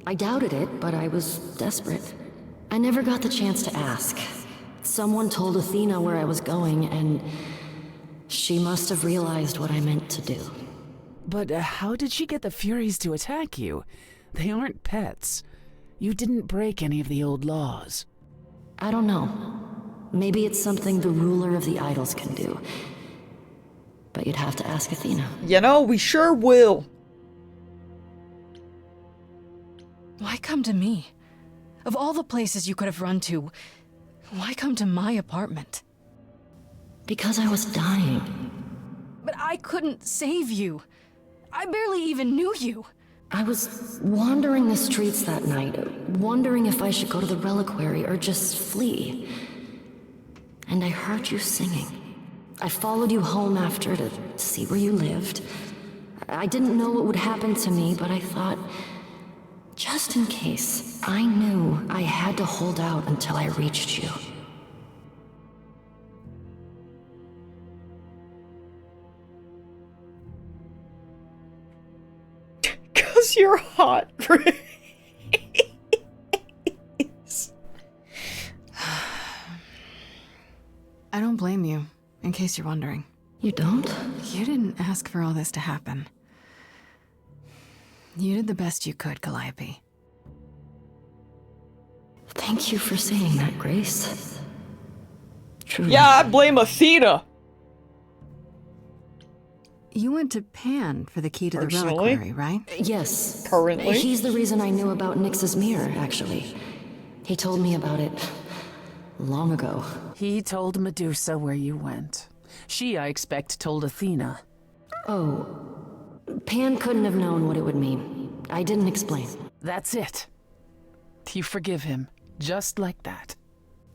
I doubted it, but I was desperate. I never got the chance to ask. Someone told Athena where I was going, and she must have realized what I meant to do. But how did she get the Furies to attack you? They aren't pets. You didn't break any of the old laws. I don't know. Maybe it's something the ruler of the idols can do. But you'd have to ask Athena. You know, we sure will. why come to me? Of all the places you could have run to, why come to my apartment? Because I was dying. But I couldn't save you. I barely even knew you. I was wandering the streets that night, wondering if I should go to the reliquary or just flee. And I heard you singing. I followed you home after to see where you lived. I didn't know what would happen to me, but I thought, just in case, I knew I had to hold out until I reached you. Cause you're hot, Grace. I don't blame you, in case you're wondering. You don't? You didn't ask for all this to happen. You did the best you could, Calliope. Thank you for saying that, Grace. Truly. Yeah, I blame Athena. You went to Pan for the key to the Personally? reliquary, right? Yes. Currently? He's the reason I knew about Nyx's mirror, actually. He told me about it long ago. He told Medusa where you went. She, I expect, told Athena. Oh, Pan couldn't have known what it would mean. I didn't explain. That's it. You forgive him, just like that.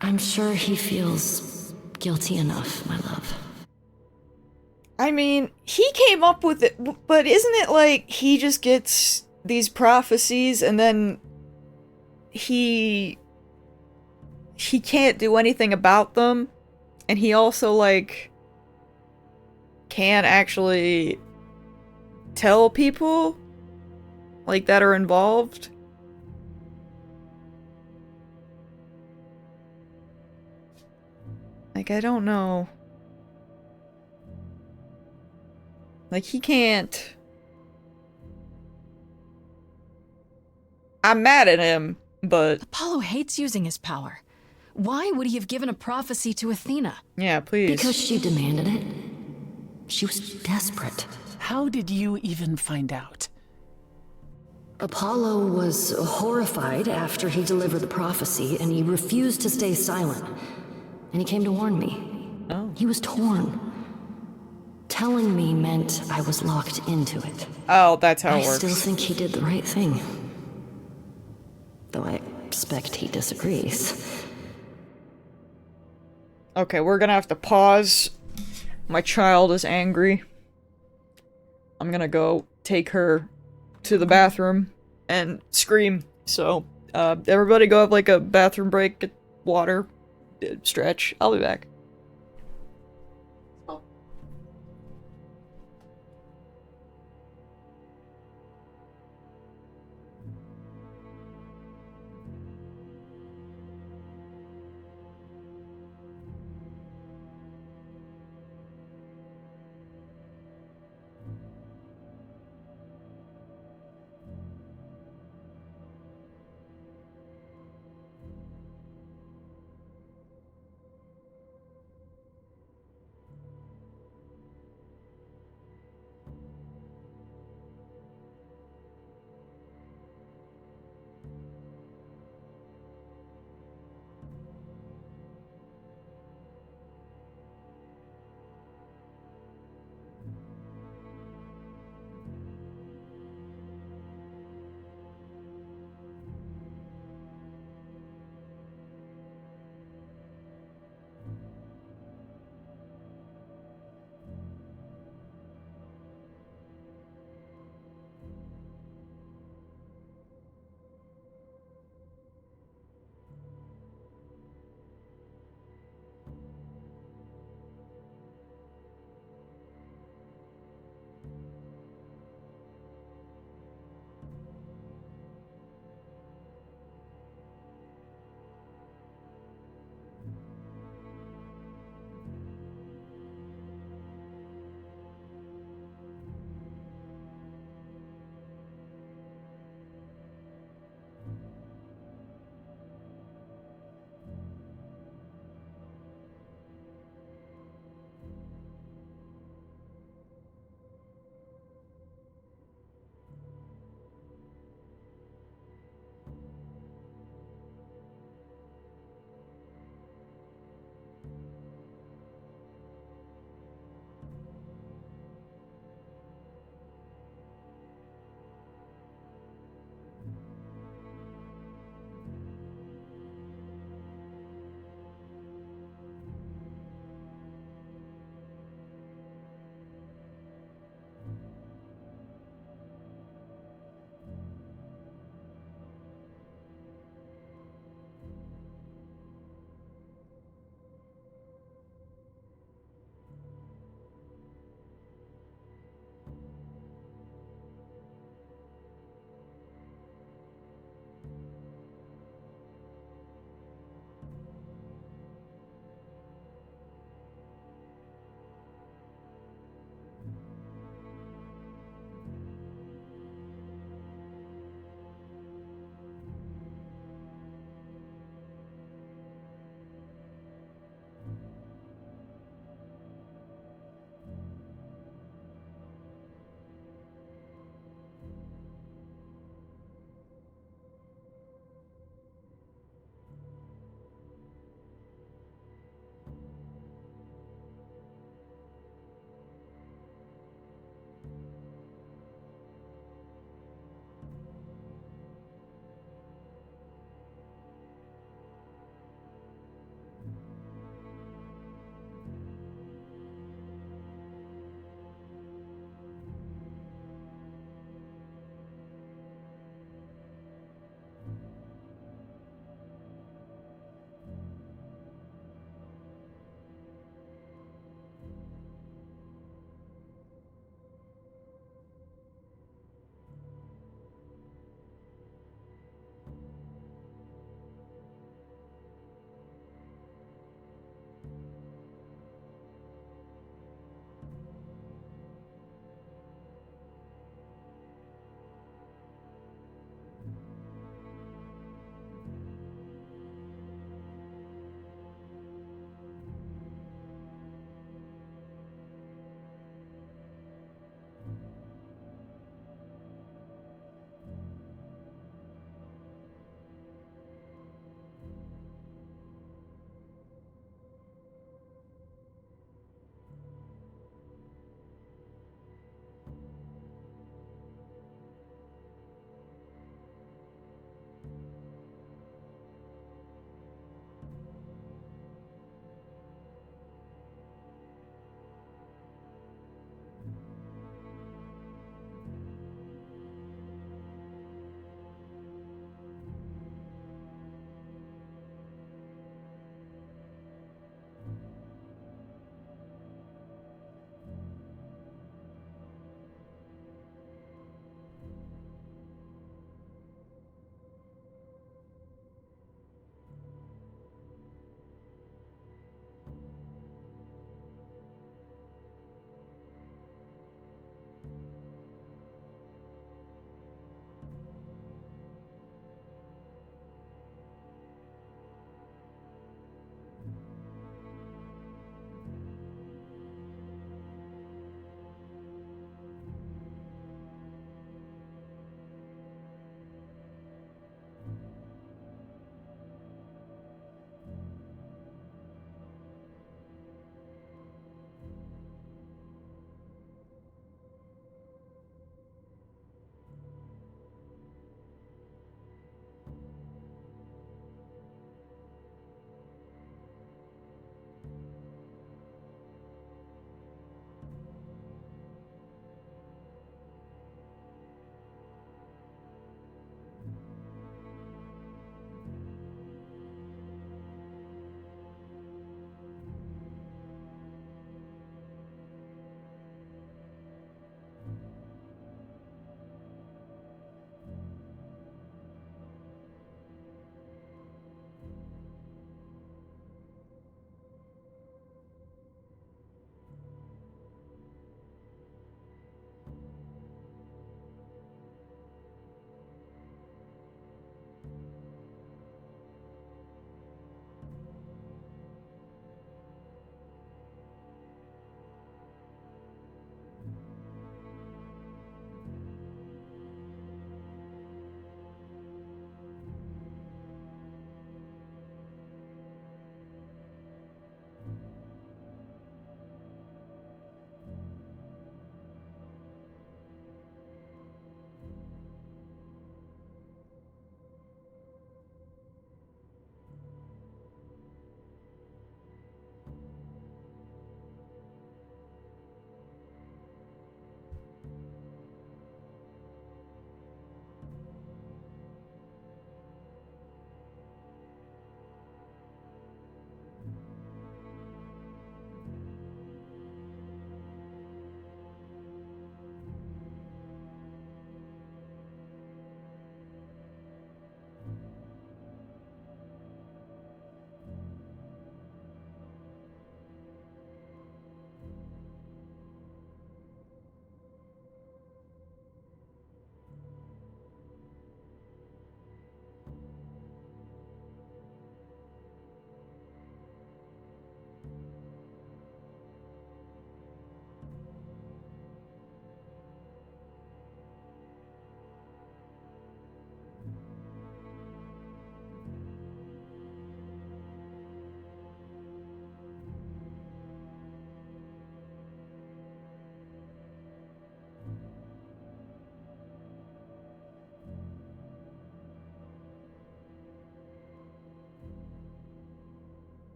I'm sure he feels guilty enough, my love. I mean, he came up with it, but isn't it like he just gets these prophecies and then he can't do anything about them, and he also, like, can't actually tell people, like, that are involved? Like, I don't know. Like, he can't... I'm mad at him, but... Apollo hates using his power. Why would he have given a prophecy to Athena? Yeah, please. Because she demanded it. She was desperate. How did you even find out? Apollo was horrified after he delivered the prophecy, and he refused to stay silent. And he came to warn me. Oh. He was torn. Telling me meant I was locked into it. Oh, that's how it I works. still think he did the right thing. Though I expect he disagrees. Okay, we're gonna have to pause. My child is angry. I'm gonna go take her to the bathroom and scream. So, everybody go have like a bathroom break, get water, stretch. I'll be back.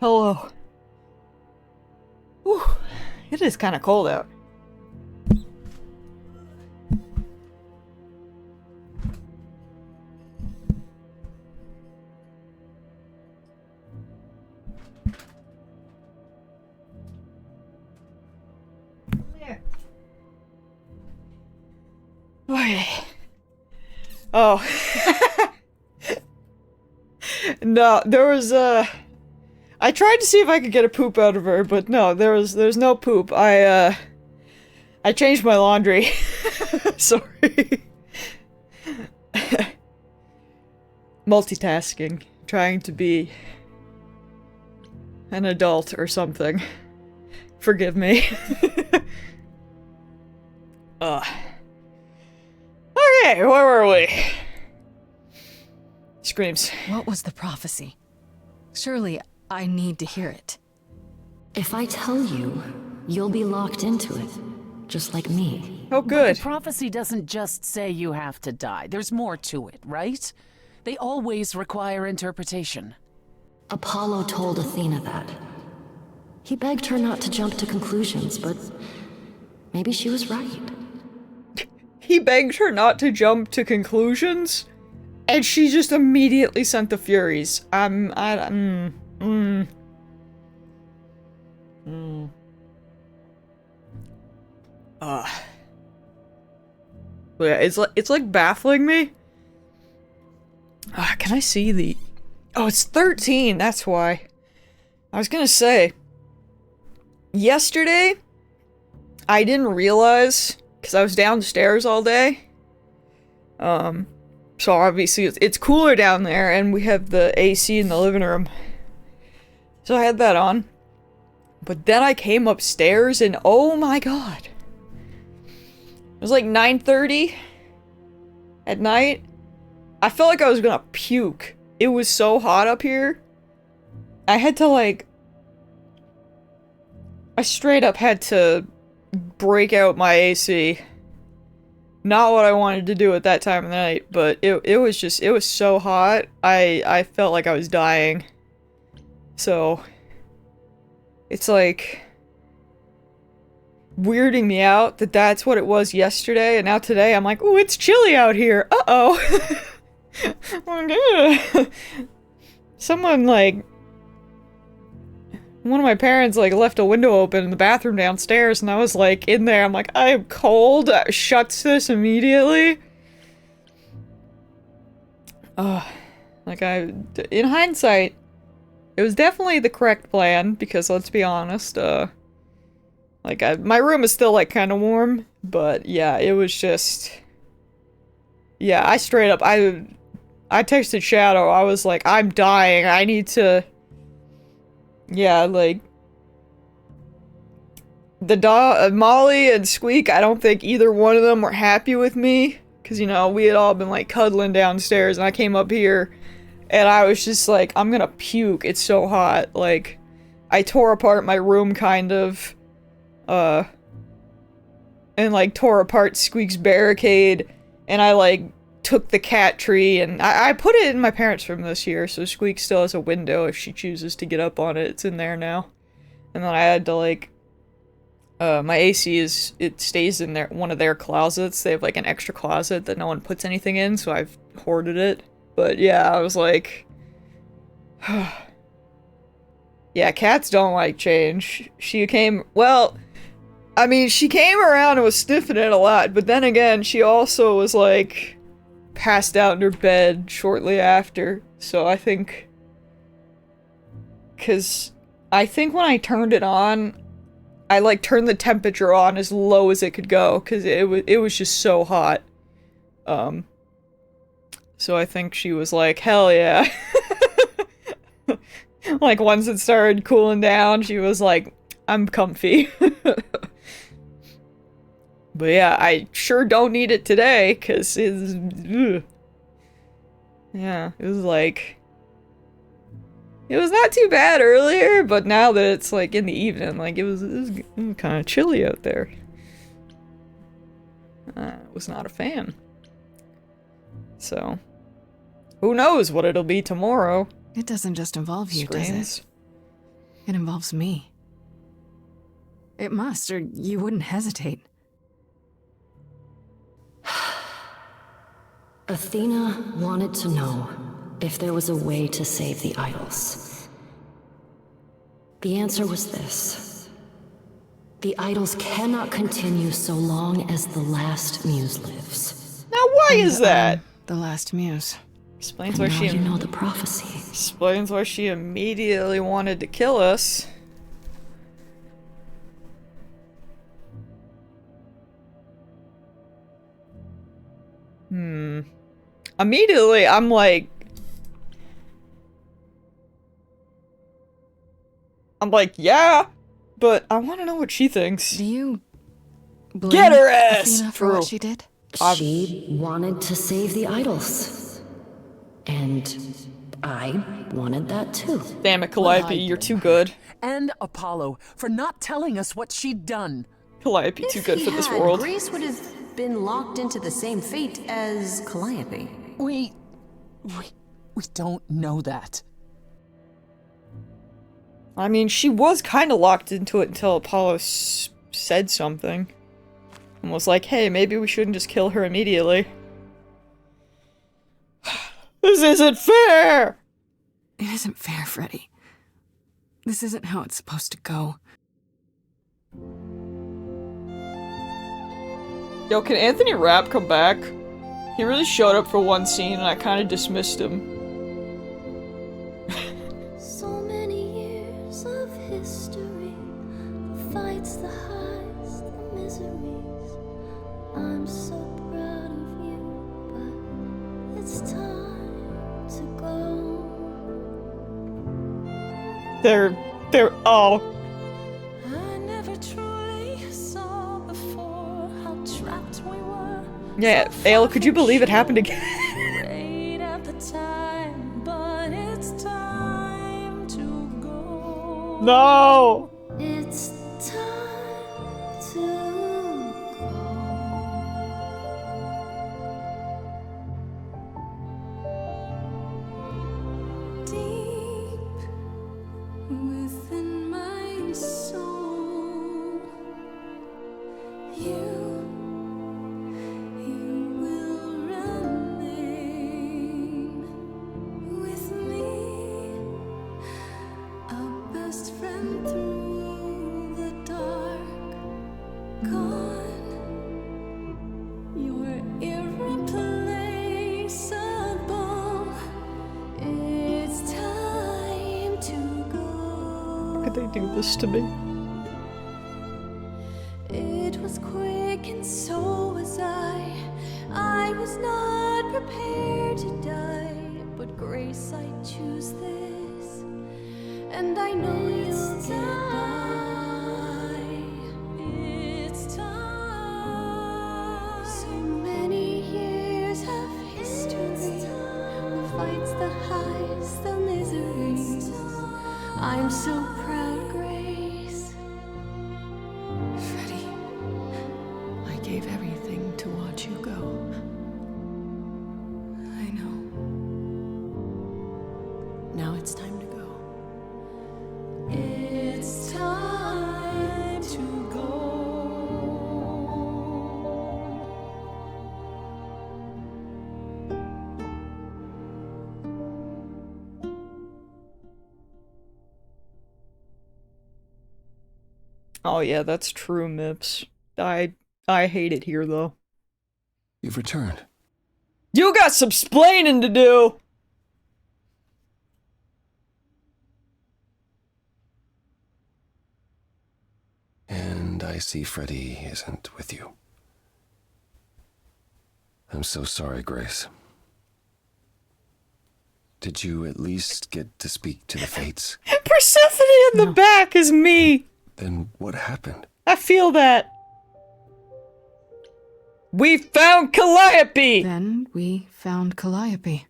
Hello. Whew. It is kind of cold out. Okay. Oh. No, there was I tried to see if I could get a poop out of her, but no, there's no poop. I changed my laundry. Sorry. Multitasking. Trying to be an adult or something. Forgive me. Okay, where were we? Screams. What was the prophecy? Surely I need to hear it. If I tell you, you'll be locked into it, just like me. Oh, But good. the prophecy doesn't just say you have to die. There's more to it, right? They always require interpretation. Apollo told Athena that. He begged her not to jump to conclusions, but maybe she was right. He begged her not to jump to conclusions, and she just immediately sent the Furies. Yeah, it's like baffling me. Can I see the... Oh, it's 13, that's why. I was gonna say, yesterday, I didn't realize, because I was downstairs all day. So obviously it's cooler down there, and we have the AC in the living room. So I had that on. But then I came upstairs, and oh my god. It was like 9:30 at night. I felt like I was gonna puke. It was so hot up here. I had to like... I straight up had to break out my AC. Not what I wanted to do at that time of the night, but it was just, it was so hot, I felt like I was dying. So, it's like, weirding me out that that's what it was yesterday, and now today I'm like, ooh, it's chilly out here, uh-oh. Someone, like, one of my parents, like, left a window open in the bathroom downstairs, and I was, like, in there, I'm like, I am cold, shuts this immediately. Like, in hindsight, it was definitely the correct plan, because let's be honest, like, my room is still, like, kind of warm, but, yeah, it was just... Yeah, I straight up, I texted Shadow, I was like, I'm dying, I need to... Yeah, like... Molly and Squeak, I don't think either one of them were happy with me, because, you know, we had all been, like, cuddling downstairs, and I came up here, and I was just like, I'm gonna puke, it's so hot, like, I tore apart my room, kind of, and, like, tore apart Squeak's barricade, and I, like, took the cat tree, and I put it in my parents' room this year, so Squeak still has a window if she chooses to get up on it, it's in there now. And then I had to, like, my AC is, it stays in their, one of their closets, they have, like, an extra closet that no one puts anything in, so I've hoarded it. But yeah, I was like... Yeah, cats don't like change. She came, well... I mean, she came around and was sniffing it a lot, but then again, she also was, like... passed out in her bed shortly after, so I think... Cause... I think when I turned it on, I, like, turned the temperature on as low as it could go, cause it was just so hot. So I think she was like, hell yeah. Like, once it started cooling down, she was like, I'm comfy. But yeah, I sure don't need it today, cause it's... Ugh. Yeah, it was like... It was not too bad earlier, but now that it's like in the evening, like it was kind of chilly out there. I was not a fan. So... Who knows what it'll be tomorrow? It doesn't just involve you, does it? It involves me. It must, or you wouldn't hesitate. Athena wanted to know if there was a way to save the idols. The answer was this. The idols cannot continue so long as the last muse lives. Now why is that? The last muse. Explains and why now she... you know the prophecy. Explains why she immediately wanted to kill us. Immediately, I'm like... yeah, but I want to know what she thinks. Do you blame Get her ass! Athena for what she did? She wanted to save the idols. And And I wanted that too. Damn it, Calliope, you're too good. And Apollo for not telling us what she'd done. Calliope, too good for this Had, world. Grace would have been locked into the same fate as Calliope. We don't know that. I mean, she was kind of locked into it until Apollo said something. And was like, hey, maybe we shouldn't just kill her immediately. This isn't fair! It isn't fair, Freddy. This isn't how it's supposed to go. Yo, can Anthony Rapp come back? He really showed up for one scene and I kind of dismissed him. So many years of history, the fights, the highs, the miseries. I'm so proud of you, but it's time to go. Oh. I never truly saw before how trapped we were. Yeah, Ale, could you believe it happened again? Right at the time, but it's time to go. No! It's time to go. Deep within my soul, you will remain with me, a best friend through the dark. Gone, you're irreplaceable. It's time to go. How could they do this to me? It was quick and so was I. I was not prepared to die, but Grace, I choose this, and I know you'll get by. It's time. So many years of history, the fights, the highs, the miseries. I'm so proud, Grace. Freddy, I gave everything to watch you go. I know. Now it's time to go. It's time to go. Oh yeah, that's true, Mips. I hate it here, though. You've returned. You got some splaining to do! And I see Freddy isn't with you. I'm so sorry, Grace. Did you at least get to speak to the Fates? Persephone in the back is me! Then what happened? I feel that. We found Calliope! Then we found Calliope.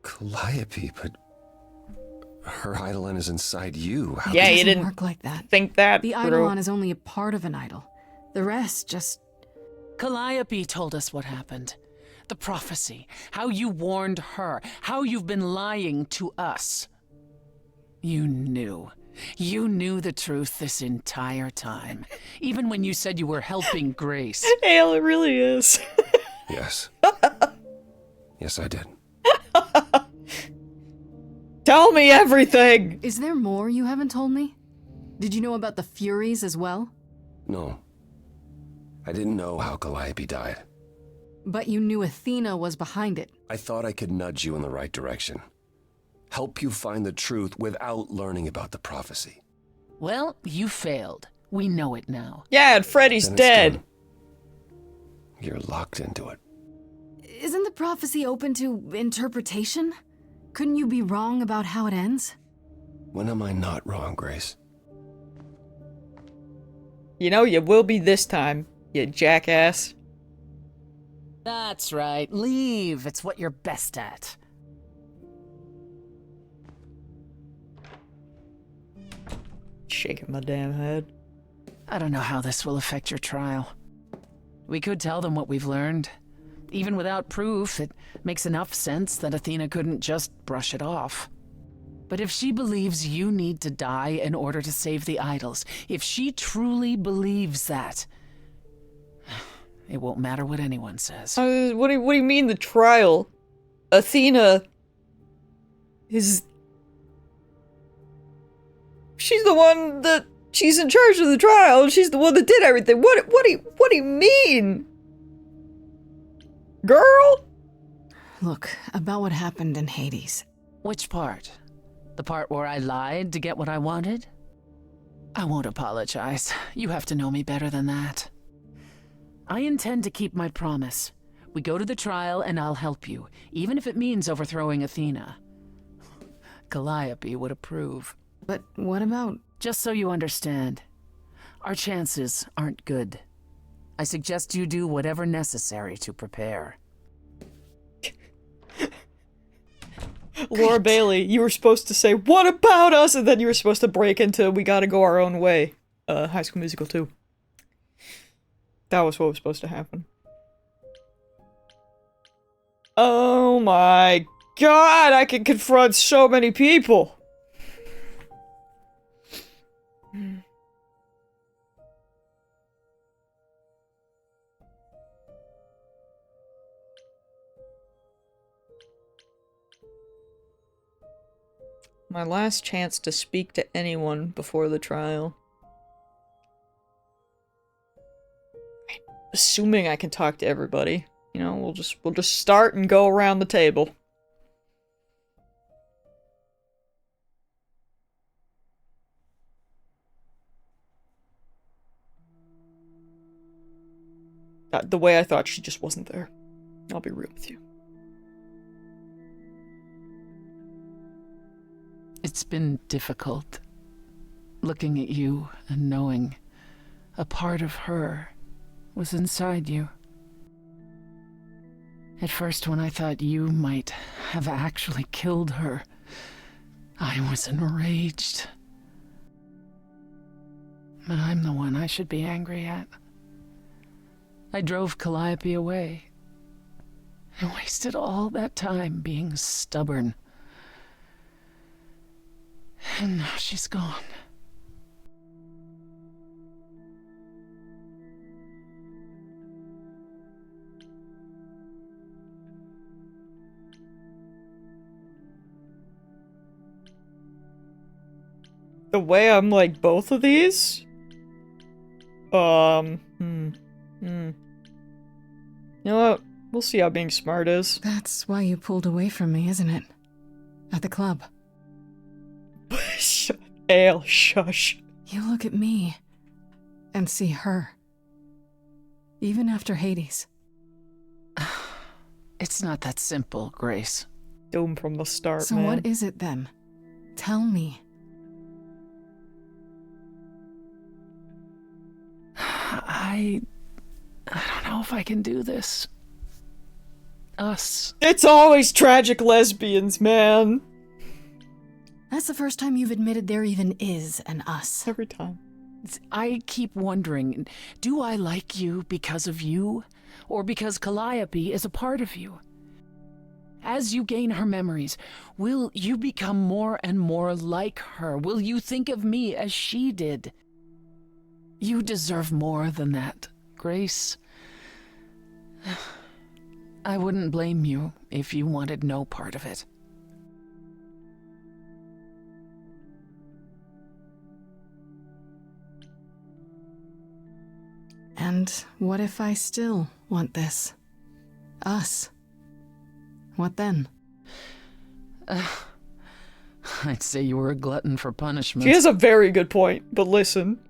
Calliope, but her Eidolon is inside you. How Yeah, It you doesn't didn't work like that. think that The through. Eidolon is only a part of an idol. The rest just... Calliope told us what happened. The prophecy, how you warned her, how you've been lying to us. You knew. You knew the truth this entire time, even when you said you were helping Grace. Ale, it really is. Yes. Yes, I did. Tell me everything! Is there more you haven't told me? Did you know about the Furies as well? No. I didn't know how Calliope died. But you knew Athena was behind it. I thought I could nudge you in the right direction. Help you find the truth without learning about the prophecy. Well, you failed. We know it now. Yeah, and Freddy's Then it's dead. done. You're locked into it. Isn't the prophecy open to interpretation? Couldn't you be wrong about how it ends? When am I not wrong, Grace? You know, you will be this time, you jackass. That's right. Leave. It's what you're best at. Shaking my damn head. I don't know how this will affect your trial. We could tell them what we've learned. Even without proof, it makes enough sense that Athena couldn't just brush it off. But if she believes you need to die in order to save the idols, if she truly believes that, it won't matter what anyone says. What do you mean the trial? Athena is... She's the one that... She's in charge of the trial. She's the one that did everything. What do you mean? Girl? Look, about what happened in Hades. Which part? The part where I lied to get what I wanted? I won't apologize. You have to know me better than that. I intend to keep my promise. We go to the trial and I'll help you, even if it means overthrowing Athena. Calliope would approve. But what about... Just so you understand, our chances aren't good. I suggest you do whatever necessary to prepare. Laura Bailey, you were supposed to say, "What about us?" and then you were supposed to break into "We gotta go our own way." High School Musical 2. That was what was supposed to happen. Oh my god, I can confront so many people! My last chance to speak to anyone before the trial. Assuming I can talk to everybody. You know, we'll just start and go around the table. The way I thought, she just wasn't there. I'll be real with you. It's been difficult, looking at you and knowing a part of her was inside you. At first, when I thought you might have actually killed her, I was enraged. But I'm the one I should be angry at. I drove Calliope away. I wasted all that time being stubborn. And now she's gone. The way I'm like both of these? You know what? We'll see how being smart is. That's why you pulled away from me, isn't it? At the club. Ale, shush. You look at me and see her. Even after Hades. It's not that simple, Grace. Doom from the start, so man. What is it then? Tell me. I don't know if I can do this. Us. It's always tragic lesbians, man. That's the first time you've admitted there even is an us. Every time. I keep wondering, do I like you because of you? Or because Calliope is a part of you? As you gain her memories, will you become more and more like her? Will you think of me as she did? You deserve more than that, Grace. I wouldn't blame you if you wanted no part of it. And what if I still want this? Us? What then? I'd say you were a glutton for punishment. She has a very good point, but listen.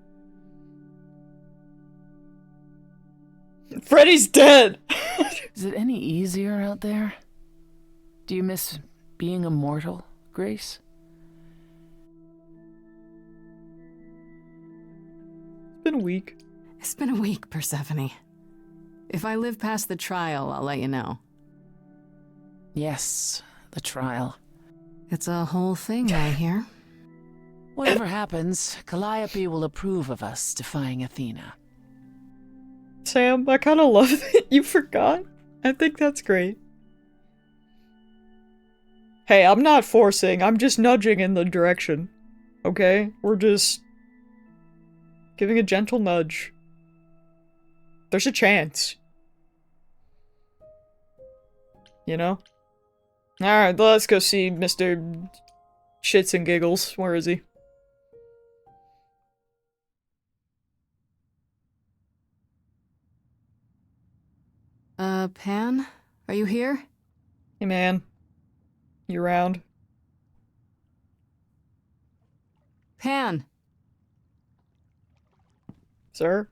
Freddy's dead! Is it any easier out there? Do you miss being immortal, Grace? It's been a week. It's been a week, Persephone. If I live past the trial, I'll let you know. Yes, the trial. It's a whole thing, I hear. Whatever happens, Calliope will approve of us defying Athena. Sam, I kind of love that you forgot. I think that's great. Hey, I'm not forcing, I'm just nudging in the direction. Okay? We're just giving a gentle nudge. There's a chance. You know? Alright, let's go see Mr. Shits and Giggles. Where is he? Pan? Are you here? Hey man. You around? Pan! Sir?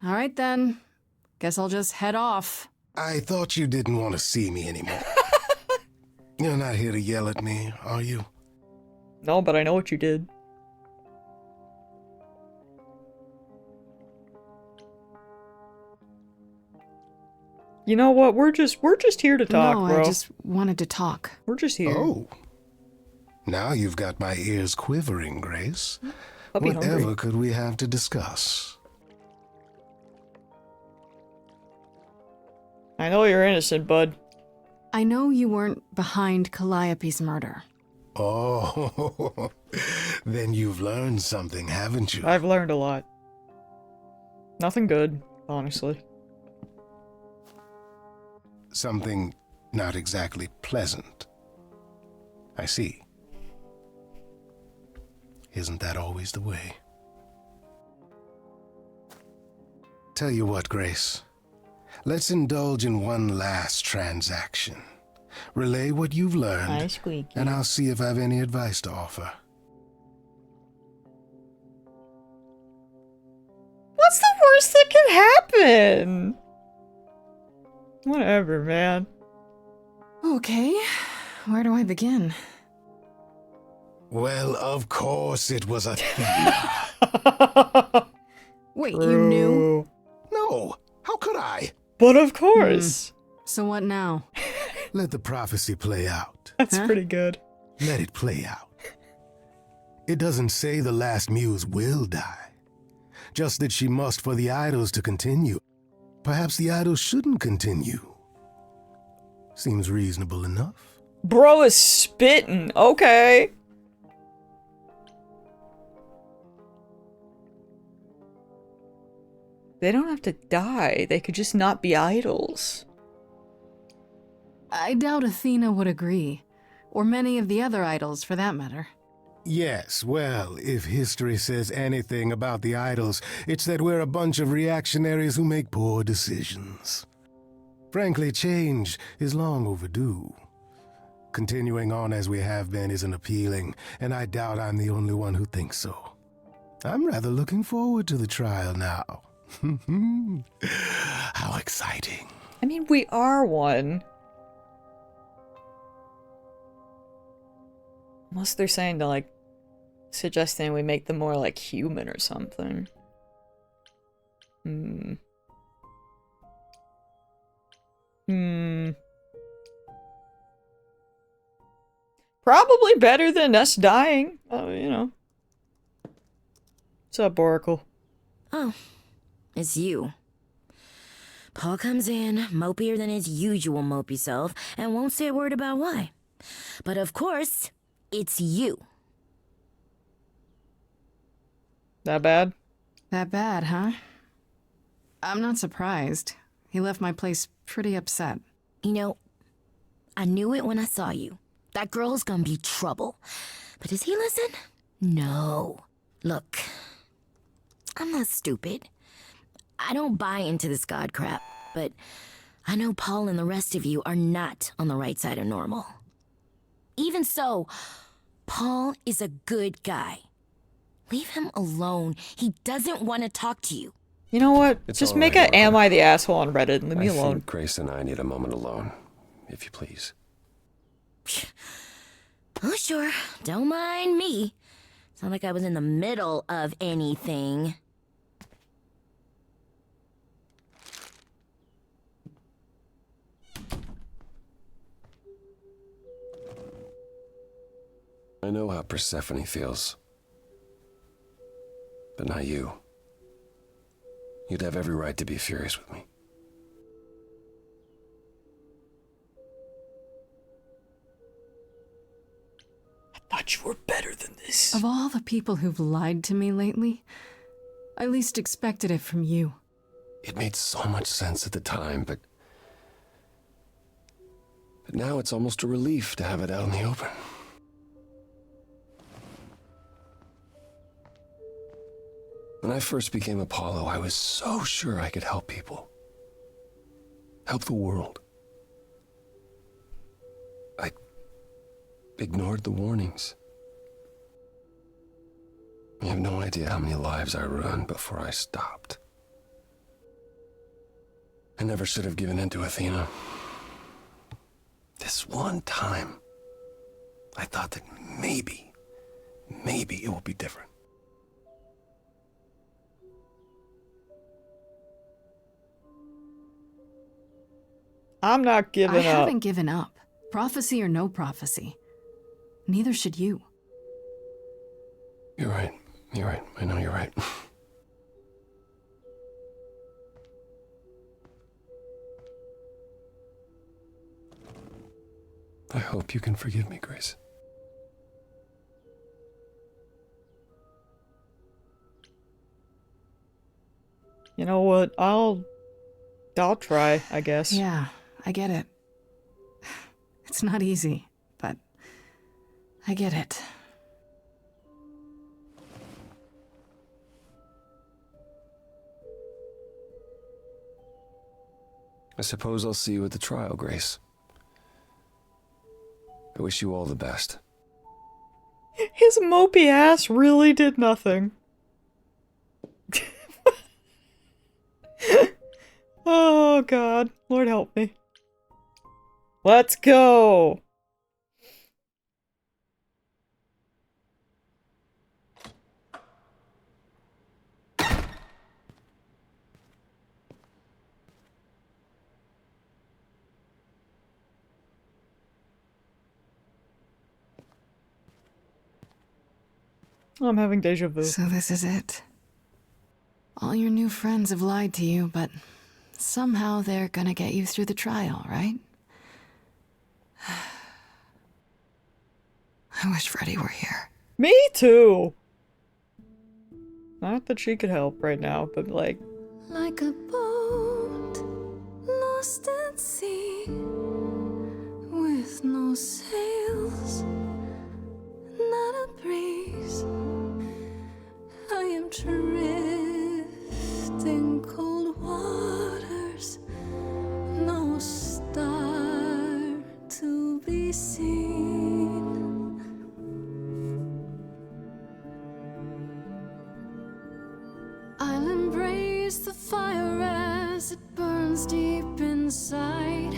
Alright then. Guess I'll just head off. I thought you didn't want to see me anymore. You're not here to yell at me, are you? No, but I know what you did. You know what? We're just here to talk, no, bro. I just wanted to talk. We're just here. Oh. Now you've got my ears quivering, Grace. I'll be Whatever hungry. could we have to discuss? I know you're innocent, bud. I know you weren't behind Calliope's murder. Oh, then you've learned something, haven't you? I've learned a lot. Nothing good, honestly. Something not exactly pleasant. I see. Isn't that always the way? Tell you what, Grace. Let's indulge in one last transaction. Relay what you've learned, Hi, Squeaky. and I'll see if I've any advice to offer. What's the worst that can happen? Whatever, man. Okay, where do I begin? Well, of course it was a Wait, you knew? No, how could I? But of course. So what now? Let the prophecy play out. That's pretty good. Let it play out. It doesn't say the last muse will die. Just that she must for the idols to continue. Perhaps the idols shouldn't continue. Seems reasonable enough. Bro is spitting. Okay. They don't have to die. They could just not be idols. I doubt Athena would agree. Or many of the other idols, for that matter. Yes, well, if history says anything about the idols, it's that we're a bunch of reactionaries who make poor decisions. Frankly, change is long overdue. Continuing on as we have been isn't appealing, and I doubt I'm the only one who thinks so. I'm rather looking forward to the trial now. How exciting. I mean, we are one. Unless they're saying to, like, suggesting we make them more, like, human or something. Probably better than us dying. You know. What's up, Oracle? Oh, it's you. Paul comes in, mopier than his usual mopey self, and won't say a word about why. But of course, it's you. That bad? That bad, huh? I'm not surprised. He left my place pretty upset. You know, I knew it when I saw you. That girl's gonna be trouble. But does he listen? No. Look, I'm not stupid. I don't buy into this god crap, but I know Paul and the rest of you are not on the right side of normal. Even so, Paul is a good guy. Leave him alone. He doesn't want to talk to you. You know what? It's Just all make right, a Am I the Asshole on Reddit and leave me I alone. think Grace and I need a moment alone, if you please. Oh, sure. Don't mind me. It's not like I was in the middle of anything. I know how Persephone feels. But not you. You'd have every right to be furious with me. I thought you were better than this. Of all the people who've lied to me lately, I least expected it from you. It made so much sense at the time, but now it's almost a relief to have it out in the open. When I first became Apollo, I was so sure I could help people. Help the world. I ignored the warnings. You have no idea how many lives I ruined before I stopped. I never should have given in to Athena. This one time, I thought that maybe it will be different. I'm not giving up. I haven't given up. Prophecy or no prophecy. Neither should you. You're right. You're right. I know you're right. I hope you can forgive me, Grace. You know what? I'll try, I guess. Yeah, I get it. It's not easy, but I get it. I suppose I'll see you at the trial, Grace. I wish you all the best. His mopey ass really did nothing. Oh god, Lord help me. Let's go! I'm having deja vu. So this is it. All your new friends have lied to you, but somehow they're gonna get you through the trial, right? I wish Freddie were here. Me too! Not that she could help right now, but like... Like a boat lost at sea with no sails, not a breeze. I am drifting cold waters, no star to be seen. I'll embrace the fire as it burns deep inside,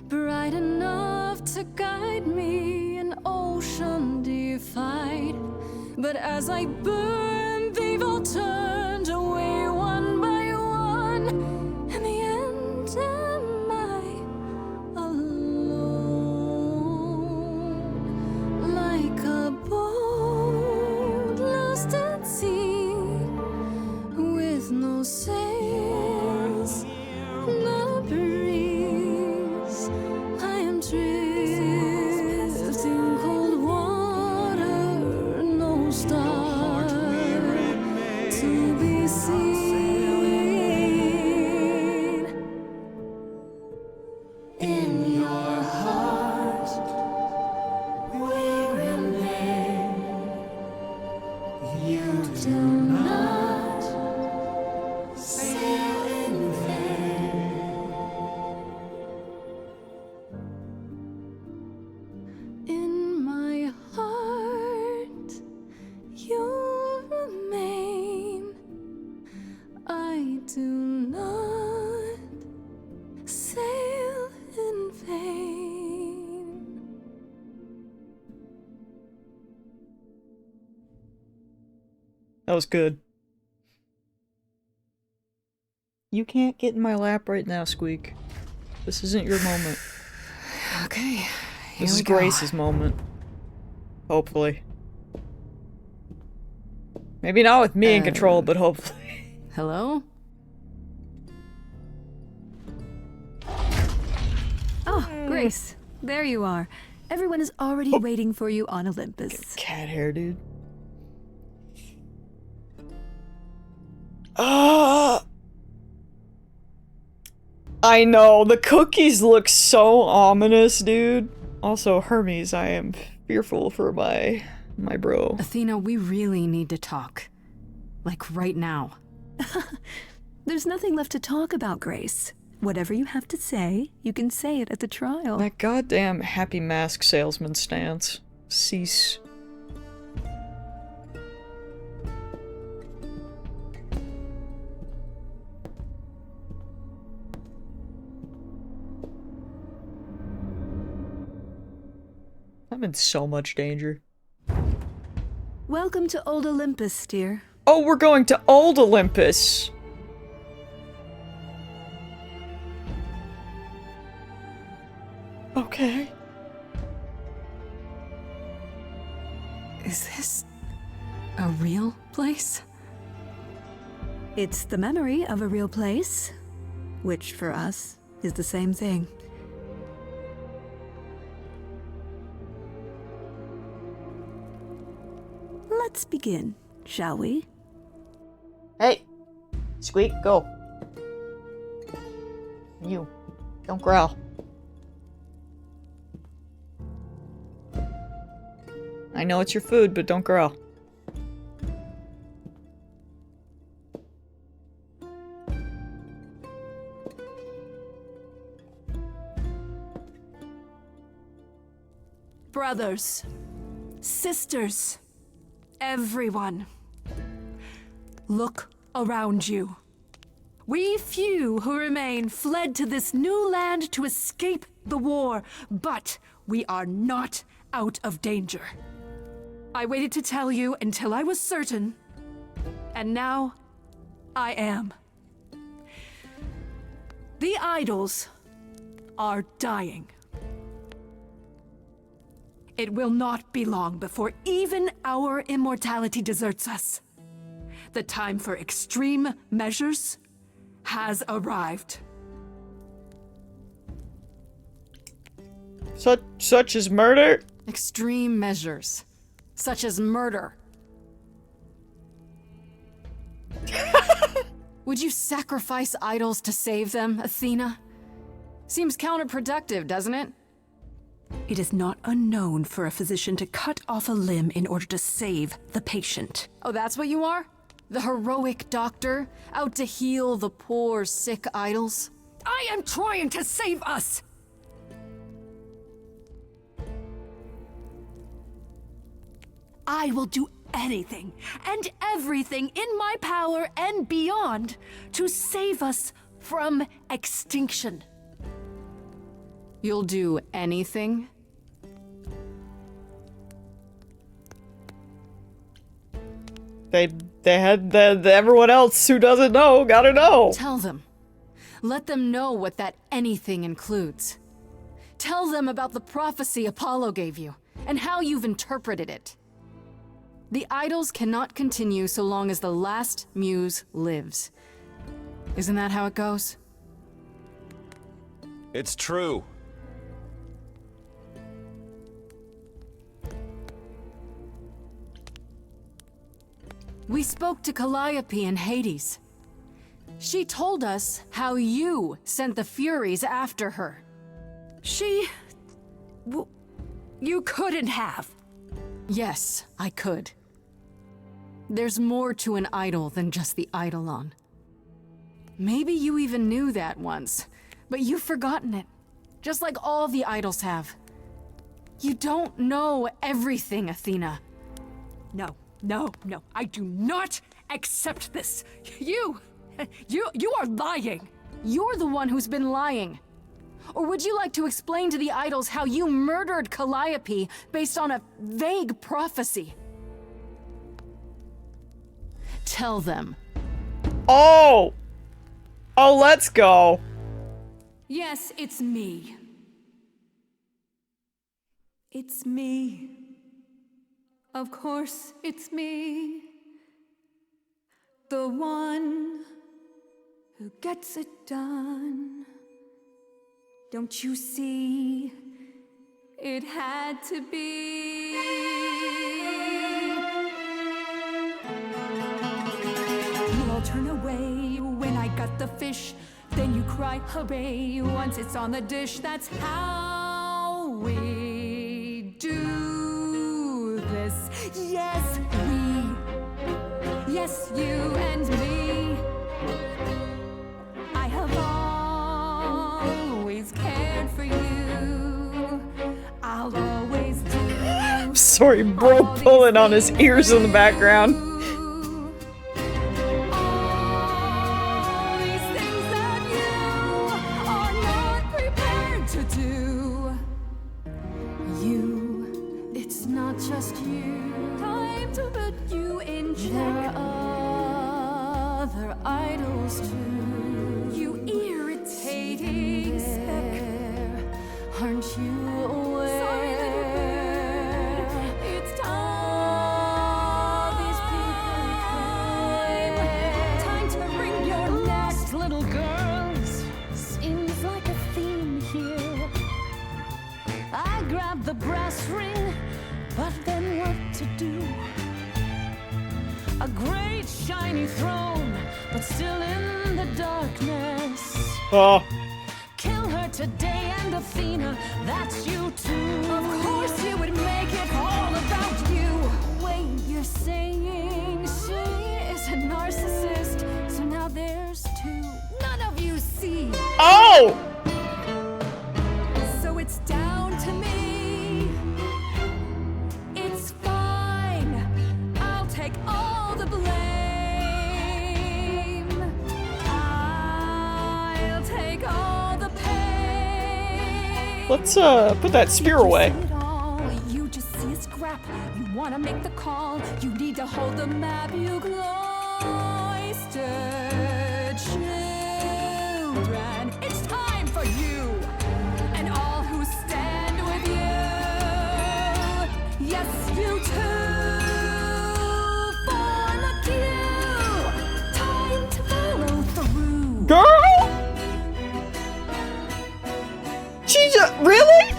bright enough to guide me, an ocean defied. But as I burn, they've all turned away one by one. In the end, am I alone? Like a boat lost at sea, with no sails, not a breeze. I am drifting cold water, no star to be seen. In your heart, we remain. You do not sail in vain. In my heart, you remain. I do not sail in vain. That was good. You can't get in my lap right now, Squeak. This isn't your moment. Okay, This is Grace's moment. Hopefully. Maybe not with me in control, but hopefully. Hello? Oh, Grace, there you are. Everyone is already waiting for you on Olympus. Cat hair, dude. I know, the cookies look so ominous, dude. Also, Hermes, I am fearful for my bro. Athena, we really need to talk. Like, right now. There's nothing left to talk about, Grace. Whatever you have to say, you can say it at the trial. That goddamn happy mask salesman stance. Cease. I'm in so much danger. Welcome to Old Olympus, dear. Oh, we're going to Old Olympus! Okay. Is this a real place? It's the memory of a real place, which for us is the same thing. Let's begin, shall we? Hey! Squeak, go. You. Don't growl. I know it's your food, but don't growl. Brothers, sisters, everyone, look around you. We few who remain fled to this new land to escape the war, but we are not out of danger. I waited to tell you until I was certain, and now I am. The idols are dying. It will not be long before even our immortality deserts us. The time for extreme measures has arrived. Such as murder? Extreme measures. Such as murder. Would you sacrifice idols to save them, Athena? Seems counterproductive, doesn't it? It is not unknown for a physician to cut off a limb in order to save the patient. Oh, that's what you are? The heroic doctor, out to heal the poor, sick idols? I am trying to save us! I will do anything and everything in my power and beyond to save us from extinction. You'll do anything? They had everyone else who doesn't know gotta know. Tell them. Let them know what that anything includes. Tell them about the prophecy Apollo gave you, and how you've interpreted it. The idols cannot continue so long as the last muse lives. Isn't that how it goes? It's true. We spoke to Calliope in Hades. She told us how you sent the Furies after her. You couldn't have. Yes, I could. There's more to an idol than just the eidolon. Maybe you even knew that once, but you've forgotten it. Just like all the idols have. You don't know everything, Athena. No, I do not accept this. You are lying. You're the one who's been lying. Or would you like to explain to the idols how you murdered Calliope based on a vague prophecy? Tell them. Oh! Oh, let's go. Yes, it's me. It's me. Of course, it's me. The one who gets it done. Don't you see? It had to be. You all turn away when I got the fish. Then you cry hooray once it's on the dish. That's how we do this. Yes, we. Yes, you and me. I have always cared for you. I'll always do. Sorry, bro, pulling on his ears in the background. All these things that you are not prepared to do. You, it's not just you. Time to put you in check. There are other idols too. You irritating speck. Aren't you aware? Sorry that you're bad. It's time. These people came. Time to wring your neck. Little girls. Seems like a theme here. I grabbed the brass ring, but then what to do? A great shiny throne, but still in the darkness. Oh. Kill her today, and Athena, that's you too. Of course you would make it all about you. Wait, you're saying She is a narcissist, so now there's two. None of you see. Oh! So it's down to me. It's fine. I'll take all the blame. I'll take all the pain. Let's put that spear away. See it all. You just see a scrap. You wanna make the call. You need to hold the map. You cloistered children. It's time for you and all who stand with you. Yes, you too. Form a queue. Time to follow through. Girl? She just. Really?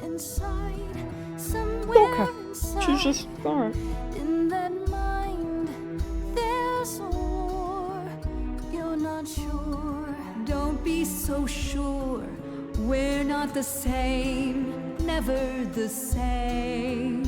Inside, somewhere Okay. inside, She's just. Alright. in that mind, there's a war. You're not sure. Don't be so sure. We're not the same. Never the same.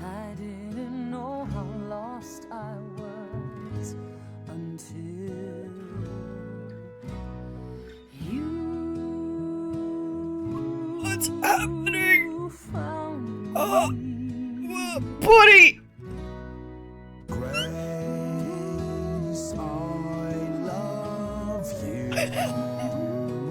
I didn't know how lost I was until you. What's happening? Found Buddy! Grace, I love you.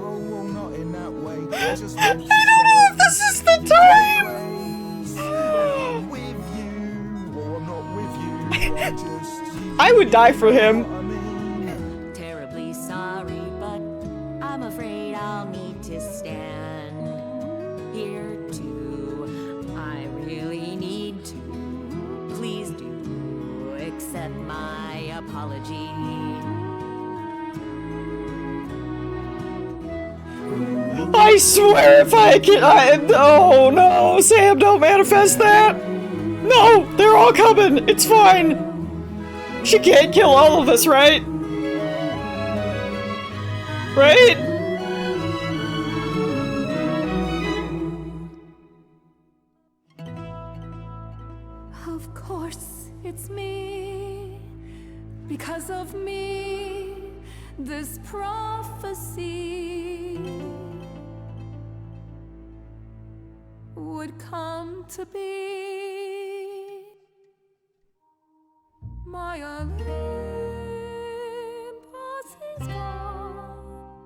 Oh, not in that way. I just want to I don't know if this is the time! Grace, I'm with you or not with you. I'm just you. I would die for him. I mean, Terribly sorry, but I'm afraid I'll need to stand here too. I really need to. Please do accept my apology. I swear if I can. Oh no, Sam, don't manifest that! No, they're all coming! It's fine! She can't kill all of us, right? Right? Of course, it's me. Because of me, this prophecy would come to be. My Olympus is gone,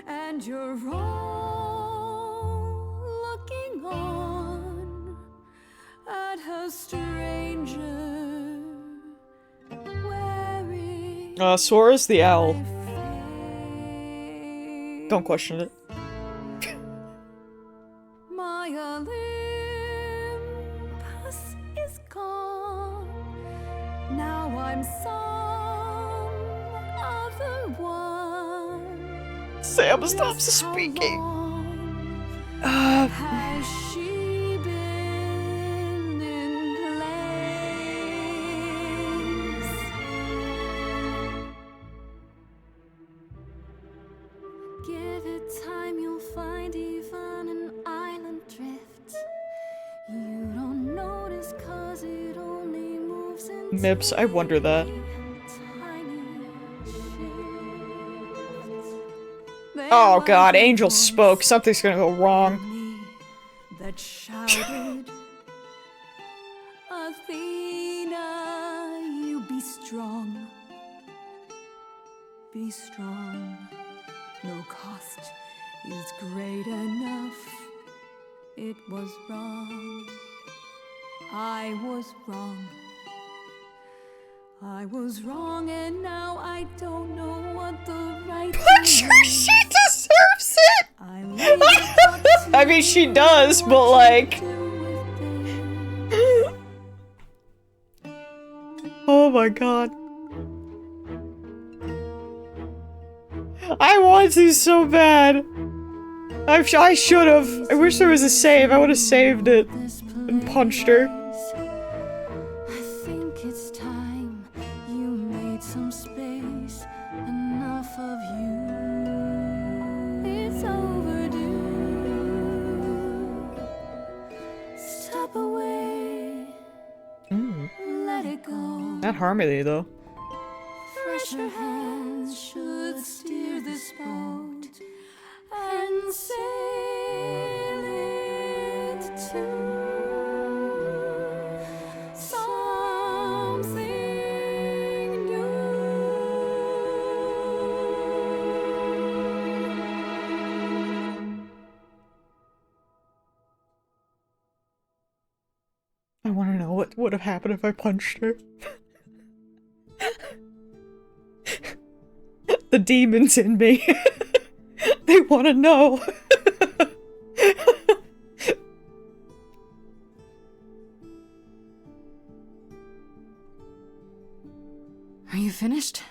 and you're all looking on at a stranger wearing Sora's the owl. Don't question it. my Olympus is gone. Now I'm some other one. Sam stops speaking. Has she been in place? Give it time, you'll find even an island drift. You don't notice 'cause it only moves in Mips, I wonder that. Oh god, Angel spoke. Something's gonna go wrong. That shouted, Athena, you be strong. Be strong. No cost is great enough. It was wrong. I was wrong. I was wrong, and now I don't know what the right thing is. She deserves it! I mean, she does, but like... Oh my god. I want to so bad. I should have. I wish there was a save. I would have saved it and punched her. I think it's time you made some space. Enough of you. It's overdue. Step away. Let it go. Not harmony though. Fresher hands should steer this boat and sail it to something new. I want to know what would have happened if I punched her. The demons in me. They want to know. Are you finished?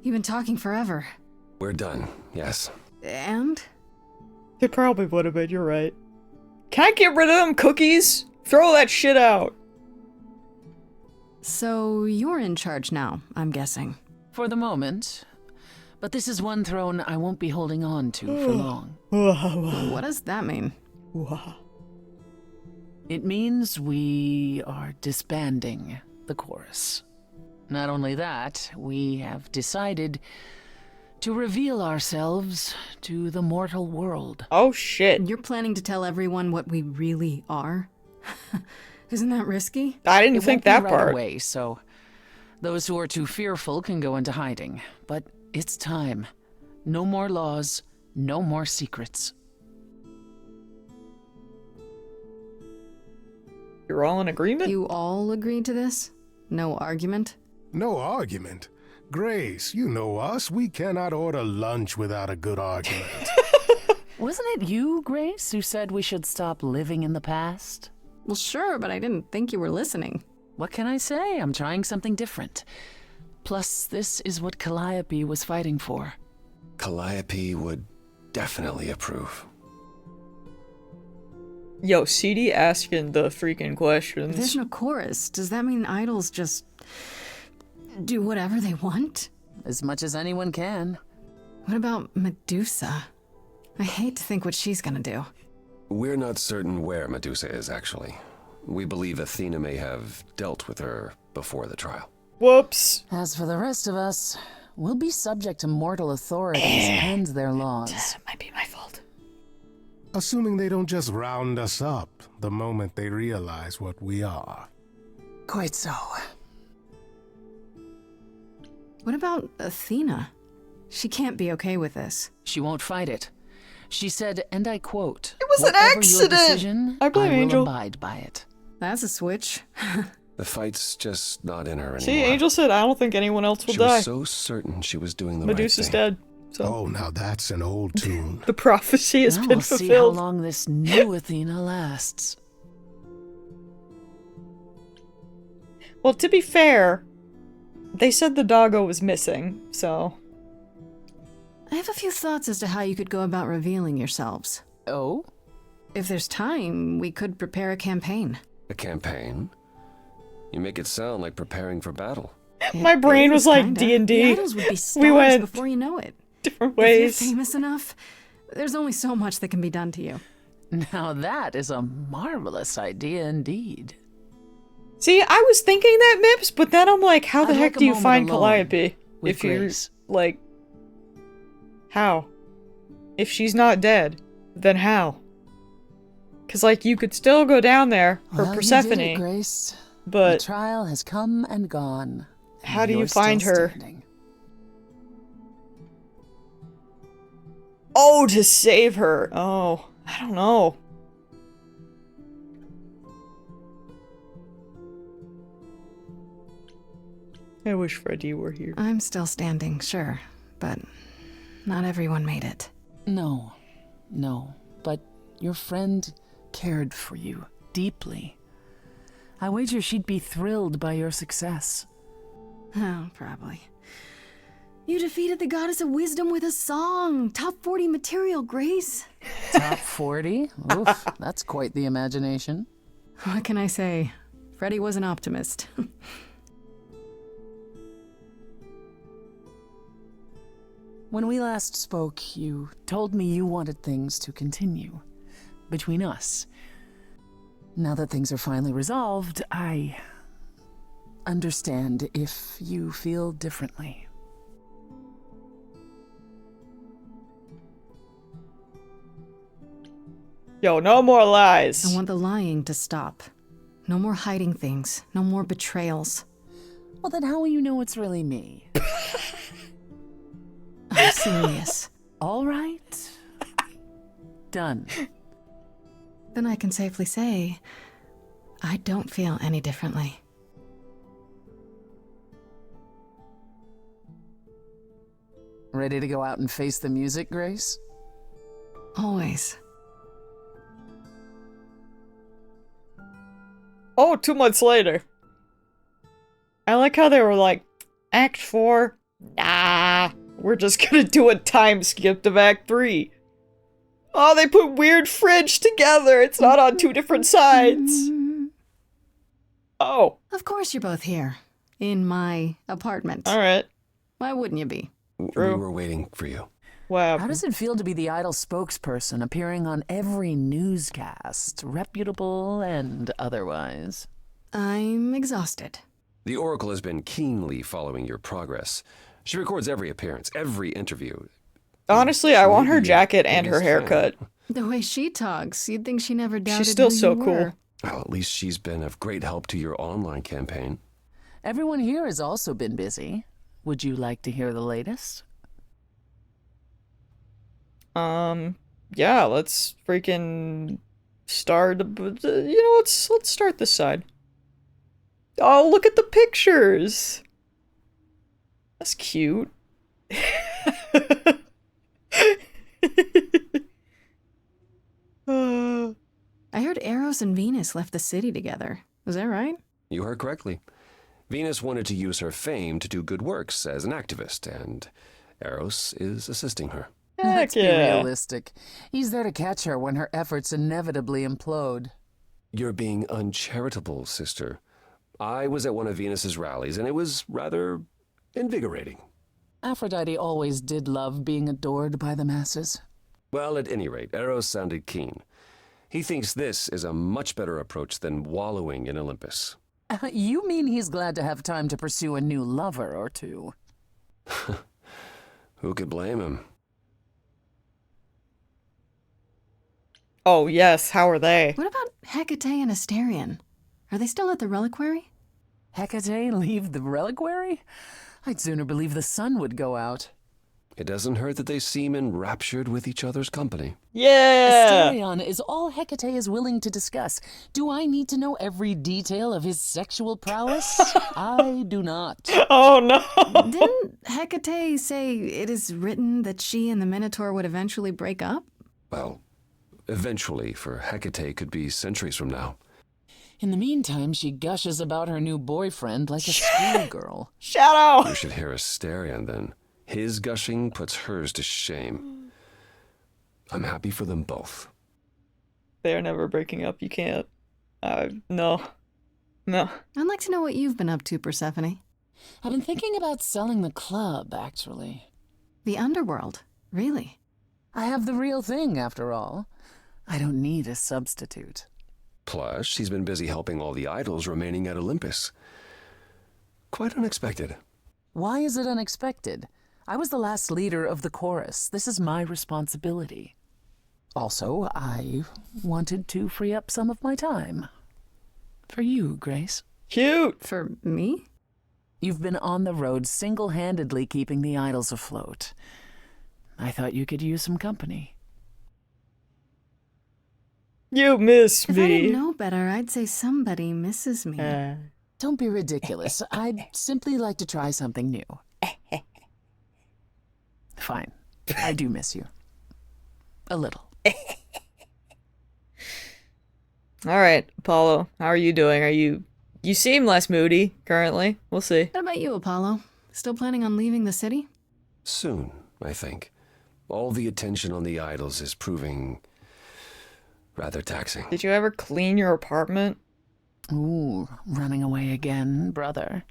You've been talking forever. We're done, yes. And? They probably would have been, you're right. Can I get rid of them cookies? Throw that shit out. So you're in charge now, I'm guessing. For the moment. But this is one throne I won't be holding on to for long. What does that mean? It means we are disbanding the chorus. Not only that, we have decided to reveal ourselves to the mortal world. Oh shit. You're planning to tell everyone what we really are? Isn't that risky? I didn't think that right part. Away, so those who are too fearful can go into hiding. But it's time. No more laws, no more secrets. You're all in agreement? You all agreed to this? No argument? No argument? Grace, you know us. We cannot order lunch without a good argument. Wasn't it you, Grace, who said we should stop living in the past? Well, sure, but I didn't think you were listening. What can I say? I'm trying something different. Plus, this is what Calliope was fighting for. Calliope would definitely approve. Yo, CD asking the freaking questions. There's no chorus. Does that mean idols just do whatever they want? As much as anyone can. What about Medusa? I hate to think what she's gonna do. We're not certain where Medusa is, actually. We believe Athena may have dealt with her before the trial. Whoops. As for the rest of us, we'll be subject to mortal authorities and their laws. Might be my fault. Assuming they don't just round us up the moment they realize what we are. Quite so. What about Athena? She can't be okay with this. She won't fight it. She said, and I quote, It was an "Whatever your accident! decision, I blame will Angel. abide by it." That's a switch. The fight's just not in her anymore. See, Angel said, I don't think anyone else will She die. was so certain she was doing the Medusa's right thing. dead. So. Oh, now that's an old tune. The prophecy has Now been we'll see how fulfilled. long this new Athena lasts. Well, to be fair, they said the doggo was missing, so... I have a few thoughts as to how you could go about revealing yourselves. Oh? If there's time, we could prepare a campaign. A campaign? You make it sound like preparing for battle. My brain was like D&D. The idols would be stars We went before you know it. different If ways. you're famous enough, there's only so much that can be done to you. Now that is a marvelous idea indeed. See, I was thinking that, Mips, but then I'm like, how the I'd heck like a do you moment find alone Calliope? with If you're, Grace. like... How? If she's not dead, then how? Because, like, you could still go down there for Well, Persephone, you did it, Grace. but The trial has come and gone. how and do you you're still find her? standing. Oh, to save her. Oh, I don't know. I wish Freddy were here. I'm still standing, sure, but not everyone made it. No, but your friend cared for you deeply. I wager she'd be thrilled by your success. Oh, probably. You defeated the goddess of wisdom with a song. Top 40 material, Grace. Top 40? Oof, that's quite the imagination. What can I say? Freddy was an optimist. When we last spoke, you told me you wanted things to continue between us. Now that things are finally resolved, I understand if you feel differently. Yo, no more lies. I want the lying to stop. No more hiding things. No more betrayals. Well, then how will you know it's really me? I'm serious. All right. Done. Then I can safely say, I don't feel any differently. Ready to go out and face the music, Grace? Always. Oh, 2 months later. I like how they were like, Act 4? Nah, we're just gonna do a time skip to Act 3. Oh, they put weird fridge together. It's not on 2 different sides. Oh. Of course you're both here. In my apartment. Alright. Why wouldn't you be? We were waiting for you. Wow. How does it feel to be the idol spokesperson appearing on every newscast, reputable and otherwise? I'm exhausted. The Oracle has been keenly following your progress. She records every appearance, every interview. Honestly, I want her jacket and her haircut. The way she talks, you'd think she never doubted She's still who so you cool. were. Well, at least she's been of great help to your online campaign. Everyone here has also been busy. Would you like to hear the latest? Yeah, let's freaking start, you know, let's start this side. Oh, look at the pictures! That's cute. I heard Eros and Venus left the city together. Is that right? You heard correctly. Venus wanted to use her fame to do good works as an activist, and Eros is assisting her. Let's be yeah. realistic. He's there to catch her when her efforts inevitably implode. You're being uncharitable, sister. I was at one of Venus's rallies, and it was rather invigorating. Aphrodite always did love being adored by the masses. Well, at any rate, Eros sounded keen. He thinks this is a much better approach than wallowing in Olympus. You mean he's glad to have time to pursue a new lover or two? Who could blame him? Oh, yes, how are they? What about Hecate and Asterion? Are they still at the reliquary? Hecate leave the reliquary? I'd sooner believe the sun would go out. It doesn't hurt that they seem enraptured with each other's company. Yeah! Asterion is all Hecate is willing to discuss. Do I need to know every detail of his sexual prowess? I do not. Oh no! Didn't Hecate say it is written that she and the Minotaur would eventually break up? Well, eventually, for Hecate could be centuries from now. In the meantime, she gushes about her new boyfriend like a schoolgirl. Shadow! You should hear Asterion then. His gushing puts hers to shame. I'm happy for them both. They're never breaking up. You can't. No. No. I'd like to know what you've been up to, Persephone. I've been thinking about selling the club, actually. The underworld? Really? I have the real thing, after all. I don't need a substitute. Plus, she's been busy helping all the idols remaining at Olympus. Quite unexpected. Why is it unexpected? I was the last leader of the chorus. This is my responsibility. Also, I wanted to free up some of my time. For you, Grace. Cute! For me? You've been on the road single-handedly keeping the idols afloat. I thought you could use some company. You miss If me. I didn't know better, I'd say somebody misses me. Don't be ridiculous. I'd simply like to try something new. Fine. I do miss you. A little. Alright, Apollo, how are you doing? You seem less moody, currently. We'll see. What about you, Apollo? Still planning on leaving the city? Soon, I think. All the attention on the idols is proving rather taxing. Did you ever clean your apartment? Ooh, running away again, brother.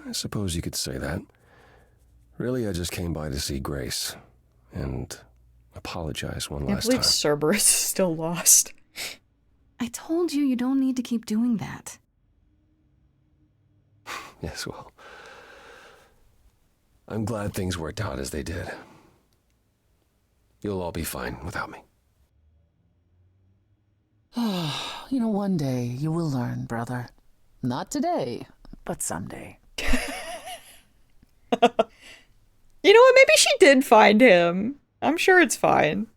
I suppose you could say that. Really, I just came by to see Grace and apologize one I can't last believe time. Cerberus is still lost. I told you don't need to keep doing that. Yes, well, I'm glad things worked out as they did. You'll all be fine without me. You know, one day you will learn, brother. Not today, but someday. You know what? Maybe she did find him. I'm sure it's fine.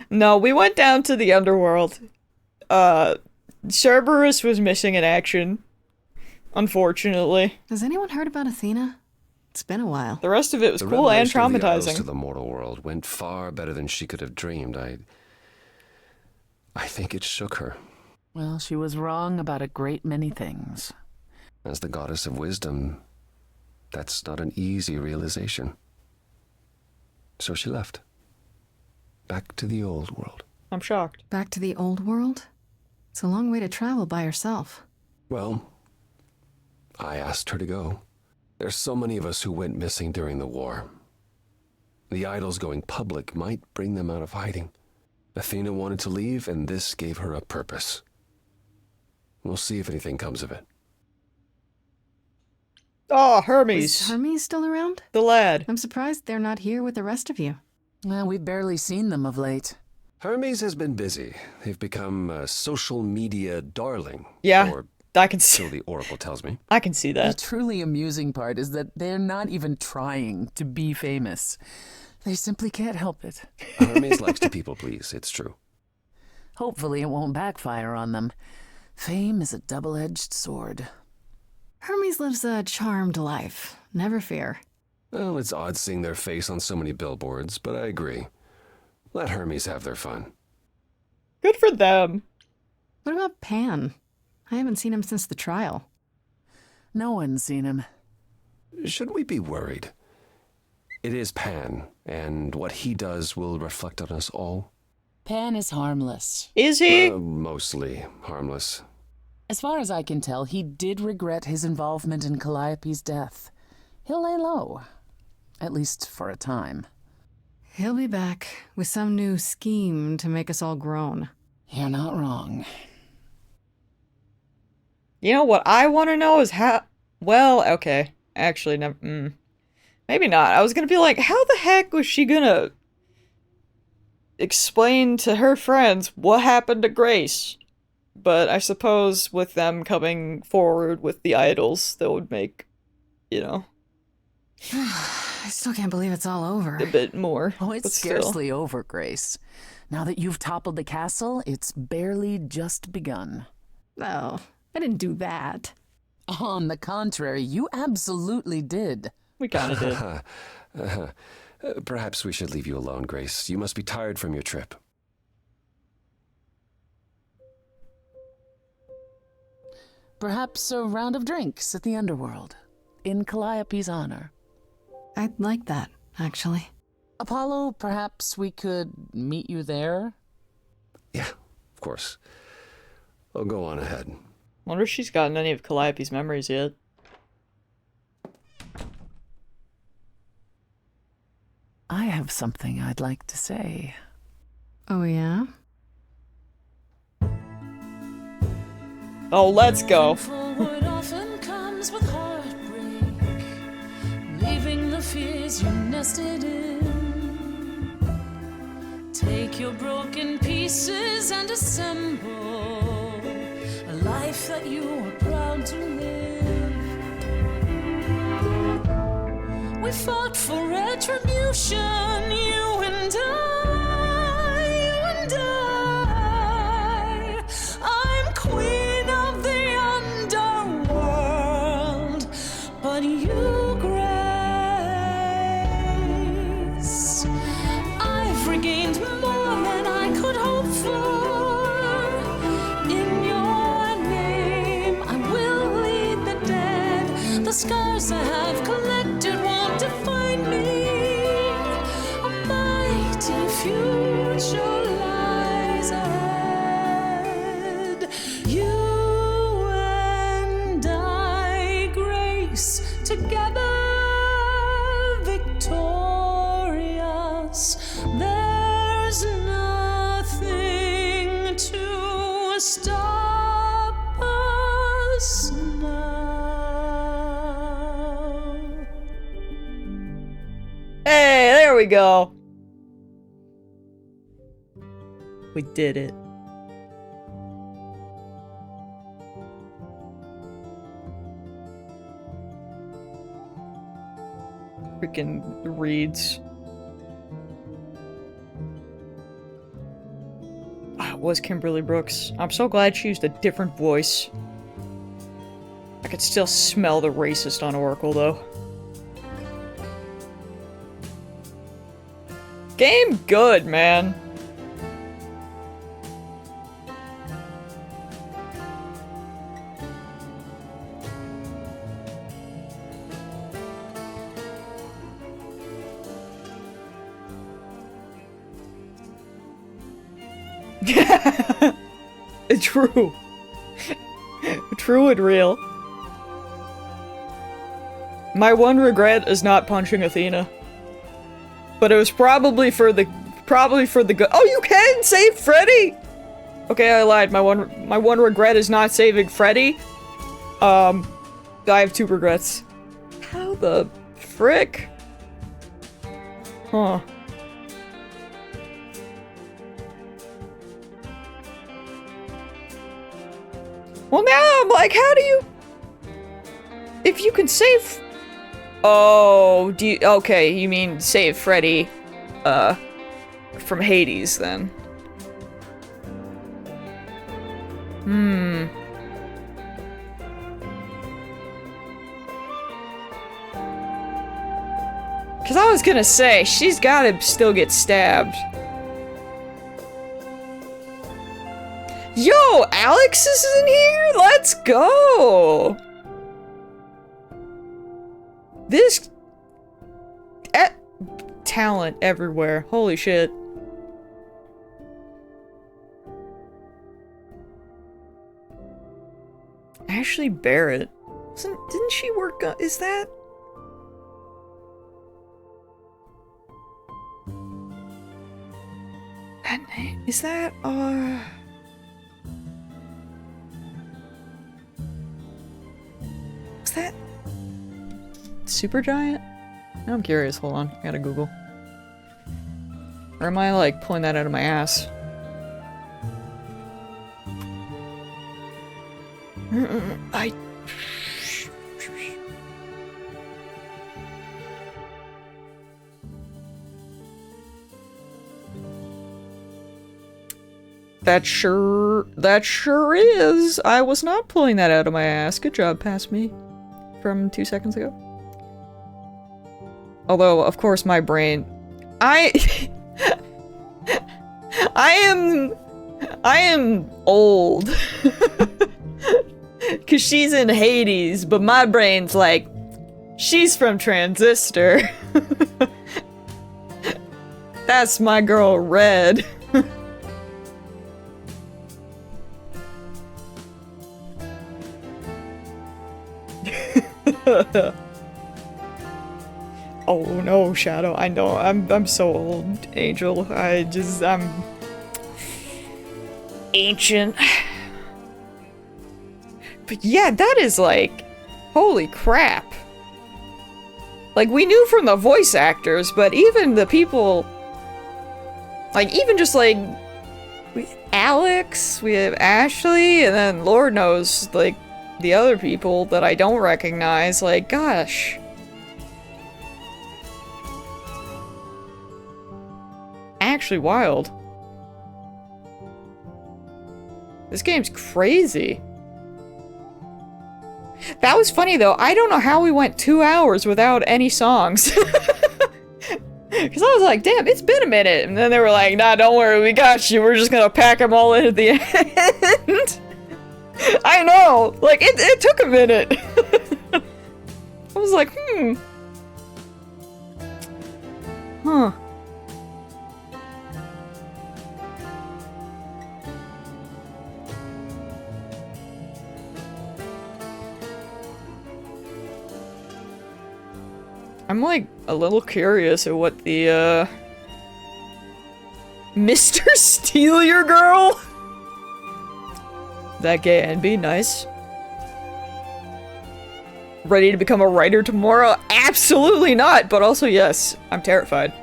No, we went down to the underworld. Cerberus was missing in action. Unfortunately. Has anyone heard about Athena? It's been a while. The rest of it was The cool and revelation of the idols traumatizing. to the mortal world went far better than she could have dreamed. I think it shook her. Well, she was wrong about a great many things. As the goddess of wisdom, that's not an easy realization. So she left. Back to the old world. I'm shocked. Back to the old world? It's a long way to travel by herself. Well, I asked her to go. There's so many of us who went missing during the war. The idols going public might bring them out of hiding. Athena wanted to leave, and this gave her a purpose. We'll see if anything comes of it. Oh, Hermes. Is Hermes still around? The lad. I'm surprised they're not here with the rest of you. Well, we've barely seen them of late. Hermes has been busy. They've become a social media darling. Yeah, Or I can see. so the Oracle tells me. I can see The that. truly amusing part is that they're not even trying to be famous. They simply can't help it. Hermes likes to people please, it's true. Hopefully it won't backfire on them. Fame is a double-edged sword. Hermes lives a charmed life. Never fear. Well, it's odd seeing their face on so many billboards, but I agree. Let Hermes have their fun. Good for them. What about Pan? I haven't seen him since the trial. No one's seen him. Should we be worried? It is Pan, and what he does will reflect on us all. Pan is harmless. Is he? Mostly harmless. As far as I can tell, he did regret his involvement in Calliope's death. He'll lay low. At least for a time. He'll be back with some new scheme to make us all groan. You're not wrong. You know what I want to know is how... Well, okay. Actually, never... Maybe not. I was gonna be like, how the heck was she gonna explain to her friends what happened to Grace? But I suppose with them coming forward with the idols, that would make, you know, I still can't believe it's all over. a bit more. Oh, it's but still. scarcely over, Grace. Now that you've toppled the castle, it's barely just begun. Oh, I didn't do that. On the contrary, you absolutely did. We kind of did. Perhaps we should leave you alone, Grace. You must be tired from your trip. Perhaps a round of drinks at the Underworld, in Calliope's honor. I'd like that, actually. Apollo, perhaps we could meet you there? Yeah, of course. I'll go on ahead. Wonder if she's gotten any of Calliope's memories yet. I have something I'd like to say. Oh, yeah? Oh, let's go. Forward often comes with heartbreak, leaving the fears you nested in. Take your broken pieces and assemble a life that you are proud to live. We fought for retribution, you and I, I'm queen of the underworld, but you, Grace, I've regained more than I could hope for. In your name, I will lead the dead. The scars I have collected won't define me. A mighty future lies ahead. You and I, Grace, together victorious. There's nothing to stop us now. Hey, there we go. We did it. Freaking reads. Ah, it was Kimberly Brooks. I'm so glad she used a different voice. I could still smell the racist on Oracle, though. Game good, man. True. True and real. My one regret is not punching Athena. But it was probably for the good. Oh, you can save Freddy! Okay, I lied. My one regret is not saving Freddy. I have 2 regrets. How the frick? Huh. Well, now I'm like, how do you... If you can save... Oh, do you... Okay, you mean save Freddy, from Hades, then. Hmm. Because I was gonna say, she's gotta still get stabbed. Yo, Alex is in here? Let's go! This... talent everywhere. Holy shit. Ashley Barrett. Didn't she work on... Is that... That name... Is that, Was that... Supergiant? Now I'm curious, hold on. I gotta Google. Or am I, like, pulling that out of my ass? I... That sure is. I was not pulling that out of my ass. Good job, past me. From 2 seconds ago. Although, of course, my brain... I am old. Cause she's in Hades, but my brain's like, she's from Transistor. That's my girl, Red. Oh no, Shadow, I know, I'm so old, Angel. I'm ancient. But yeah, that is like, holy crap. Like, we knew from the voice actors, but even the people, like, even just like, we have Alex, we have Ashley, and then Lord knows, like, the other people that I don't recognize, like, gosh. Actually wild. This game's crazy. That was funny though, I don't know how we went 2 hours without any songs. Because I was like, damn, it's been a minute. And then they were like, nah, don't worry, we got you. We're just gonna pack them all in at the end. I know, like, it took a minute. I was like, Huh. I'm like a little curious at what the Mr. Steal Your Girl? That gay and be nice. Ready to become a writer tomorrow? Absolutely not, but also yes, I'm terrified.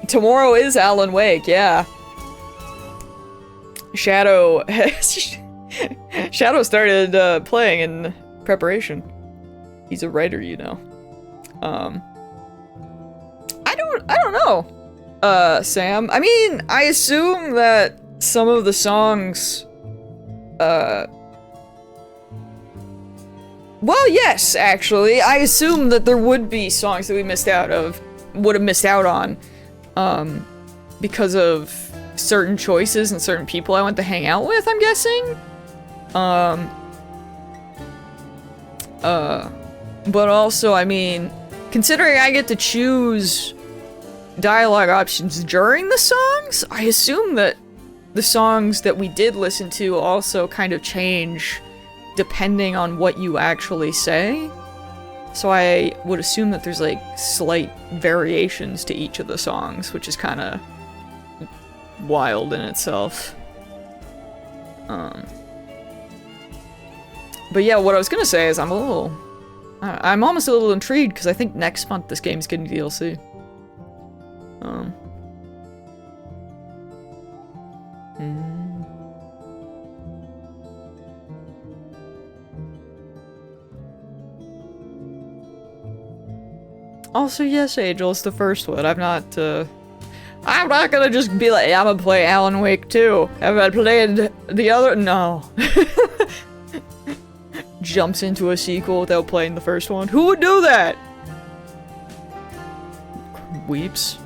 Tomorrow is Alan Wake, yeah. Shadow Shadow started playing in preparation. He's a writer, you know. I don't know, Sam. I mean, I assume that some of the songs, well, yes, actually. I assume that there would be songs that we would have missed out on, because of certain choices and certain people I went to hang out with, I'm guessing? But also, I mean, considering I get to choose dialogue options during the songs, I assume that the songs that we did listen to also kind of change depending on what you actually say. So I would assume that there's like slight variations to each of the songs, which is kind of wild in itself. But yeah, what I was gonna say is I'm almost a little intrigued because I think next month this game's getting DLC. Also, yes, Angel, it's the first one. I'm not gonna just be like, I'm gonna play Alan Wake 2. Have I played the other? No. Jumps into a sequel without playing the first one. Who would do that? Weeps.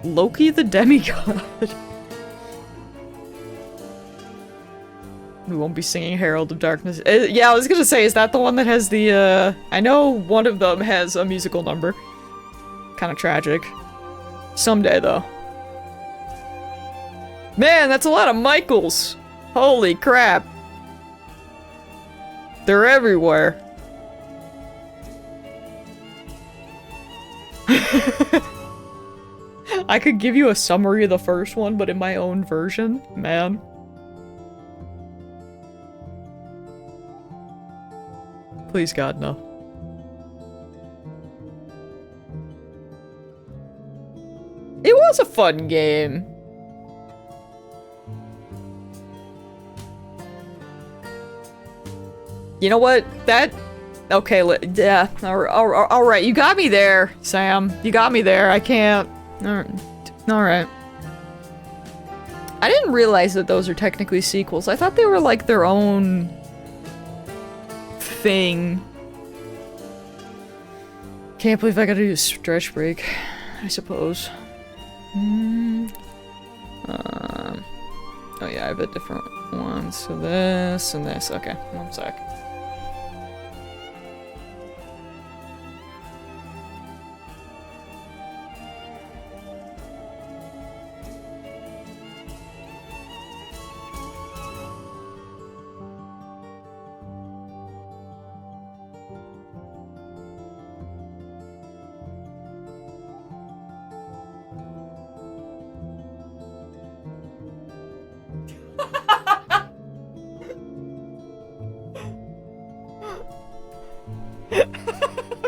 Loki the demigod. We won't be singing Herald of Darkness. Yeah, I was gonna say, is that the one that has the, I know one of them has a musical number. Kind of tragic. Someday, though. Man, that's a lot of Michaels! Holy crap. They're everywhere. I could give you a summary of the first one, but in my own version, man. Please, God, no. It was a fun game. You know what? That... Okay, yeah. Alright, you got me there, Sam. You got me there. I can't... Alright. I didn't realize that those are technically sequels. I thought they were like their own... thing. Can't believe I gotta do a stretch break, I suppose. Oh yeah, I have a different one. So this and this. Okay, one sec.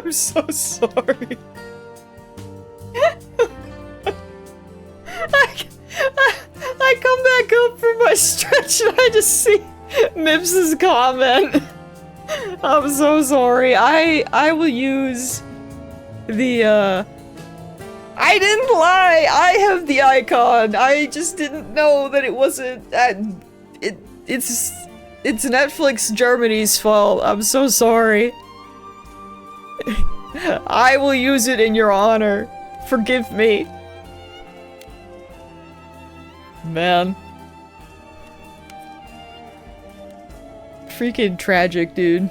I'm so sorry. I come back up from my stretch and I just see Mips's comment. I'm so sorry. I will use the I didn't lie. I have the icon. I just didn't know that it wasn't it's Netflix Germany's fault. I'm so sorry. I will use it in your honor. Forgive me. Man. Freaking tragic, dude.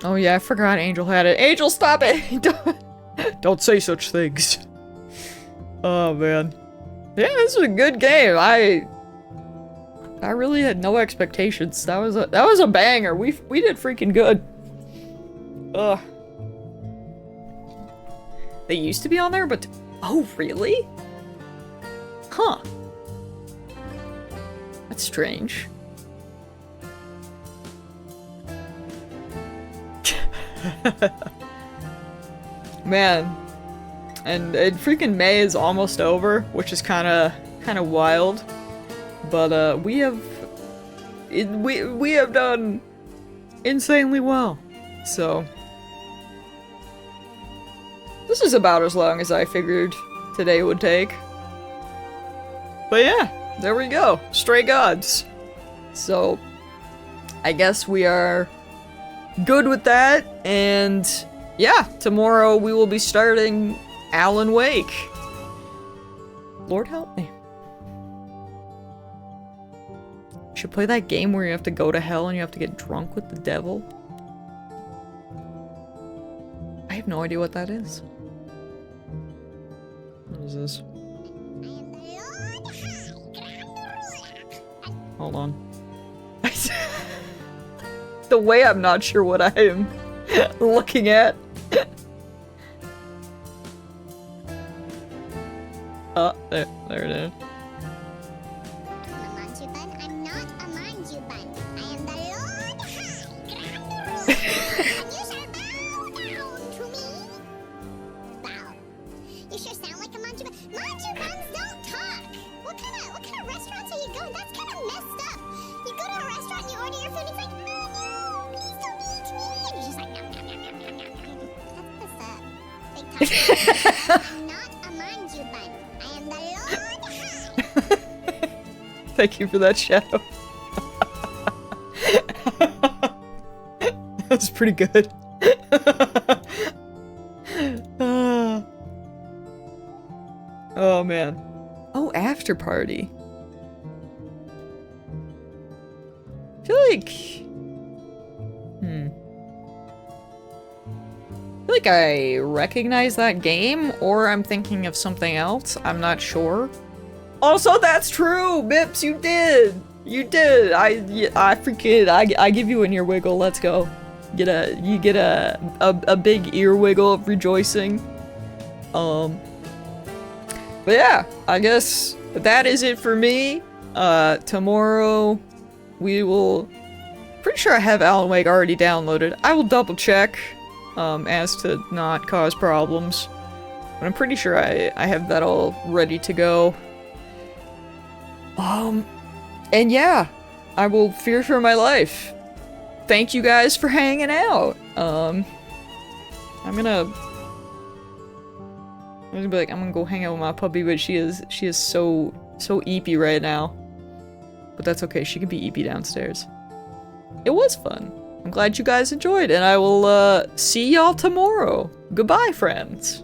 Oh yeah, I forgot Angel had it. Angel, stop it! Don't say such things. Oh man. Yeah, this was a good game. I really had no expectations. That was a banger. We did freaking good. Ugh. They used to be on there, but oh really? Huh. That's strange. Man. And freaking May is almost over, which is kind of wild. But we have done insanely well. So this is about as long as I figured today would take. But yeah, there we go. Stray Gods. So I guess we are good with that, and yeah, tomorrow we will be starting Alan Wake. Lord help me. Should play that game where you have to go to hell and you have to get drunk with the devil. I have no idea what that is. What is this? Hold on. The way I'm not sure what I am looking at. Oh, there it is. Thank you for that shadow. That's pretty good. Oh man. Oh, after party. I feel like... I feel like I recognize that game, or I'm thinking of something else. I'm not sure. Also, that's true! Mips, you did! You did! I freaking... I give you an ear wiggle. Let's go. You get a big ear wiggle of rejoicing. But yeah, I guess that is it for me. Tomorrow we will... Pretty sure I have Alan Wake already downloaded. I will double check, as to not cause problems. But I'm pretty sure I have that all ready to go. And yeah, I will fear for my life. Thank you guys for hanging out. I'm gonna be like, I'm gonna go hang out with my puppy, but she is so eepy right now. But that's okay, she can be eepy downstairs. It was fun. I'm glad you guys enjoyed, and I will see y'all tomorrow. Goodbye, friends.